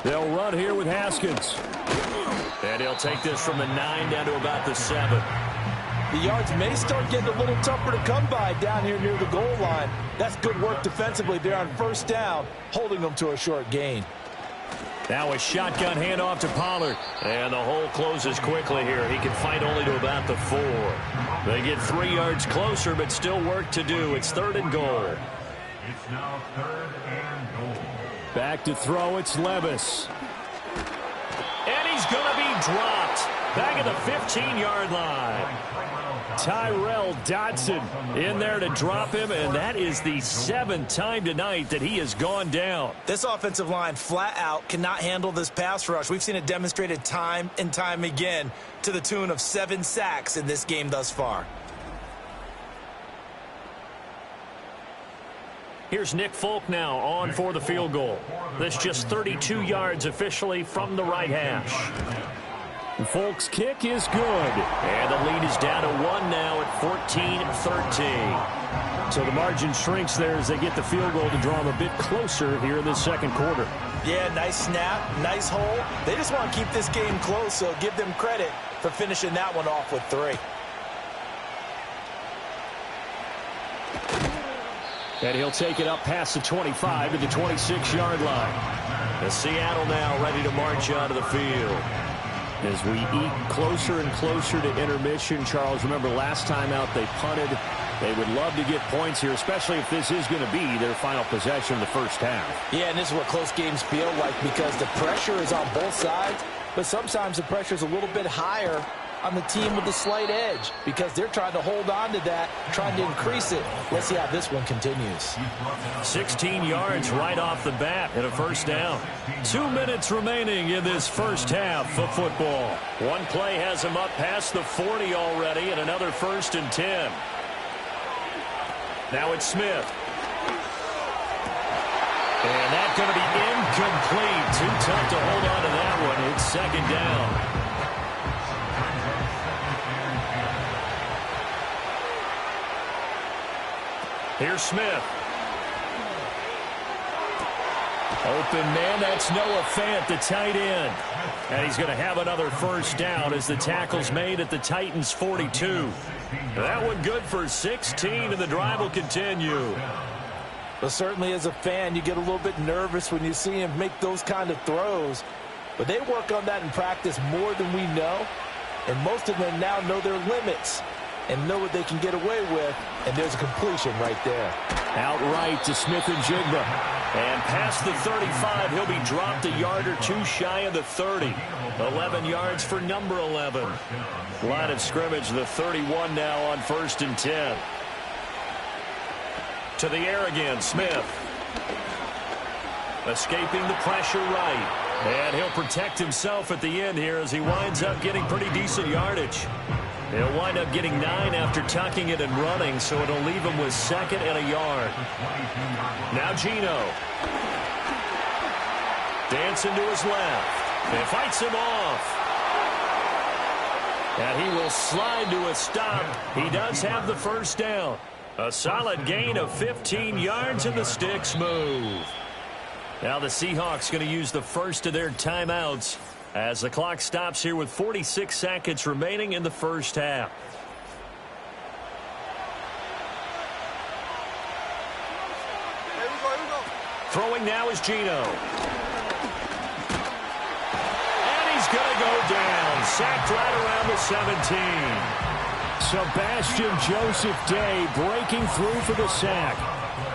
They'll run here with Haskins. And he'll take this from the 9 down to about the 7. The yards may start getting a little tougher to come by down here near the goal line. That's good work defensively there on first down, holding them to a short gain. Now a shotgun handoff to Pollard. And the hole closes quickly here. He can fight only to about the 4. They get 3 yards closer, but still work to do. It's third and goal. It's now third and goal. Back to throw, it's Levis. And he's going to be dropped. Back at the 15-yard line. Tyrell Dodson in there to drop him, and that is the 7th time tonight that he has gone down. This offensive line flat out cannot handle this pass rush. We've seen it demonstrated time and time again to the tune of 7 sacks in this game thus far. Here's Nick Folk now on for the field goal. This just 32 yards officially from the right hash. Folk's kick is good. And the lead is down to 1 now at 14-13. So the margin shrinks there as they get the field goal to draw them a bit closer here in the second quarter. Yeah, nice snap, nice hole. They just want to keep this game close, so give them credit for finishing that one off with 3. And he'll take it up past the 25 to the 26-yard line. And Seattle now ready to march out of the field. As we eat closer and closer to intermission, Charles, remember last time out they punted. They would love to get points here, especially if this is going to be their final possession of the first half. Yeah, and this is what close games feel like because the pressure is on both sides, but sometimes the pressure is a little bit higher on the team with the slight edge because they're trying to hold on to that, trying to increase it. Let's see how this one continues. 16 yards right off the bat and a first down. 2 minutes remaining in this first half of football. One play has him up past the 40 already, and another 1st and 10. Now it's Smith. And that's going to be incomplete. Too tough to hold on to that one. It's 2nd down. Here's Smith. Open man, that's Noah Fant, the tight end. And he's going to have another first down as the tackle's made at the Titans' 42. That one good for 16, and the drive will continue. But certainly as a fan, you get a little bit nervous when you see him make those kind of throws. But they work on that in practice more than we know. And most of them now know their limits and know what they can get away with. And there's a completion right there. Outright to Smith and Jigba. And past the 35, he'll be dropped a yard or two shy of the 30. 11 yards for number 11. Line of scrimmage, the 31 now on 1st and 10. To the air again, Smith. Escaping the pressure right. And he'll protect himself at the end here as he winds up getting pretty decent yardage. He'll wind up getting 9 after tucking it and running, so it'll leave him with 2nd and a yard. Now Gino. Dancing to his left. And fights him off. And he will slide to a stop. He does have the first down. A solid gain of 15 yards, and the sticks move. Now the Seahawks going to use the first of their timeouts as the clock stops here with 46 seconds remaining in the first half. Here we go. Throwing now is Gino. And he's going to go down. Sacked right around the 17. Sebastian Joseph Day breaking through for the sack.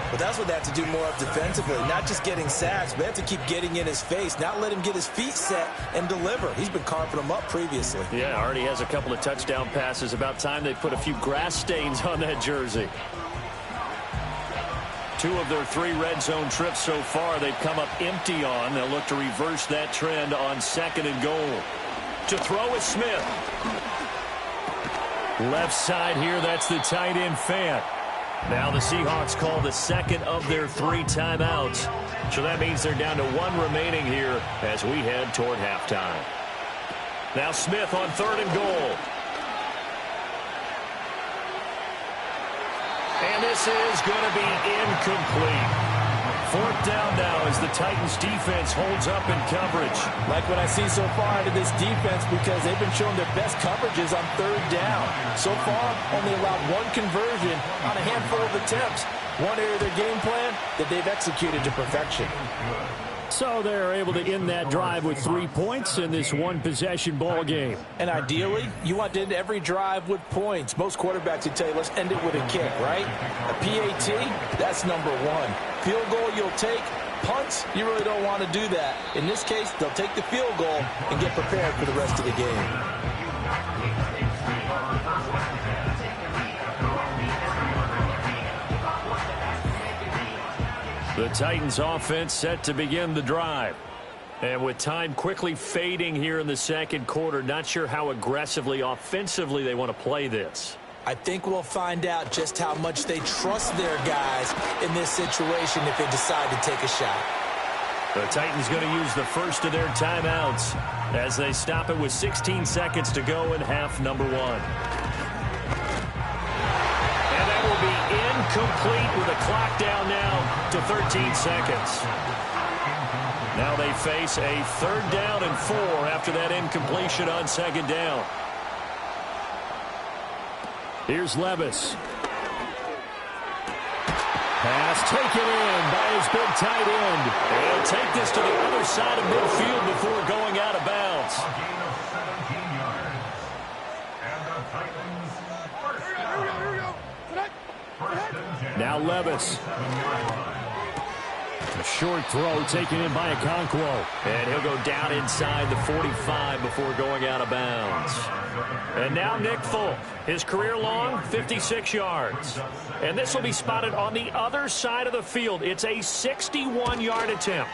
But that's what they have to do more of defensively, not just getting sacks, but they have to keep getting in his face, not let him get his feet set and deliver. He's been carving them up previously. Yeah, already has a couple of touchdown passes. About time they put a few grass stains on that jersey. 2 of their 3 red zone trips so far they've come up empty on. They'll look to reverse that trend on 2nd and goal. To throw is Smith. Left side here, that's the tight end Fant. Now the Seahawks call the 2nd of their 3 timeouts. So that means they're down to 1 remaining here as we head toward halftime. Now Smith on 3rd and goal. And this is going to be incomplete. 4th down now as the Titans defense holds up in coverage. Like what I see so far out of this defense because they've been showing their best coverages on 3rd down. So far, only allowed 1 conversion on a handful of attempts. One area of their game plan that they've executed to perfection. So they're able to end that drive with 3 points in this 1-possession ball game. And ideally, you want to end every drive with points. Most quarterbacks would tell you, let's end it with a kick, right? A PAT, that's number 1. Field goal you'll take. Punts, you really don't want to do that. In this case, they'll take the field goal and get prepared for the rest of the game. The Titans offense set to begin the drive. And with time quickly fading here in the 2nd quarter, not sure how aggressively, offensively they want to play this. I think we'll find out just how much they trust their guys in this situation if they decide to take a shot. The Titans going to use the first of their timeouts as they stop it with 16 seconds to go in half number 1. And that will be incomplete with a clock down now to 13 seconds. Now they face a 3rd down and 4 after that incompletion on 2nd down. Here's Levis. Pass taken in by his big tight end. He'll take this to the other side of midfield before going out of bounds. Now Levis. short throw taken in by Okonkwo. And he'll go down inside the 45 before going out of bounds. And now Nick Folk. His career long, 56 yards. And this will be spotted on the other side of the field. It's a 61-yard attempt.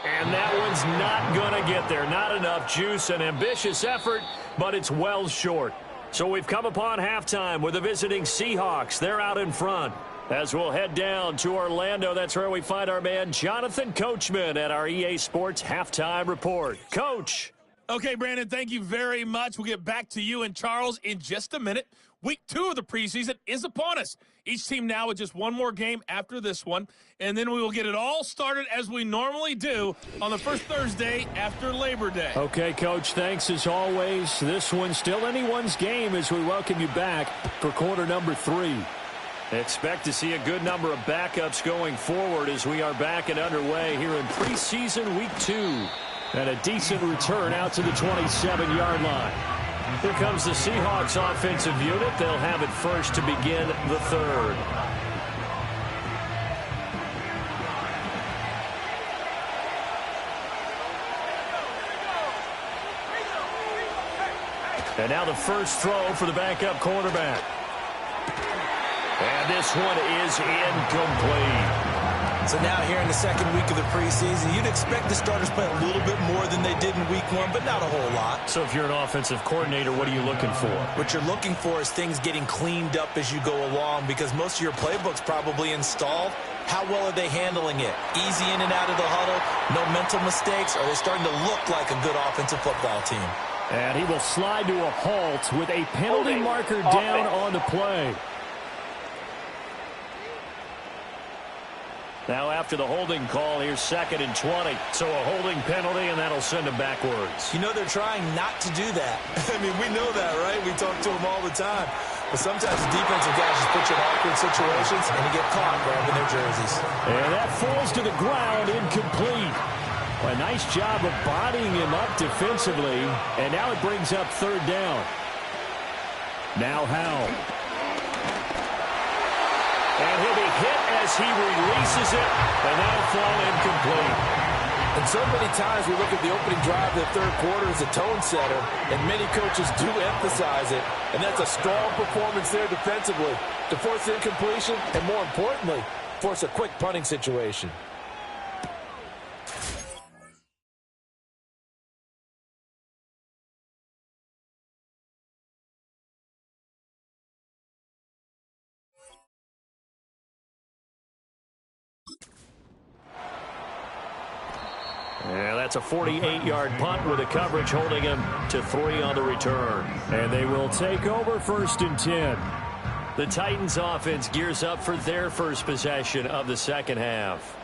And that one's not going to get there. Not enough juice, an ambitious effort, but it's well short. So we've come upon halftime with the visiting Seahawks. They're out in front. As we'll head down to Orlando, that's where we find our man Jonathan Coachman at our EA Sports Halftime Report. Coach. Okay, Brandon, thank you very much. We'll get back to you and Charles in just a minute. Week 2 of the preseason is upon us. Each team now with just one more game after this one, and then we will get it all started as we normally do on the first Thursday after Labor Day. Okay, Coach, thanks as always. This one's still anyone's game as we welcome you back for quarter number 3. Expect to see a good number of backups going forward as we are back and underway here in preseason week 2. And a decent return out to the 27-yard line. Here comes the Seahawks offensive unit. They'll have it first to begin the third. And now the first throw for the backup quarterback. And this one is incomplete. So now here in the second week of the preseason, you'd expect the starters play a little bit more than they did in week 1, but not a whole lot. So if you're an offensive coordinator, what are you looking for? What you're looking for is things getting cleaned up as you go along, because most of your playbook's probably installed. How well are they handling it? Easy in and out of the huddle, no mental mistakes? Are they starting to look like a good offensive football team? And he will slide to a halt with a penalty marker down on the play. Now after the holding call, here's 2nd and 20. So a holding penalty, and that'll send him backwards. You know, they're trying not to do that. I mean, we know that, right? We talk to them all the time. But sometimes the defensive guys just put you in awkward situations, and you get caught grabbing their jerseys. And that falls to the ground, incomplete. A nice job of bodying him up defensively, and now it brings up 3rd down. Now Howell. And he'll be hit as he releases it, and that'll fall incomplete. And so many times we look at the opening drive of the third quarter as a tone setter, and many coaches do emphasize it, and that's a strong performance there defensively to force incompletion and, more importantly, force a quick punting situation. Yeah, that's a 48-yard punt with a coverage holding him to 3 on the return. And they will take over 1st and 10. The Titans offense gears up for their first possession of the second half.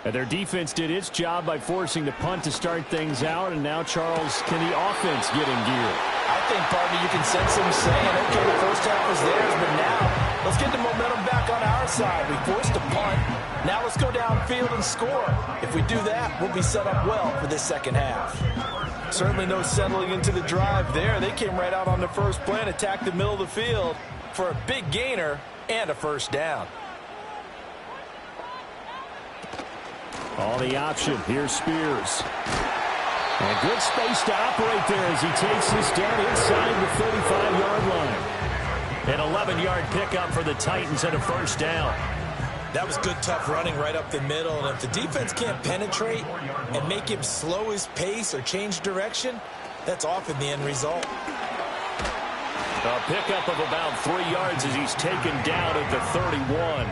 And their defense did its job by forcing the punt to start things out. And now, Charles, can the offense get in gear? I think, partner, you can sense them saying, okay, the first half was theirs, but now let's get the momentum back on our side. We forced a punt. Now let's go downfield and score. If we do that, we'll be set up well for this second half. Certainly no settling into the drive there. They came right out on the first play and attacked the middle of the field for a big gainer and a first down. On the option, here's Spears. And good space to operate there as he takes this down inside the 35-yard line. An 11-yard pickup for the Titans and a first down. That was good, tough running right up the middle. And if the defense can't penetrate and make him slow his pace or change direction, that's often the end result. A pickup of about 3 yards as he's taken down at the 31.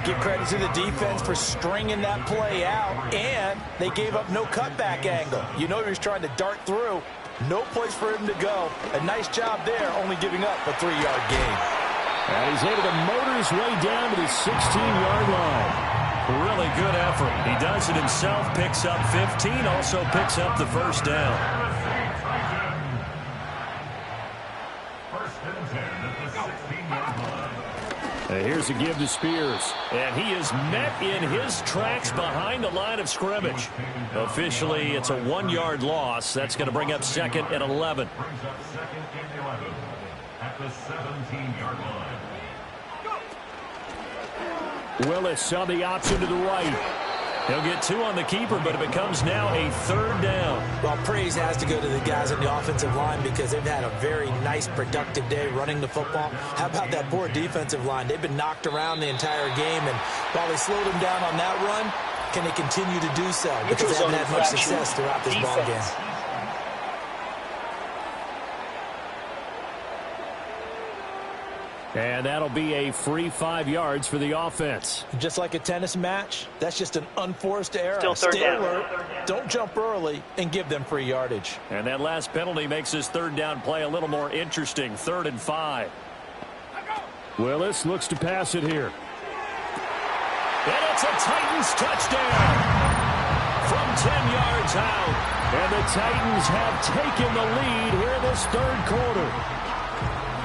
Give credit to the defense for stringing that play out, and they gave up no cutback angle. You know he was trying to dart through. No place for him to go. A nice job there, only giving up a 3-yard gain. And he's able to motor his way down to the 16-yard line. Really good effort. He does it himself, picks up 15, also picks up the first down. First and 10 at the 16-yard line. And here's a give to Spears. And he is met in his tracks behind the line of scrimmage. Officially, it's a 1-yard loss. That's going to bring up 2nd and 11. Brings up 2nd and 11 at the 17-yard line. Willis on the option to the right. He'll get 2 on the keeper, but it becomes now a 3rd down. Well, praise has to go to the guys on the offensive line because they've had a very nice, productive day running the football. How about that poor defensive line? They've been knocked around the entire game, and while they slowed them down on that run, can they continue to do so? Because they haven't had much success throughout this ball game. And that'll be a free 5 yards for the offense. Just like a tennis match, that's just an unforced error. Still 3rd Stay down. alert, don't jump early, and give them free yardage. And that last penalty makes this 3rd down play a little more interesting. 3rd and 5. Willis looks to pass it here. And it's a Titans touchdown from 10 yards out. And the Titans have taken the lead here in this 3rd quarter.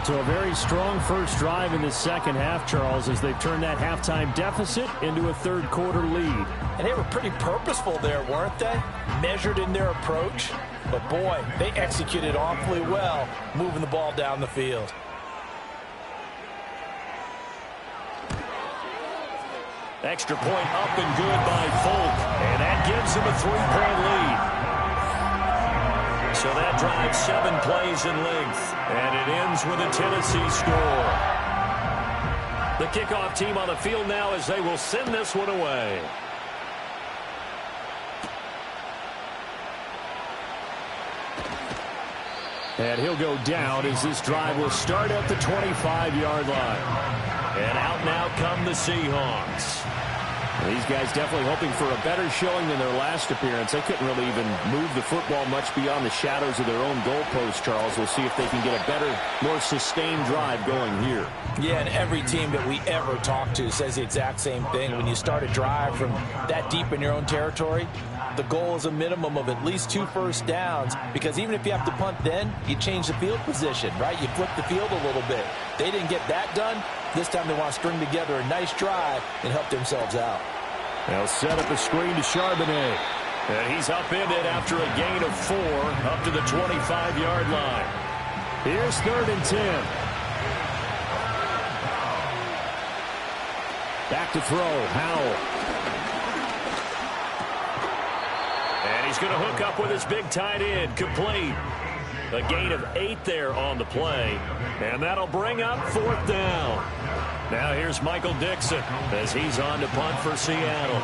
So a very strong first drive in the second half, Charles, as they've turned that halftime deficit into a 3rd quarter lead. And they were pretty purposeful there, weren't they? Measured in their approach. But, boy, they executed awfully well, moving the ball down the field. Extra point up and good by Folk. And that gives them a 3-point lead. So that drives 7 plays in length. And it ends with a Tennessee score. The kickoff team on the field now as they will send this one away. And he'll go down as this drive will start at the 25-yard line. And out now come the Seahawks. These guys definitely hoping for a better showing than their last appearance. They couldn't really even move the football much beyond the shadows of their own goalpost, Charles. We'll see if they can get a better, more sustained drive going here. Yeah, and every team that we ever talk to says the exact same thing. When you start a drive from that deep in your own territory, the goal is a minimum of at least 2 first downs, because even if you have to punt then, you change the field position, right? You flip the field a little bit. They didn't get that done. This time they want to string together a nice drive and help themselves out. They'll set up a screen to Charbonnet. And he's upended after a gain of 4 up to the 25-yard line. Here's 3rd and 10. Back to throw, Howell. And he's going to hook up with his big tight end, complete. A gain of 8 there on the play. And that'll bring up 4th down. Now here's Michael Dixon as he's on to punt for Seattle.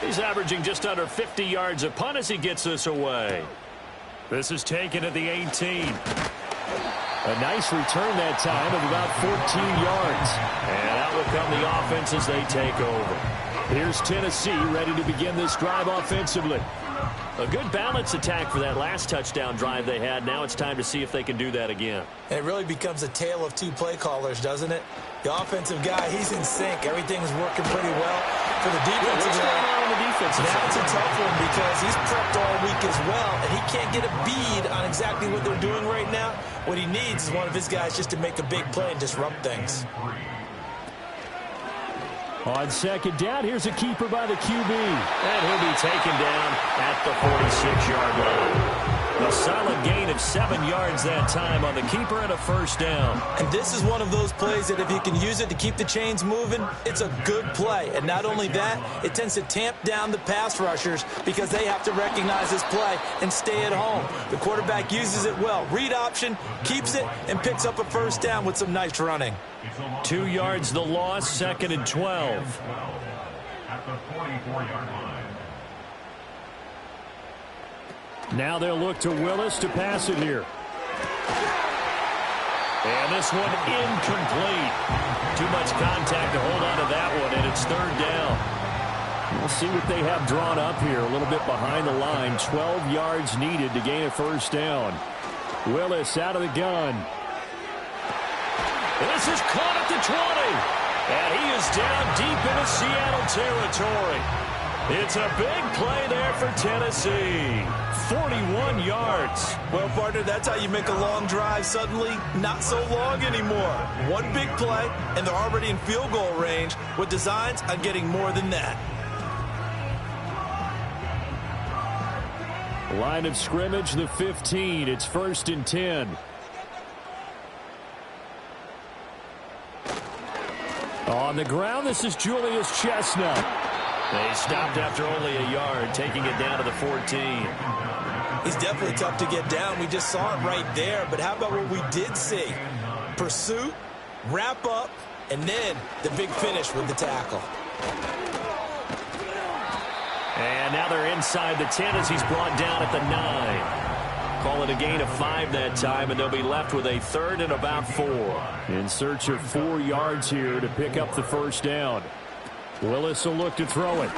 He's averaging just under 50 yards a punt as he gets this away. This is taken at the 18. A nice return that time of about 14 yards. And out will come the offense as they take over. Here's Tennessee ready to begin this drive offensively. A good balance attack for that last touchdown drive they had. Now it's time to see if they can do that again. It really becomes a tale of 2 play callers, doesn't it? The offensive guy, he's in sync. Everything's working pretty well. For the defensive What's going on the defensive side? That's a tough one because he's prepped all week as well, and he can't get a bead on exactly what they're doing right now. What he needs is one of his guys just to make a big play and disrupt things. On 2nd down, here's a keeper by the QB. And he'll be taken down at the 46-yard line. A solid gain of 7 yards that time on the keeper and a 1st down. And this is one of those plays that if you can use it to keep the chains moving, it's a good play. And not only that, it tends to tamp down the pass rushers because they have to recognize this play and stay at home. The quarterback uses it well. Read option, keeps it, and picks up a 1st down with some nice running. 2 yards the loss, 2nd and 12. At the 44-yard line. Now they'll look to Willis to pass it here. And this one incomplete. Too much contact to hold on to that one, and it's 3rd down. We'll see what they have drawn up here. A little bit behind the line. 12 yards needed to gain a 1st down. Willis out of the gun. This is caught at the 20. And he is down deep into Seattle territory. It's a big play there for Tennessee. 41 yards. Well, partner, that's how you make a long drive suddenly not so long anymore. One big play, and they're already in field goal range with designs on getting more than that. Line of scrimmage, the 15. It's 1st and 10. On the ground, this is Julius Chestnut. They stopped after only a yard, taking it down to the 14. He's definitely tough to get down. We just saw it right there. But how about what we did see? Pursuit, wrap up, and then the big finish with the tackle. And now they're inside the 10 as he's brought down at the 9. Call it a gain of 5 that time, and they'll be left with a 3rd and about 4. In search of 4 yards here to pick up the first down. Willis will look to throw it.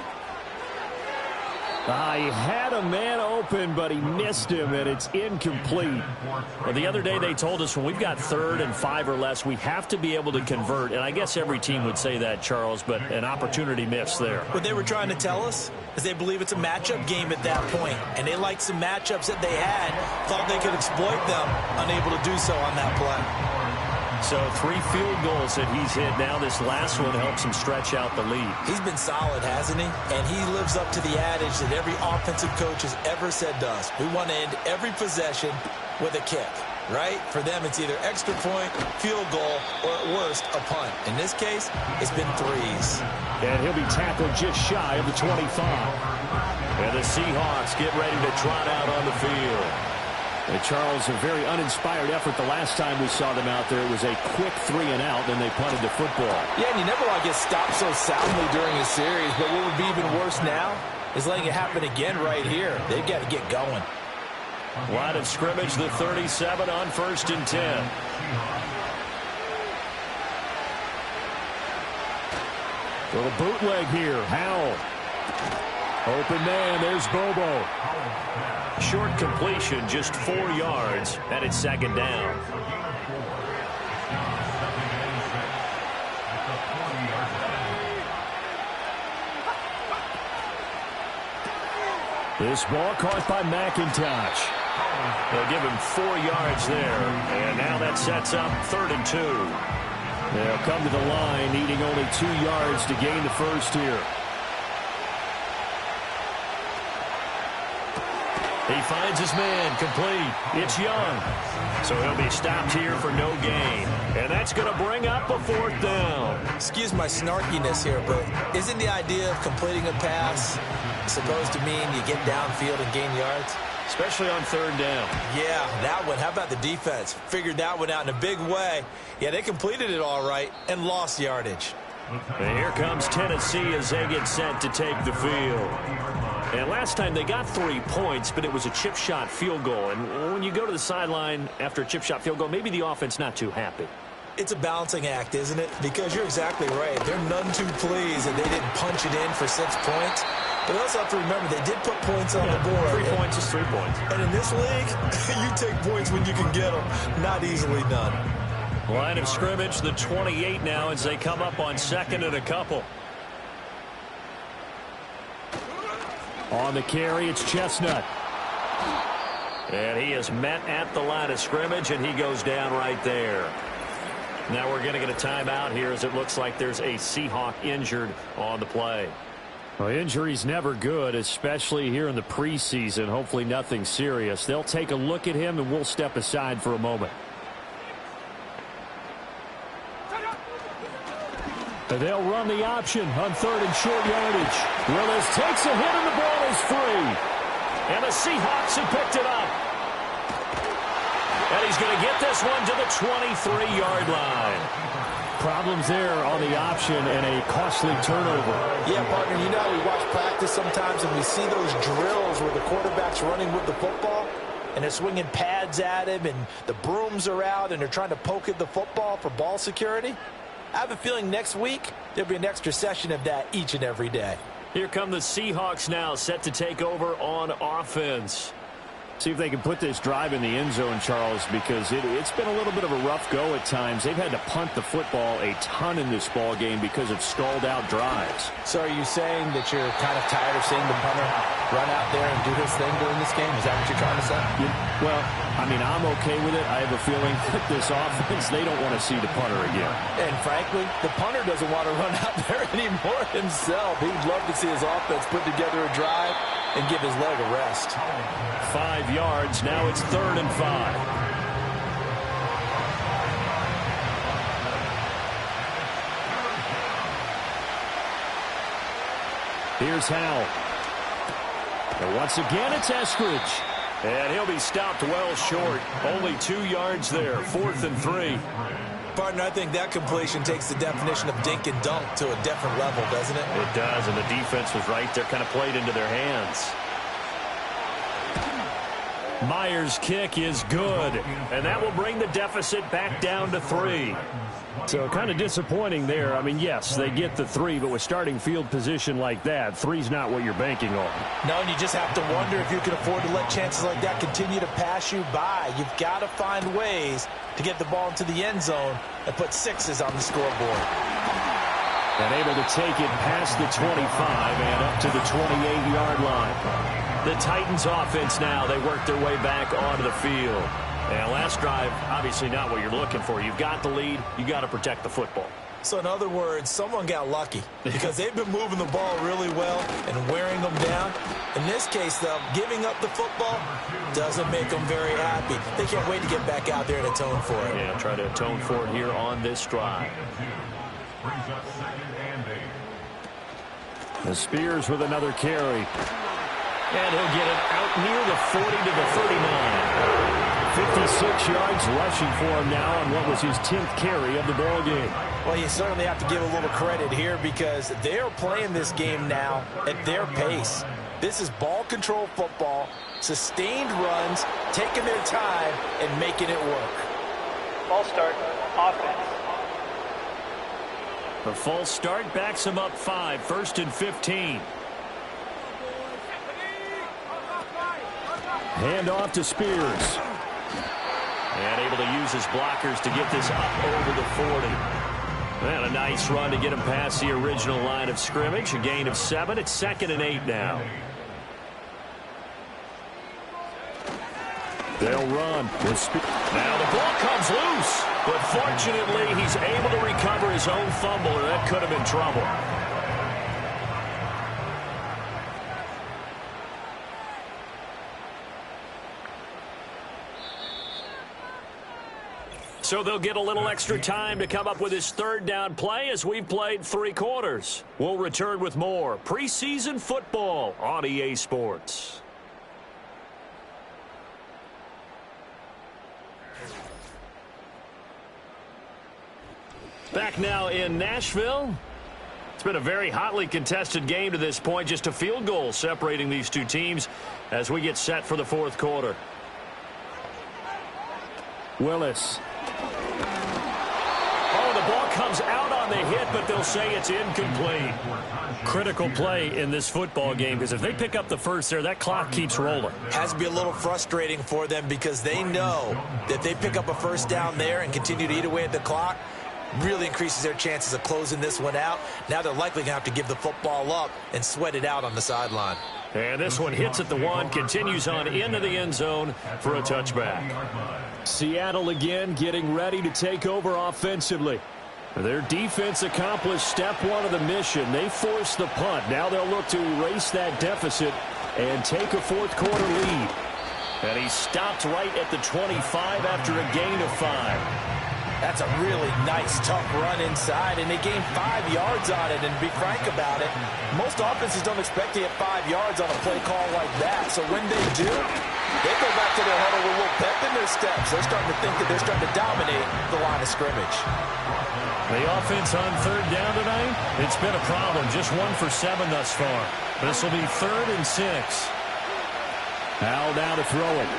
He had a man open, but he missed him, and it's incomplete. Well, the other day they told us when we've got 3rd and 5 or less, we have to be able to convert. And I guess every team would say that, Charles, but an opportunity missed there. What they were trying to tell us is they believe it's a matchup game at that point, and they liked some matchups that they had, thought they could exploit them, unable to do so on that play. So 3 field goals that he's hit now. This last one helps him stretch out the lead. He's been solid, hasn't he? And he lives up to the adage that every offensive coach has ever said to us. We want to end every possession with a kick, right? For them, it's either extra point, field goal, or at worst, a punt. In this case, it's been 3s. And he'll be tackled just shy of the 25. And the Seahawks get ready to trot out on the field. And Charles, a very uninspired effort the last time we saw them out there. It was a quick 3 and out, then they punted the football. Yeah, and you never want to get stopped so soundly during a series, but what would be even worse now is letting it happen again right here. They've got to get going. Line of scrimmage, the 37 on 1st and 10. Little bootleg here. Howell. Open man, there's Bobo. Short completion, just 4 yards, and it's 2nd down. This ball caught by McIntosh. They'll give him 4 yards there, and now that sets up 3rd and 2. They'll come to the line, needing only 2 yards to gain the first here. He finds his man, complete. It's Young. So he'll be stopped here for no gain. And that's going to bring up a 4th down. Excuse my snarkiness here, but isn't the idea of completing a pass supposed to mean you get downfield and gain yards? Especially on 3rd down. Yeah, that one. How about the defense? Figured that one out in a big way. Yeah, they completed it all right and lost yardage. And here comes Tennessee as they get set to take the field. And last time they got 3 points, but it was a chip shot field goal. And when you go to the sideline after a chip shot field goal, maybe the offense not too happy. It's a balancing act, isn't it? Because you're exactly right. They're none too pleased that they didn't punch it in for 6 points. But we also have to remember they did put points on the board. 3 points is 3 points. And in this league, you take points when you can get them. Not easily done. Line of scrimmage, the 28 now as they come up on 2nd and a couple. On the carry, it's Chestnut. And he is met at the line of scrimmage, and he goes down right there. Now we're going to get a timeout here as it looks like there's a Seahawk injured on the play. Well, injury's never good, especially here in the preseason. Hopefully nothing serious. They'll take a look at him, and we'll step aside for a moment. They'll run the option on 3rd and short yardage. Willis takes a hit and the ball is free. And the Seahawks have picked it up. And he's going to get this one to the 23-yard line. Problems there on the option and a costly turnover. Yeah, partner, you know how we watch practice sometimes and we see those drills where the quarterback's running with the football and they're swinging pads at him and the brooms are out and they're trying to poke at the football for ball security. I have a feeling next week there'll be an extra session of that each and every day. Here come the Seahawks now, set to take over on offense. See if they can put this drive in the end zone, Charles, because it's been a little bit of a rough go at times. They've had to punt the football a ton in this ball game because of stalled-out drives. So are you saying that you're kind of tired of seeing the punter run out there and do his thing during this game? Is that what you're trying to say? Well, I mean, I'm okay with it. I have a feeling that this offense, they don't want to see the punter again. And frankly, the punter doesn't want to run out there anymore himself. He'd love to see his offense put together a drive and give his leg a rest. 5 yards. Now it's 3rd and 5. Here's Howell. And once again, it's Eskridge. And he'll be stopped well short. Only 2 yards there. 4th and 3. Partner, I think that completion takes the definition of dink and dunk to a different level, doesn't it? It does, and the defense was right there, kind of played into their hands. Myers' kick is good, and that will bring the deficit back down to 3. So kind of disappointing there. I mean, yes, they get the 3, but with starting field position like that, 3's not what you're banking on. No, and you just have to wonder if you can afford to let chances like that continue to pass you by. You've got to find ways to get the ball into the end zone and put 6s on the scoreboard. And able to take it past the 25 and up to the 28-yard line. The Titans offense now, they work their way back onto the field. And last drive, obviously not what you're looking for. You've got the lead. You've got to protect the football. So in other words, someone got lucky because they've been moving the ball really well and wearing them down. In this case, though, giving up the football doesn't make them very happy. They can't wait to get back out there and atone for it. Yeah, try to atone for it here on this drive. The Spears with another carry. And he'll get it out near the 40 to the 39. 56 yards rushing for him now on what was his 10th carry of the ball game. Well, you certainly have to give a little credit here because they're playing this game now at their pace. This is ball control football, sustained runs, taking their time, and making it work. False start, offense. The false start backs him up 5, 1st and 15. Hand off to Spears. And able to use his blockers to get this up over the 40. And a nice run to get him past the original line of scrimmage. A gain of 7. It's 2nd and 8 now. They'll run with speed. Now the ball comes loose. But fortunately, he's able to recover his own fumble, or that could have been trouble. So they'll get a little extra time to come up with his 3rd down play as we've played 3 quarters. We'll return with more preseason football on EA Sports. Back now in Nashville. It's been a very hotly contested game to this point. Just a field goal separating these two teams as we get set for the 4th quarter. Willis. Oh, the ball comes out on the hit, but they'll say it's incomplete. Critical play in this football game because if they pick up the first there, that clock keeps rolling. Has to be a little frustrating for them because they know that they pick up a first down there and continue to eat away at the clock, really increases their chances of closing this one out. Now they're likely going to have to give the football up and sweat it out on the sideline. And this one hits at the 1, continues on into the end zone for a touchback. Seattle again getting ready to take over offensively. Their defense accomplished step 1 of the mission. They forced the punt. Now they'll look to erase that deficit and take a 4th quarter lead. And he stopped right at the 25 after a gain of 5. That's a really nice, tough run inside, and they gained 5 yards on it. And to be frank about it, most offenses don't expect to get 5 yards on a play call like that. So when they do, they go back to their huddle with a little pep in their steps. They're starting to think that they're starting to dominate the line of scrimmage. The offense on 3rd down tonight, it's been a problem. Just 1 for 7 thus far. This will be 3rd and 6. Howell down to throw it.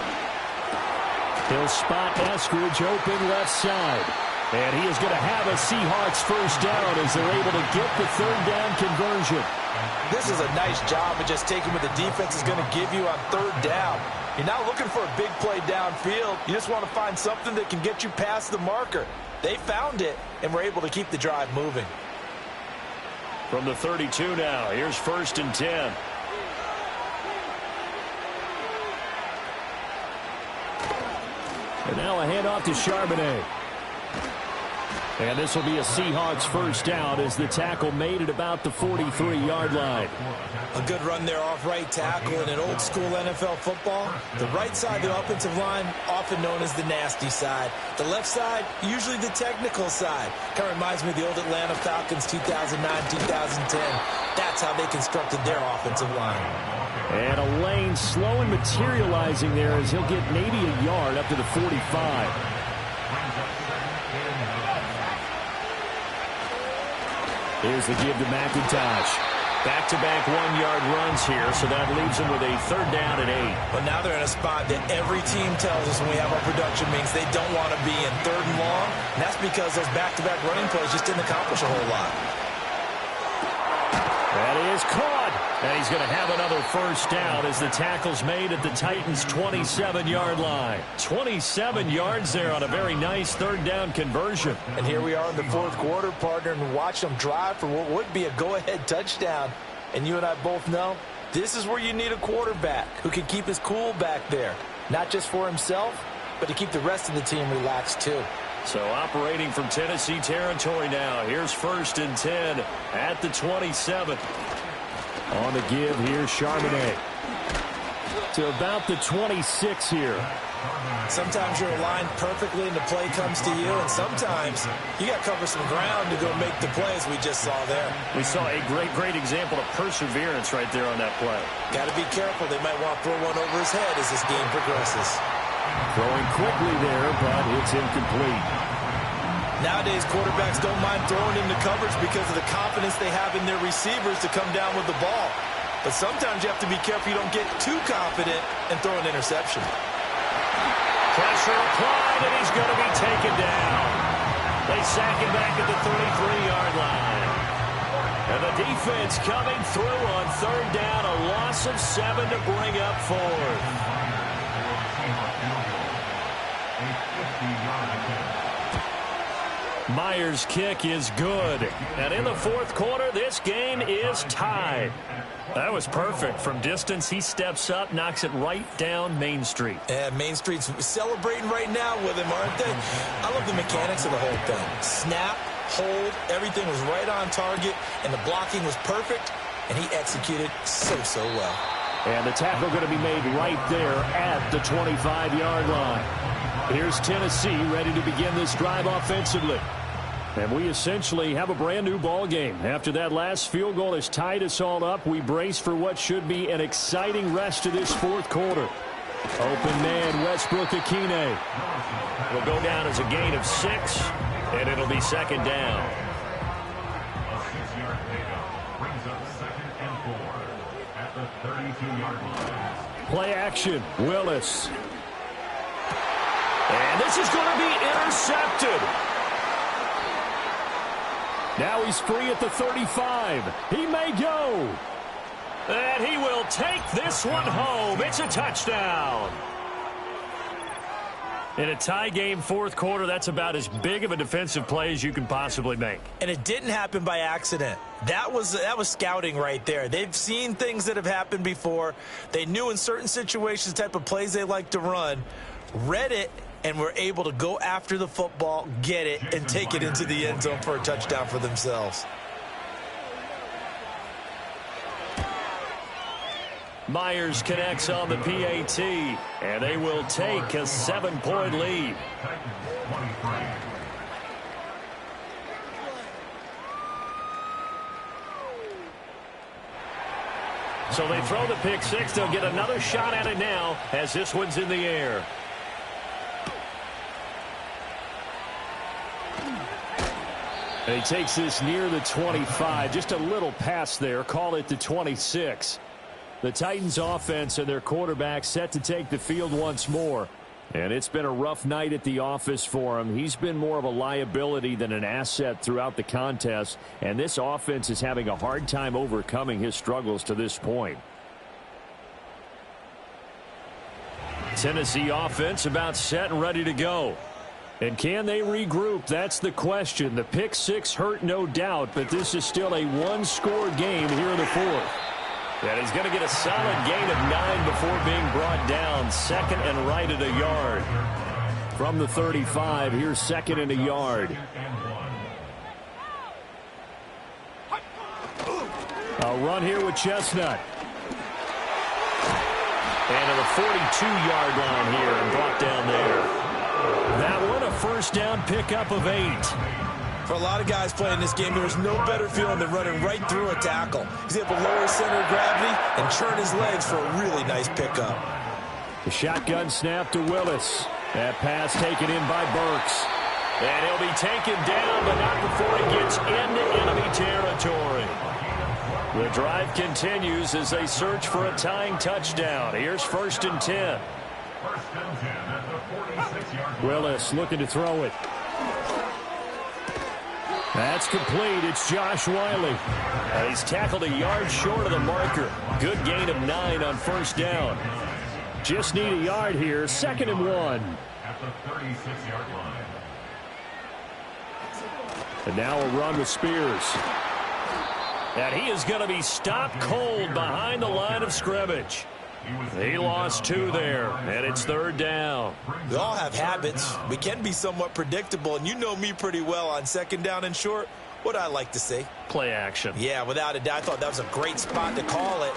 He'll spot Eskridge open left side. And he is going to have a Seahawks first down as they're able to get the 3rd down conversion. This is a nice job of just taking what the defense is going to give you on 3rd down. You're not looking for a big play downfield. You just want to find something that can get you past the marker. They found it and were able to keep the drive moving. From the 32 now, here's 1st and 10. And now a handoff to Charbonnet. And this will be a Seahawks first down as the tackle made at about the 43-yard line. A good run there off right tackle in an old school NFL football. The right side of the offensive line, often known as the nasty side. The left side, usually the technical side. Kind of reminds me of the old Atlanta Falcons 2009-2010. That's how they constructed their offensive line. And a lane slow and materializing there as he'll get maybe a yard up to the 45. Here's the give to McIntosh. Back-to-back one-yard runs here, so that leaves them with a third down and 8. But now they're in a spot that every team tells us when we have our production meetings they don't want to be in, third and long. And that's because those back-to-back running plays just didn't accomplish a whole lot. That is caught. And he's going to have another first down as the tackle's made at the Titans' 27-yard line. 27 yards there on a very nice third down conversion. And here we are in the fourth quarter, partner, and watch them drive for what would be a go-ahead touchdown. And you and I both know this is where you need a quarterback who can keep his cool back there. Not just for himself, but to keep the rest of the team relaxed too. So operating from Tennessee territory now. Here's 1st and 10 at the 27. On the give, here's Charbonnet. To about the 26 here. Sometimes you're aligned perfectly and the play comes to you, and sometimes you got to cover some ground to go make the plays we just saw there. We saw a great example of perseverance right there on that play. Got to be careful. They might want to throw one over his head as this game progresses. Throwing quickly there, but it's incomplete. Nowadays, quarterbacks don't mind throwing into coverage because of the confidence they have in their receivers to come down with the ball. But sometimes you have to be careful you don't get too confident and throw an interception. Pressure applied, and he's going to be taken down. They sack him back at the 33-yard line. And the defense coming through on third down, a loss of 7 to bring up fourth. Myers' kick is good. And in the fourth quarter, this game is tied. That was perfect. From distance, he steps up, knocks it right down Main Street. And Main Street's celebrating right now with him, aren't they? I love the mechanics of the whole thing. Snap, hold, everything was right on target, and the blocking was perfect, and he executed so well. And the tackle going to be made right there at the 25-yard line. Here's Tennessee ready to begin this drive offensively. And we essentially have a brand-new ball game. After that last field goal has tied us all up, we brace for what should be an exciting rest of this fourth quarter. Open man, Westbrook-Akine. It'll go down as a gain of 6, and it'll be second down. A 6-yard pickup brings up 2nd and 4 at the 32-yard line. Play action, Willis. And this is going to be intercepted. Now he's free at the 35. He may go. And he will take this one home. It's a touchdown. In a tie game fourth quarter, that's about as big of a defensive play as you can possibly make. And it didn't happen by accident. That was scouting right there. They've seen things that have happened before. They knew in certain situations the type of plays they like to run, read it, and were able to go after the football, get it, and take it into the end zone for a touchdown for themselves. Myers connects on the PAT, and they will take a 7-point lead. So they throw the pick six. They'll get another shot at it now as this one's in the air. And he takes this near the 25. Just a little pass there. Call it the 26. The Titans offense and their quarterback set to take the field once more. And it's been a rough night at the office for him. He's been more of a liability than an asset throughout the contest. And this offense is having a hard time overcoming his struggles to this point. Tennessee offense about set and ready to go. And can they regroup? That's the question. The pick six hurt, no doubt, but this is still a one-score game here in the fourth. And he's going to get a solid gain of 9 before being brought down. Second and right at a yard. From the 35, here's second and a yard. They'll run here with Chestnut. And to the 42-yard line here and brought down there. That one a first down pickup of 8. For a lot of guys playing this game, there's no better feeling than running right through a tackle. He's able to lower his center of gravity and churn his legs for a really nice pickup. The shotgun snap to Willis. That pass taken in by Burks. And he'll be taken down, but not before he gets into enemy territory. The drive continues as they search for a tying touchdown. Here's 1st and 10. First and 10 at the 46-yard line. Willis looking to throw it. That's complete. It's Josh Wiley. And he's tackled a yard short of the marker. Good gain of 9 on first down. Just need a yard here. 2nd and 1. At the 36-yard line. And now a run with Spears. And he is going to be stopped cold behind the line of scrimmage. He lost 2 there, and it's 3rd down. We all have habits. We can be somewhat predictable, and you know me pretty well on 2nd down and short. What I like to say? Play action. Yeah, without a doubt, I thought that was a great spot to call it.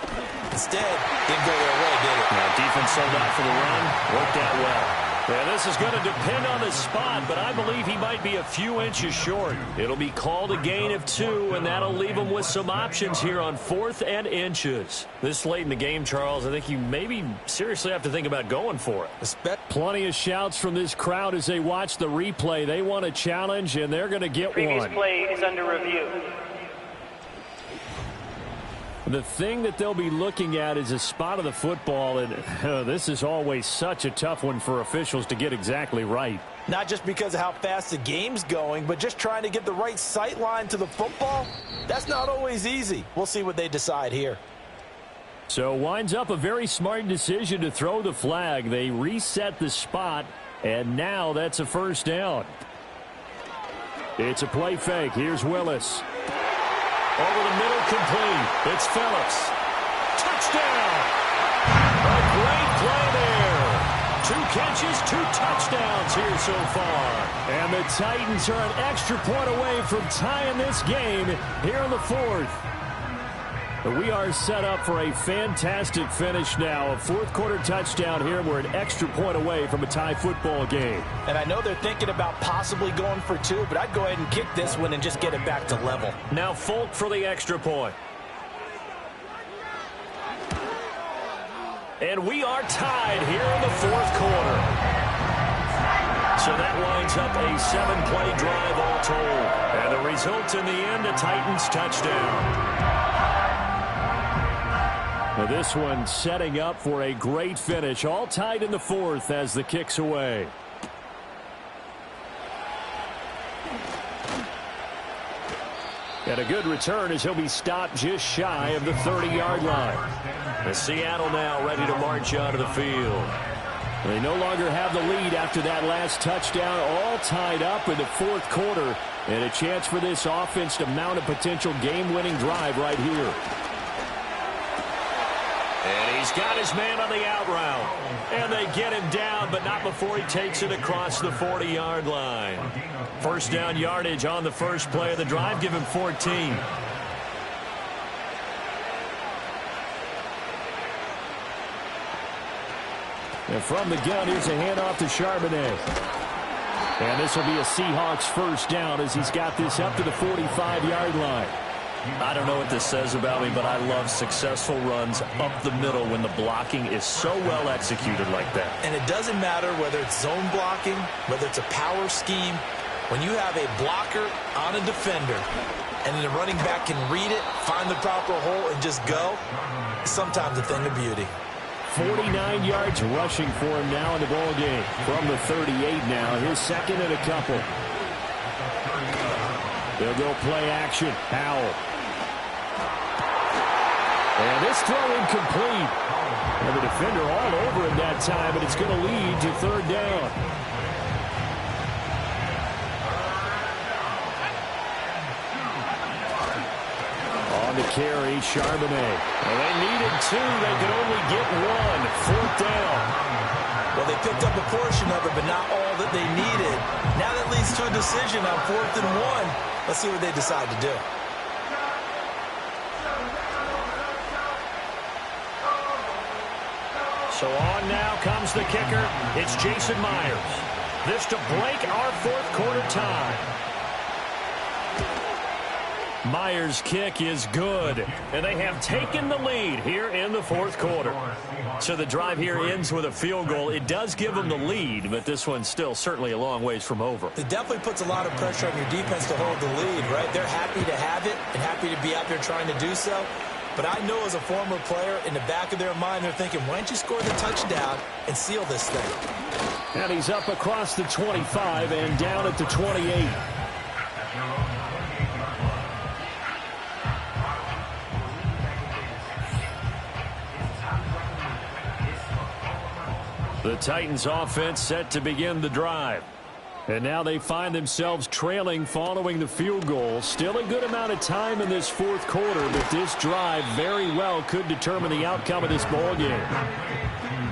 Instead, didn't go their way, did it? Now, defense sold out for the run. Worked out well. Yeah, this is going to depend on the spot, but I believe he might be a few inches short. It'll be called a gain of 2, and that'll leave him with some options here on 4th and inches. This late in the game, Charles, I think you maybe seriously have to think about going for it. Plenty of shouts from this crowd as they watch the replay. They want a challenge, and they're going to get Previous one. play is under review. The thing that they'll be looking at is a spot of the football, and this is always such a tough one for officials to get exactly right. Not just because of how fast the game's going, but just trying to get the right sight line to the football. That's not always easy. We'll see what they decide here. So winds up a very smart decision to throw the flag. They reset the spot, and now that's a first down. It's a play fake. Here's Willis. Over the middle, complete. It's Phillips. Touchdown! A great play there. 2 catches, 2 touchdowns here so far. And the Titans are an extra point away from tying this game here in the 4th. But we are set up for a fantastic finish now. A 4th quarter touchdown here. We're an extra point away from a tie football game. And I know they're thinking about possibly going for 2, but I'd go ahead and kick this one and just get it back to level. Now Folk for the extra point. And we are tied here in the 4th quarter. So that winds up a 7-play drive all told. And the result in the end, a Titans touchdown. Now this one setting up for a great finish. All tied in the 4th as the kick's away. And a good return as he'll be stopped just shy of the 30-yard line. And Seattle now ready to march out of the field. They no longer have the lead after that last touchdown. All tied up in the 4th quarter. And a chance for this offense to mount a potential game-winning drive right here. And he's got his man on the out route. And they get him down, but not before he takes it across the 40-yard line. First down yardage on the first play of the drive. Give him 14. And from the gun, here's a handoff to Charbonnet. And this will be a Seahawks first down as he's got this up to the 45-yard line. I don't know what this says about me, but I love successful runs up the middle when the blocking is so well executed like that. And it doesn't matter whether it's zone blocking, whether it's a power scheme. When you have a blocker on a defender and the running back can read it, find the proper hole, and just go, it's sometimes a thing of beauty. 49 yards rushing for him now in the ball game. From the 38 now, his second and a couple. They'll go play action. Howell. And this throw incomplete. And the defender all over him that time, but it's going to lead to 3rd down. On the carry, Charbonnet. Well, they needed 2. They could only get 1. 4th down. Well, they picked up a portion of it, but not all that they needed. Now that leads to a decision on 4th and 1. Let's see what they decide to do. So on now comes the kicker. It's Jason Myers. This to break our fourth quarter tie. Myers' kick is good, and they have taken the lead here in the fourth quarter. So the drive here ends with a field goal. It does give them the lead, but this one's still certainly a long ways from over. It definitely puts a lot of pressure on your defense to hold the lead, right? They're happy to have it and happy to be out there trying to do so. But I know as a former player, in the back of their mind, they're thinking, why don't you score the touchdown and seal this thing? And he's up across the 25 and down at the 28. The Titans offense set to begin the drive. And now they find themselves trailing following the field goal. Still a good amount of time in this fourth quarter, but this drive very well could determine the outcome of this ball game.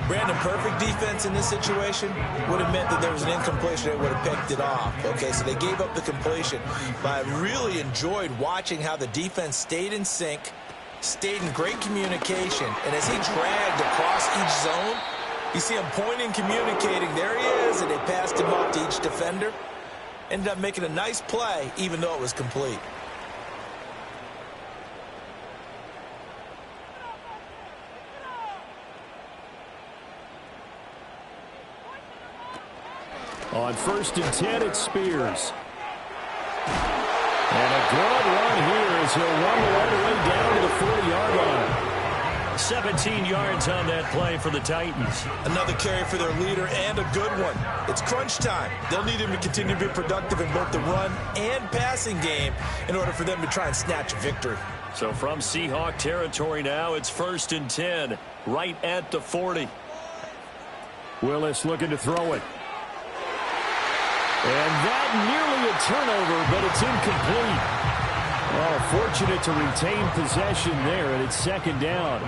Brandon, perfect defense in this situation would have meant that there was an incompletion. They would have picked it off. Okay, so they gave up the completion. But I really enjoyed watching how the defense stayed in sync, stayed in great communication, and as he dragged across each zone, you see him pointing, communicating. There he is, and they passed him up to each defender. Ended up making a nice play, even though it was complete. On 1st and 10, it's Spears. And a good run here as he'll run all the way down to the 40-yard line. 17 yards on that play for the Titans. Another carry for their leader and a good one. It's crunch time. They'll need him to continue to be productive in both the run and passing game in order for them to try and snatch a victory. So from Seahawk territory now, it's 1st and 10, right at the 40. Willis looking to throw it. And that nearly a turnover, but it's incomplete. Oh, fortunate to retain possession there, and it's 2nd down.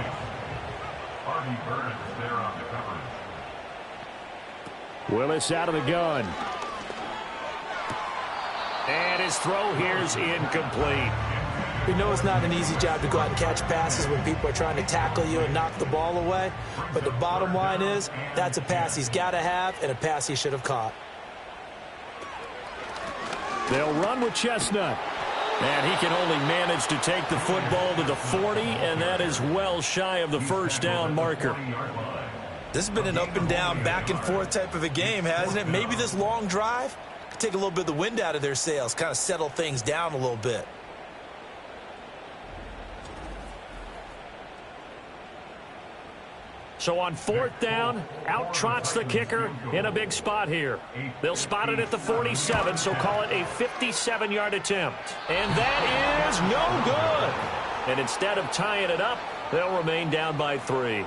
Willis out of the gun. And his throw here's incomplete. We know it's not an easy job to go out and catch passes when people are trying to tackle you and knock the ball away. But the bottom line is, that's a pass he's got to have and a pass he should have caught. They'll run with Chestnut. And he can only manage to take the football to the 40, and that is well shy of the 1st down marker. This has been an up and down, back and forth type of a game, hasn't it? Maybe this long drive could take a little bit of the wind out of their sails, kind of settle things down a little bit. So on 4th down, out trots the kicker in a big spot here. They'll spot it at the 47, so call it a 57-yard attempt. And that is no good. And instead of tying it up, they'll remain down by 3.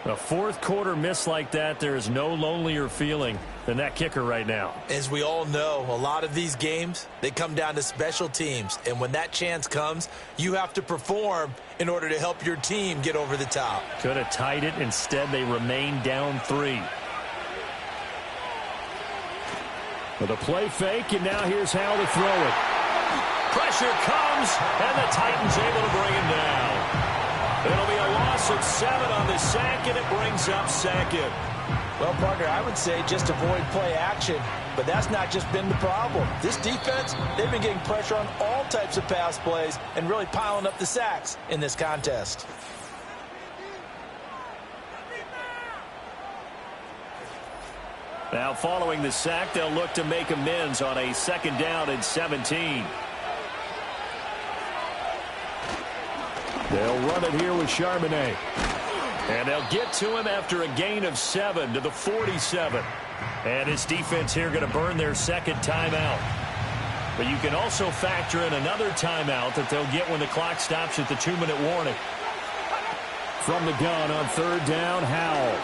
A fourth quarter miss like that, there is no lonelier feeling than that kicker right now. As we all know, a lot of these games, they come down to special teams. And when that chance comes, you have to perform in order to help your team get over the top. Could have tied it. Instead, they remain down 3. With a play fake, and now here's how to throw it. Pressure comes, and the Titans able to bring him down. It'll be a loss of 7 on the sack, and it brings up 2nd. Well, partner, I would say just avoid play action, but that's not just been the problem. This defense, they've been getting pressure on all types of pass plays and really piling up the sacks in this contest. Now, following the sack, they'll look to make amends on a 2nd down and 17. They'll run it here with Charbonnet. And they'll get to him after a gain of 7 to the 47. And his defense here going to burn their 2nd timeout. But you can also factor in another timeout that they'll get when the clock stops at the 2-minute warning. From the gun on 3rd down, Howell.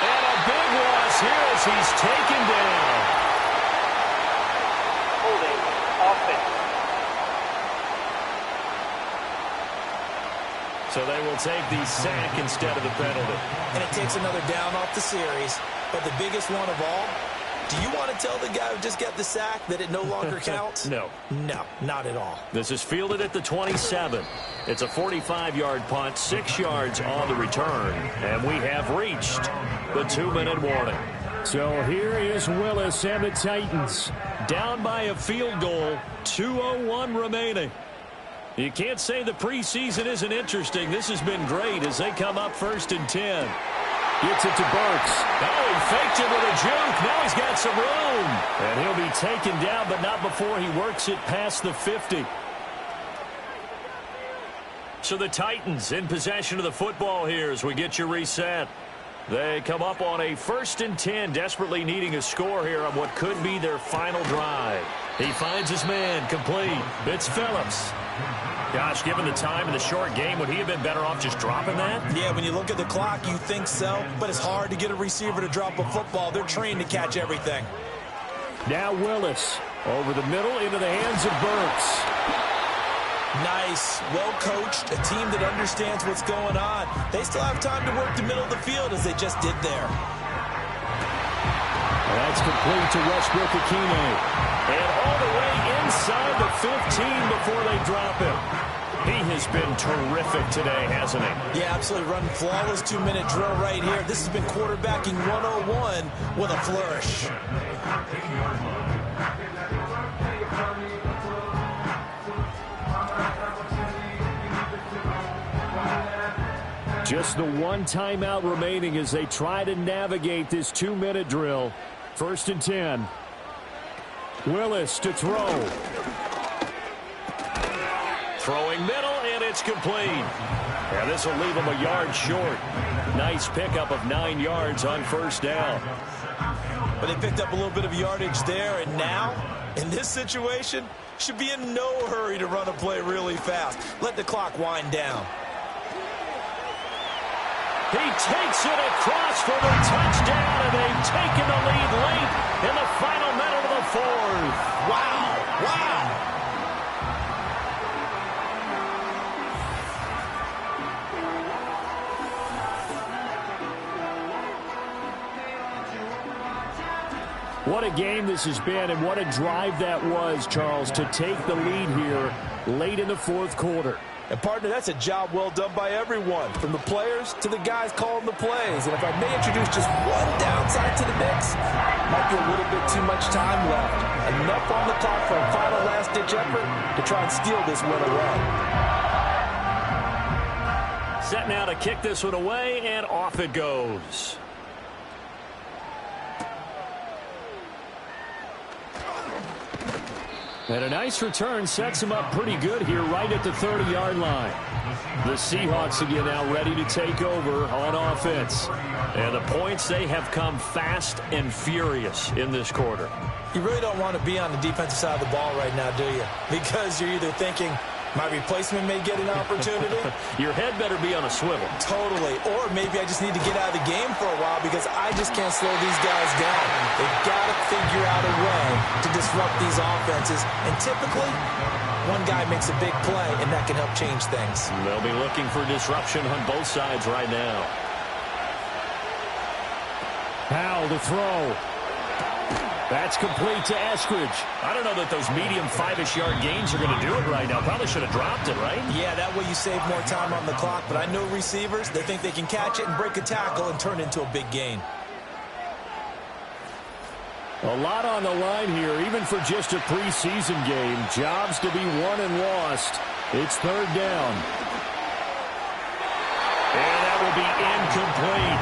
And a big loss here as he's taken down. Holding offense. So they will take the sack instead of the penalty. And it takes another down off the series. But the biggest one of all, Do you want to tell the guy who just got the sack that it no longer counts? No. No, not at all. This is fielded at the 27. It's a 45-yard punt, 6 yards on the return, and we have reached the 2-minute warning. So here is Willis and the Titans. Down by a field goal, 2:01 remaining. You can't say the preseason isn't interesting. This has been great as they come up 1st and 10. Gets it to Burks. Oh, he faked it with a juke. Now he's got some room. And he'll be taken down, but not before he works it past the 50. So the Titans in possession of the football here as we get you reset. They come up on a 1st and 10, desperately needing a score here on what could be their final drive. He finds his man, complete. It's Phillips. Gosh, given the time in the short game, would he have been better off just dropping that? Yeah, when you look at the clock, you think so, but it's hard to get a receiver to drop a football. They're trained to catch everything. Now Willis over the middle into the hands of Burks. Nice, well coached, a team that understands what's going on. They still have time to work the middle of the field as they just did there. That's complete to Westbrook-Ikhine. And all the way inside the 15 before they drop him. He has been terrific today, hasn't he? Yeah, absolutely. Running flawless 2-minute drill right here. This has been quarterbacking 101 with a flourish. Just the one timeout remaining as they try to navigate this 2-minute drill. 1st and 10. Willis to throw. Throwing middle, and it's complete. Yeah, this will leave him a yard short. Nice pickup of 9 yards on 1st down. But they picked up a little bit of yardage there, and now, in this situation, should be in no hurry to run a play really fast. Let the clock wind down. He takes it across for the touchdown, and they've taken the lead late in the final minute of the 4th. Wow, wow. What a game this has been, and what a drive that was, Charles, to take the lead here late in the 4th quarter. And, partner, that's a job well done by everyone, from the players to the guys calling the plays. And if I may introduce just one downside to the mix, might be a little bit too much time left. Enough on the clock for a final last-ditch effort to try and steal this one away. Set now to kick this one away, and off it goes. And a nice return sets him up pretty good here right at the 30-yard line. The Seahawks again now ready to take over on offense. And the points, they have come fast and furious in this quarter. You really don't want to be on the defensive side of the ball right now, do you? Because you're either thinking, my replacement may get an opportunity. Your head better be on a swivel. Totally. Or maybe I just need to get out of the game for a while because I just can't slow these guys down. They've got to figure out a way to disrupt these offenses. And typically, one guy makes a big play, and that can help change things. They'll be looking for disruption on both sides right now. Powell to throw. That's complete to Eskridge. I don't know that those medium 5-ish yard gains are going to do it right now. Probably should have dropped it, right? Yeah, that way you save more time on the clock. But I know receivers, they think they can catch it and break a tackle and turn it into a big gain. A lot on the line here, even for just a preseason game. Jobs to be won and lost. It's 3rd down. And that will be incomplete.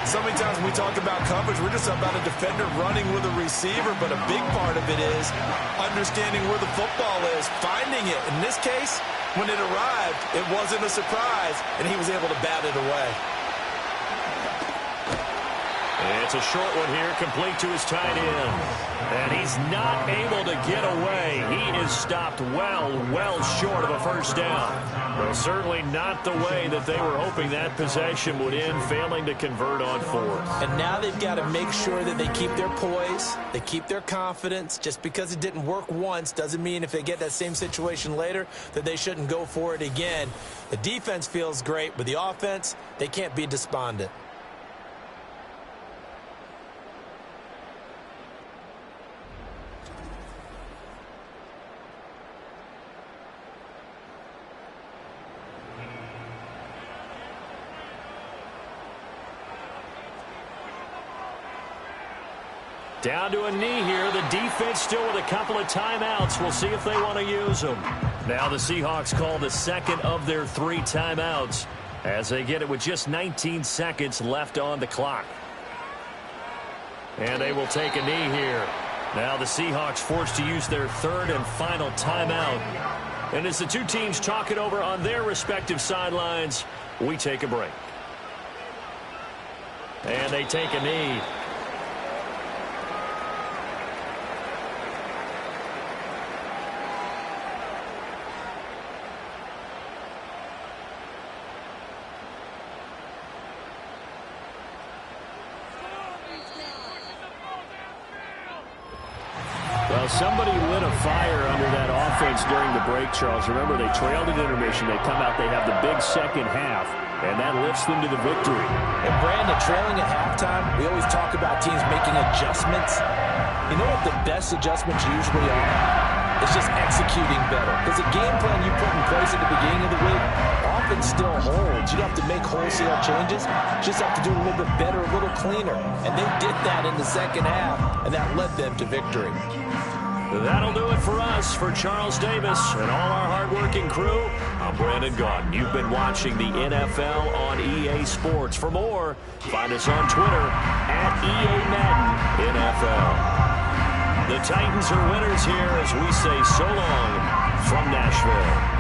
So many times when we talk about coverage, we're just about a defender running with a receiver, but a big part of it is understanding where the football is, finding it. In this case, when it arrived, it wasn't a surprise, and he was able to bat it away. It's a short one here, complete to his tight end. And he's not able to get away. He is stopped well short of a 1st down. Well, certainly not the way that they were hoping that possession would end, failing to convert on 4th. And now they've got to make sure that they keep their poise, they keep their confidence. Just because it didn't work once doesn't mean if they get that same situation later that they shouldn't go for it again. The defense feels great, but the offense, they can't be despondent. Down to a knee here. The defense still with a couple of timeouts. We'll see if they want to use them. Now the Seahawks call the second of their 3 timeouts as they get it with just 19 seconds left on the clock. And they will take a knee here. Now the Seahawks forced to use their 3rd and final timeout. And as the two teams talk it over on their respective sidelines, we take a break. And they take a knee. Well, somebody lit a fire under that offense during the break, Charles. Remember, they trailed at intermission. They come out, they have the big second half, and that lifts them to the victory. And Brandon, trailing at halftime, we always talk about teams making adjustments. You know what the best adjustments usually are? It's just executing better. Because the game plan you put in place at the beginning of the week often still holds. You don't have to make wholesale changes. You just have to do it a little bit better, a little cleaner. And they did that in the second half, and that led them to victory. That'll do it for us. For Charles Davis and all our hardworking crew, I'm Brandon Gaudin. You've been watching the NFL on EA Sports. For more, find us on Twitter at EA Madden NFL. The Titans are winners here as we say so long from Nashville.